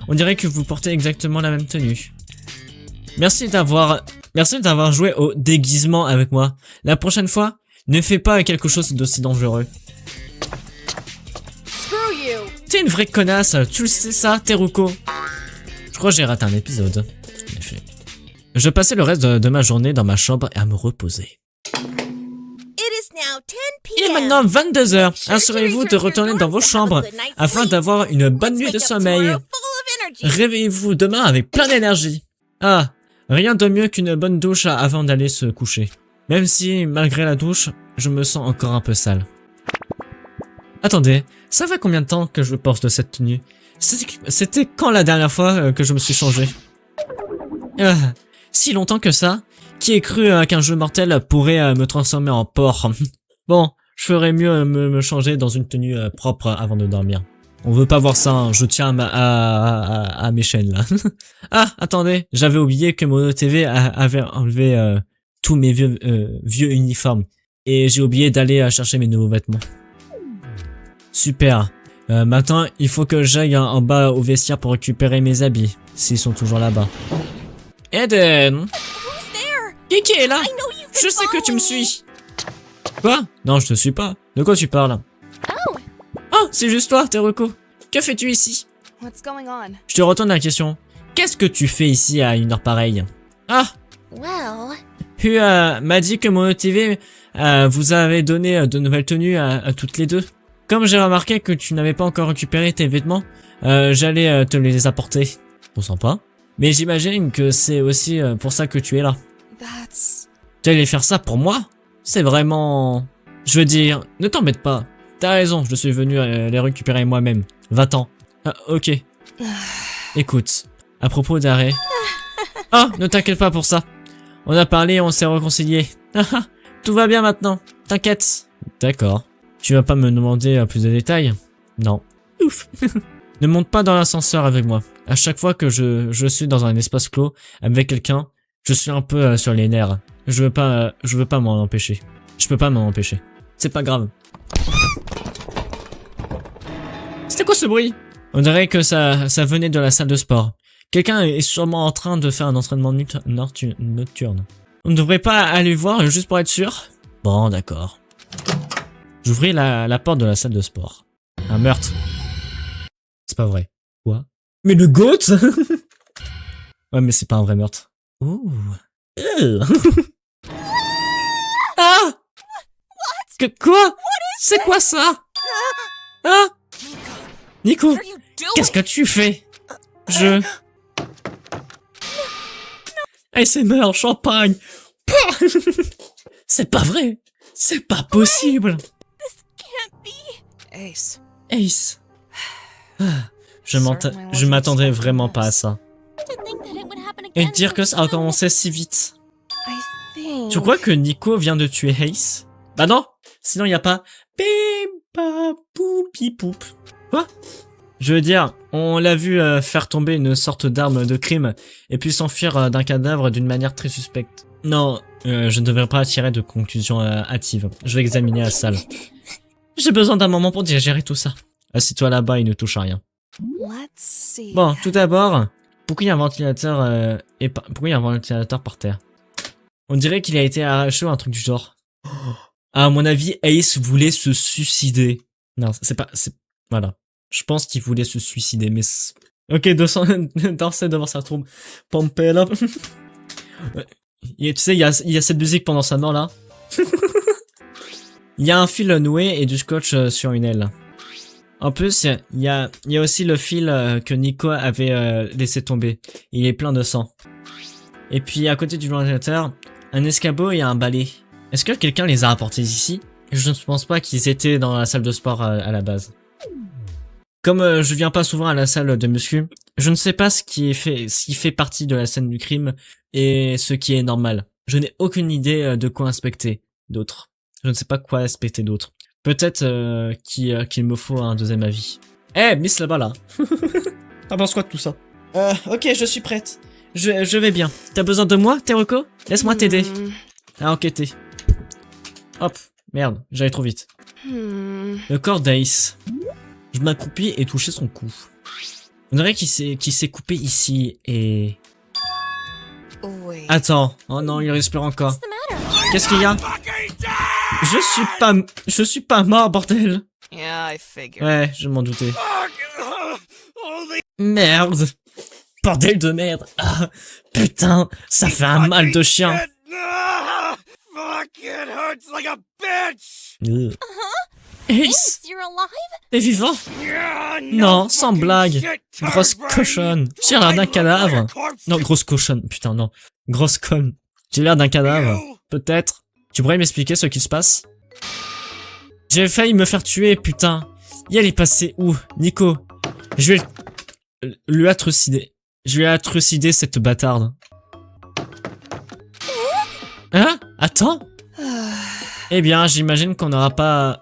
On dirait que vous portez exactement la même tenue. Merci d'avoir joué au déguisement avec moi. La prochaine fois, ne fais pas quelque chose d'aussi dangereux. screw you? T'es une vraie connasse, tu le sais ça, Teruko? Je crois que j'ai raté un épisode. En effet. Je passais le reste de ma journée dans ma chambre à me reposer. Il est maintenant 22h. Assurez-vous de retourner dans vos chambres afin d'avoir une bonne nuit de sommeil. Réveillez-vous demain avec plein d'énergie. Ah, rien de mieux qu'une bonne douche avant d'aller se coucher. Même si, malgré la douche, je me sens encore un peu sale. Attendez, ça fait combien de temps que je porte cette tenue? C'était quand la dernière fois que je me suis changé? Si longtemps que ça? Qui ait cru qu'un jeu mortel pourrait me transformer en porc? Bon, je ferais mieux me changer dans une tenue propre avant de dormir. On veut pas voir ça, hein. Je tiens à mes chaînes là. Ah, attendez, j'avais oublié que Mono TV avait enlevé tous mes vieux uniformes. Et j'ai oublié d'aller chercher mes nouveaux vêtements. Super. Maintenant, il faut que j'aille en bas au vestiaire pour récupérer mes habits, s'ils sont toujours là-bas. Eden! Qui est là? Je sais que tu me suis. Quoi? Non, je te suis pas. De quoi tu parles? Oh, c'est juste toi, Teruko. Que fais-tu ici? What's going on? Je te retourne la question. Qu'est-ce que tu fais ici à une heure pareille? Ah! Well, Tu m'a dit que Mono TV vous avait donné de nouvelles tenues à toutes les deux. Comme j'ai remarqué que tu n'avais pas encore récupéré tes vêtements, j'allais te les apporter. Bon, sympa. Mais j'imagine que c'est aussi pour ça que tu es là. That's... Tu allais faire ça pour moi? C'est vraiment... Je veux dire, ne t'embête pas. T'as raison, je suis venu les récupérer moi-même. Va-t'en. Ah, ok. Écoute, à propos d'arrêt... Ah, ne t'inquiète pas pour ça. On a parlé, on s'est réconciliés. Tout va bien maintenant, t'inquiète. D'accord. Tu vas pas me demander plus de détails? Non. Ouf. Ne monte pas dans l'ascenseur avec moi. À chaque fois que je suis dans un espace clos avec quelqu'un, je suis un peu sur les nerfs. Je veux pas m'en empêcher. Je peux pas m'en empêcher. C'est pas grave. C'était quoi ce bruit? On dirait que ça venait de la salle de sport. Quelqu'un est sûrement en train de faire un entraînement nocturne. On ne devrait pas aller voir juste pour être sûr? Bon, d'accord. J'ouvris la porte de la salle de sport. Un meurtre. C'est pas vrai. Quoi? Mais le GOAT? Ouais, mais c'est pas un vrai meurtre. Ouh. Ah! Quoi? C'est quoi ça? Ah? Nico, qu'est-ce que tu fais? ASMR, champagne. C'est pas vrai. C'est pas possible. Ace. Ace. Je m'attendais vraiment pas à ça. Et dire que ça a commencé si vite. I think... Tu crois que Nico vient de tuer Ace? Bah non. Sinon y a pas bim pa poupi poup. Quoi? Je veux dire, on l'a vu faire tomber une sorte d'arme de crime et puis s'enfuir d'un cadavre d'une manière très suspecte. Non, je ne devrais pas tirer de conclusion hâtive. Je vais examiner la salle. J'ai besoin d'un moment pour digérer tout ça. Assieds-toi là-bas, il ne touche à rien. Let's see... Bon, tout d'abord, pourquoi il y a un ventilateur pourquoi il y a un ventilateur par terre? On dirait qu'il a été arraché ou un truc du genre. À mon avis, Ace voulait se suicider. Non, c'est pas... Voilà. Je pense qu'il voulait se suicider, mais... Ok, 200... danser devant sa trompe. Pompé là. Tu sais, il y a cette musique pendant sa mort, là. Il y a un fil noué et du scotch sur une aile. En plus, il y a aussi le fil que Nico avait laissé tomber. Il est plein de sang. Et puis, à côté du ventilateur, un escabeau et un balai. Est-ce que quelqu'un les a apportés ici? Je ne pense pas qu'ils étaient dans la salle de sport à la base. Comme je viens pas souvent à la salle de muscu, je ne sais pas ce qui fait partie de la scène du crime et ce qui est normal. Je n'ai aucune idée de quoi inspecter d'autre. Je ne sais pas quoi inspecter d'autre. Peut-être qu'il me faut un deuxième avis. Eh, Miss là-bas là. T'en penses quoi de tout ça? Ok, je suis prête. Je vais bien. T'as besoin de moi, Teroko? Laisse-moi t'aider. À enquêter. Hop, merde, j'allais trop vite. Le corps d'Ace. Je m'accroupis et touchais son cou. On dirait qu'il s'est coupé ici et... Wait. Attends, oh non, il respire encore. Qu'est-ce qu'il y a? Je suis pas mort, bordel. Yeah, I figured. Ouais, je m'en doutais. Merde. Bordel de merde. Ah, putain, ça fait un mal de chien. Ace, You're alive? t'es vivant? Non, sans blague. Grosse cochonne. J'ai l'air d'un cadavre. Non, grosse cochonne. Putain, non. Grosse conne. J'ai l'air d'un cadavre. Peut-être. Tu pourrais m'expliquer ce qui se passe? J'ai failli me faire tuer, putain. Et elle est passée où? Nico. Je vais lui trucider. Je vais trucider cette bâtarde. Hein? Attends. Eh bien, j'imagine qu'on n'aura pas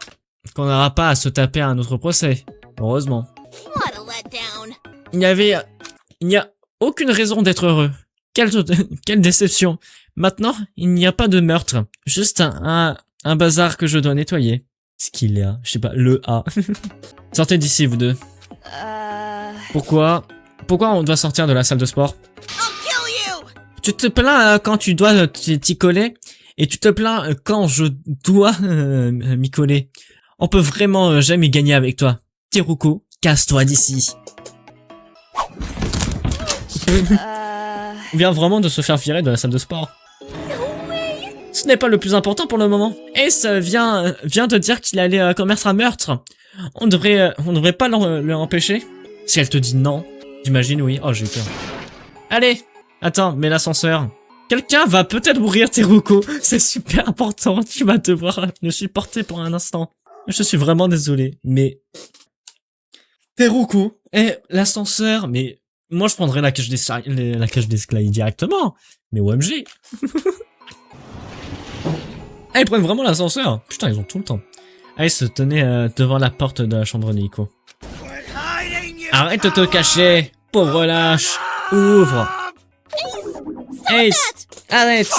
à se taper un autre procès. Heureusement. What a letdown. Il n'y a aucune raison d'être heureux. Quelle déception. Maintenant, il n'y a pas de meurtre. Juste un bazar que je dois nettoyer. Ce qu'il y a, je sais pas, le A. Sortez d'ici, vous deux. Pourquoi on doit sortir de la salle de sport? Tu te plains quand tu dois t'y coller, et tu te plains quand je dois m'y coller. On peut vraiment jamais gagner avec toi. Teruko, casse-toi d'ici. On vient vraiment de se faire virer de la salle de sport. Ce n'est pas le plus important pour le moment. Ace vient de dire qu'il allait commettre un meurtre. On devrait pas l'empêcher. Si elle te dit non, j'imagine oui. Oh, j'ai eu peur. Allez. Attends, mais l'ascenseur. Quelqu'un va peut-être mourir, Teruko. C'est super important. Tu vas devoir me supporter pour un instant. Je suis vraiment désolé, mais... Teruko, l'ascenseur, mais... Moi, je prendrais la cage d'escalier directement. Mais OMG. Ils prennent vraiment l'ascenseur. Putain, ils ont tout le temps. Ils se tenaient devant la porte de la chambre de Nico. Arrête de te cacher, pauvre lâche. Ouvre. Ace, arrête.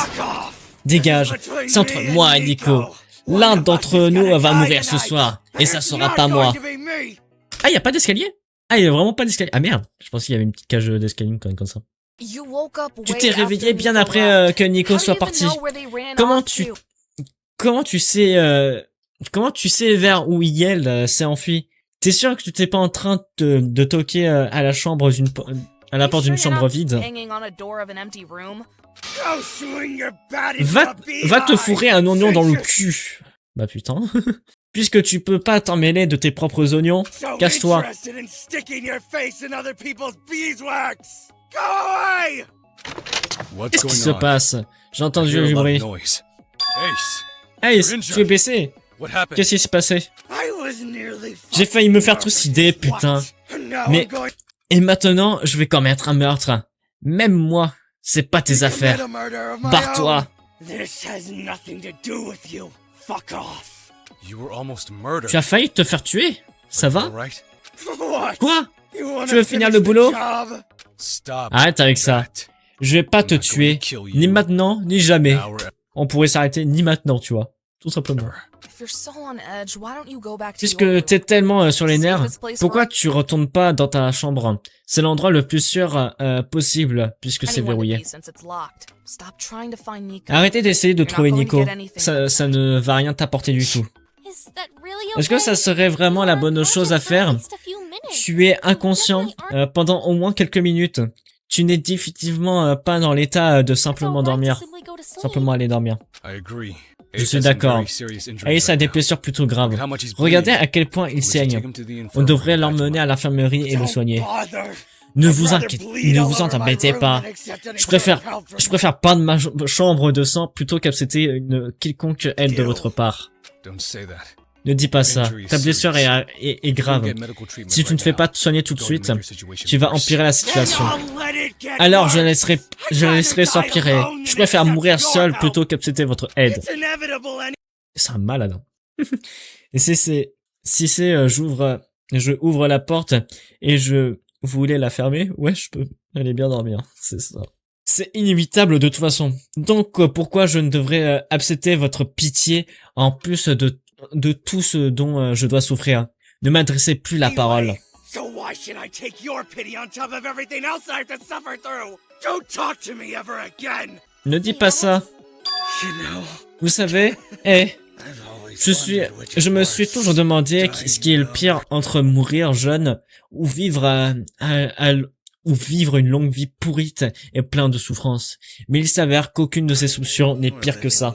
Dégage. C'est entre moi et Nico. L'un d'entre nous va mourir ce soir. Et ça sera pas moi. Ah, y a pas d'escalier? Ah, il y a vraiment pas d'escalier. Ah merde. Je pensais qu'il y avait une petite cage d'escalier comme ça. Tu t'es réveillé bien après que Nico soit parti. Comment tu sais vers où Yel s'est enfui? T'es sûr que tu t'es pas en train de toquer à la porte d'une chambre vide? Va te fourrer un oignon dans le cul. Bah putain. Puisque tu peux pas t'en mêler de tes propres oignons, cache-toi. Qu'est-ce qui se passe? J'ai entendu du bruit. Ace, tu es blessé? Qu'est-ce qui s'est passé? J'ai failli me faire trucider, putain. Mais... Et maintenant, je vais commettre un meurtre. Même moi, c'est pas tes affaires. Barre-toi. Tu as failli te faire tuer? Ça va? Quoi? Tu veux finir le boulot? Arrête avec ça. Je vais pas te tuer. Ni maintenant, ni jamais. On pourrait s'arrêter ni maintenant, tu vois. Tout simplement. Puisque t'es tellement sur les nerfs, pourquoi tu retournes pas dans ta chambre? C'est l'endroit le plus sûr possible, puisque c'est verrouillé. Arrêtez d'essayer de trouver Nico. Ça ne va rien t'apporter du tout. Est-ce que ça serait vraiment la bonne chose à faire? Tu es inconscient pendant au moins quelques minutes. Tu n'es définitivement pas dans l'état de simplement dormir. Simplement aller dormir. Je suis d'accord. Ace a des blessures plutôt graves. Regardez à quel point il saigne. On devrait l'emmener à l'infirmerie et le soigner. Ne vous en embêtez pas. Je préfère peindre ma chambre de sang plutôt qu'accepter une quelconque aide de votre part. Ne dis pas ça. Ta blessure est grave. Si tu ne fais pas te soigner tout de suite, tu vas empirer la situation. Alors je laisserai s'empirer. Je préfère mourir seul plutôt qu'accepter votre aide. C'est un malade. Et je ouvre la porte et je voulais la fermer. Ouais, je peux. Allez bien dormir. C'est ça. C'est inévitable de toute façon. Donc pourquoi je ne devrais accepter votre pitié en plus de tout ce dont je dois souffrir? Ne m'adressez plus la parole. Ne dis pas ça. Vous savez, je me suis toujours demandé ce qui est le pire entre mourir jeune ou vivre une longue vie pourrite et plein de souffrances. Mais il s'avère qu'aucune de ces options n'est pire que ça.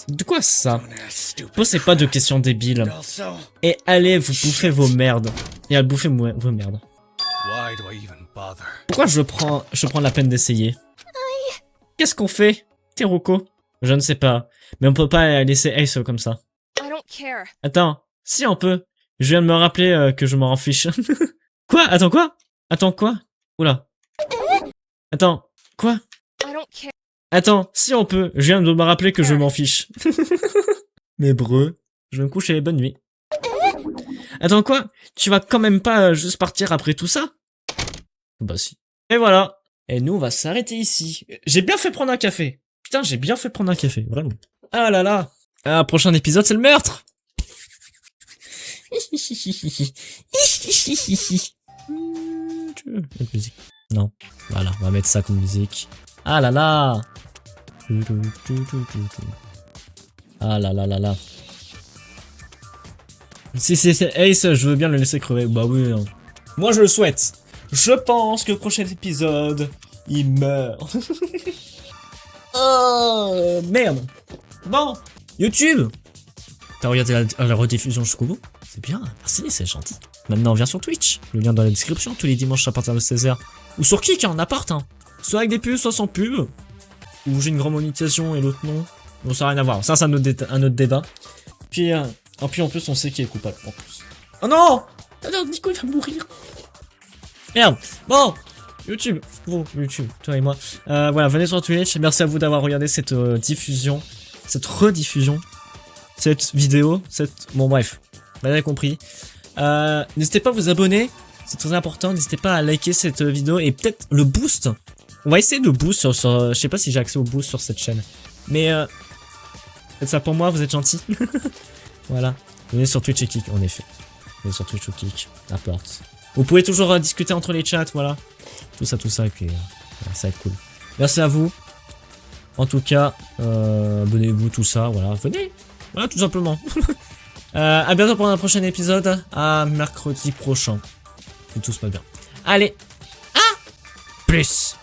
De quoi ça? Posez pas de questions débiles. Et allez vous bouffer vos merdes. Et à bouffer vos merdes. Pourquoi je prends la peine d'essayer? Qu'est-ce qu'on fait, Teruko? Je ne sais pas. Mais on peut pas laisser Ace comme ça. Attends, si on peut. Je viens de me rappeler que je m'en fiche. Quoi? Attends quoi? Attends quoi? Oula. Attends, quoi? Attends, si on peut. Je viens de me rappeler que je m'en fiche. Mais breu, je vais me coucher, bonne nuit. Attends quoi? Tu vas quand même pas juste partir après tout ça? Bah si. Et voilà. Et nous on va s'arrêter ici. J'ai bien fait prendre un café. Putain, j'ai bien fait prendre un café, vraiment. Ah là là. Ah, prochain épisode, c'est le meurtre. Musique. Non. Voilà, on va mettre ça comme musique. Ah là là. Ah là là là là. Si c'est Ace, je veux bien le laisser crever. Bah oui. Hein. Moi je le souhaite. Je pense que le prochain épisode, il meurt. Oh merde. Bon, YouTube. T'as regardé la rediffusion jusqu'au bout? C'est bien, merci, c'est gentil. Maintenant, on vient sur Twitch. Le lien dans la description, tous les dimanches à partir de 16h. Ou sur Kik, en appart. Hein. Soit avec des pubs, soit sans pub. Ou j'ai une grande monétisation et l'autre non. Bon, ça n'a rien à voir. Ça, c'est un autre débat. Puis, en plus, on sait qui est coupable, en plus. Oh non! Non, Nico, il va mourir. Merde. Bon. YouTube. Vous, YouTube, toi et moi. Voilà, venez sur Twitch. Merci à vous d'avoir regardé cette diffusion. Cette rediffusion. Cette vidéo. Bon, bref. Vous avez compris. N'hésitez pas à vous abonner. C'est très important. N'hésitez pas à liker cette vidéo. Et peut-être le boost. On va essayer de boost sur je sais pas si j'ai accès au boost sur cette chaîne. Mais, faites ça pour moi. Vous êtes gentils. Voilà. Venez sur Twitch et Kik, en effet. Venez sur Twitch ou Kik. N'importe. Vous pouvez toujours discuter entre les chats. Voilà. Tout ça, et puis voilà, ça va être cool. Merci à vous. En tout cas, abonnez-vous, tout ça, voilà, venez. Voilà, tout simplement. À bientôt pour un prochain épisode. À mercredi prochain. Si tout se passe bien. Allez. Plus.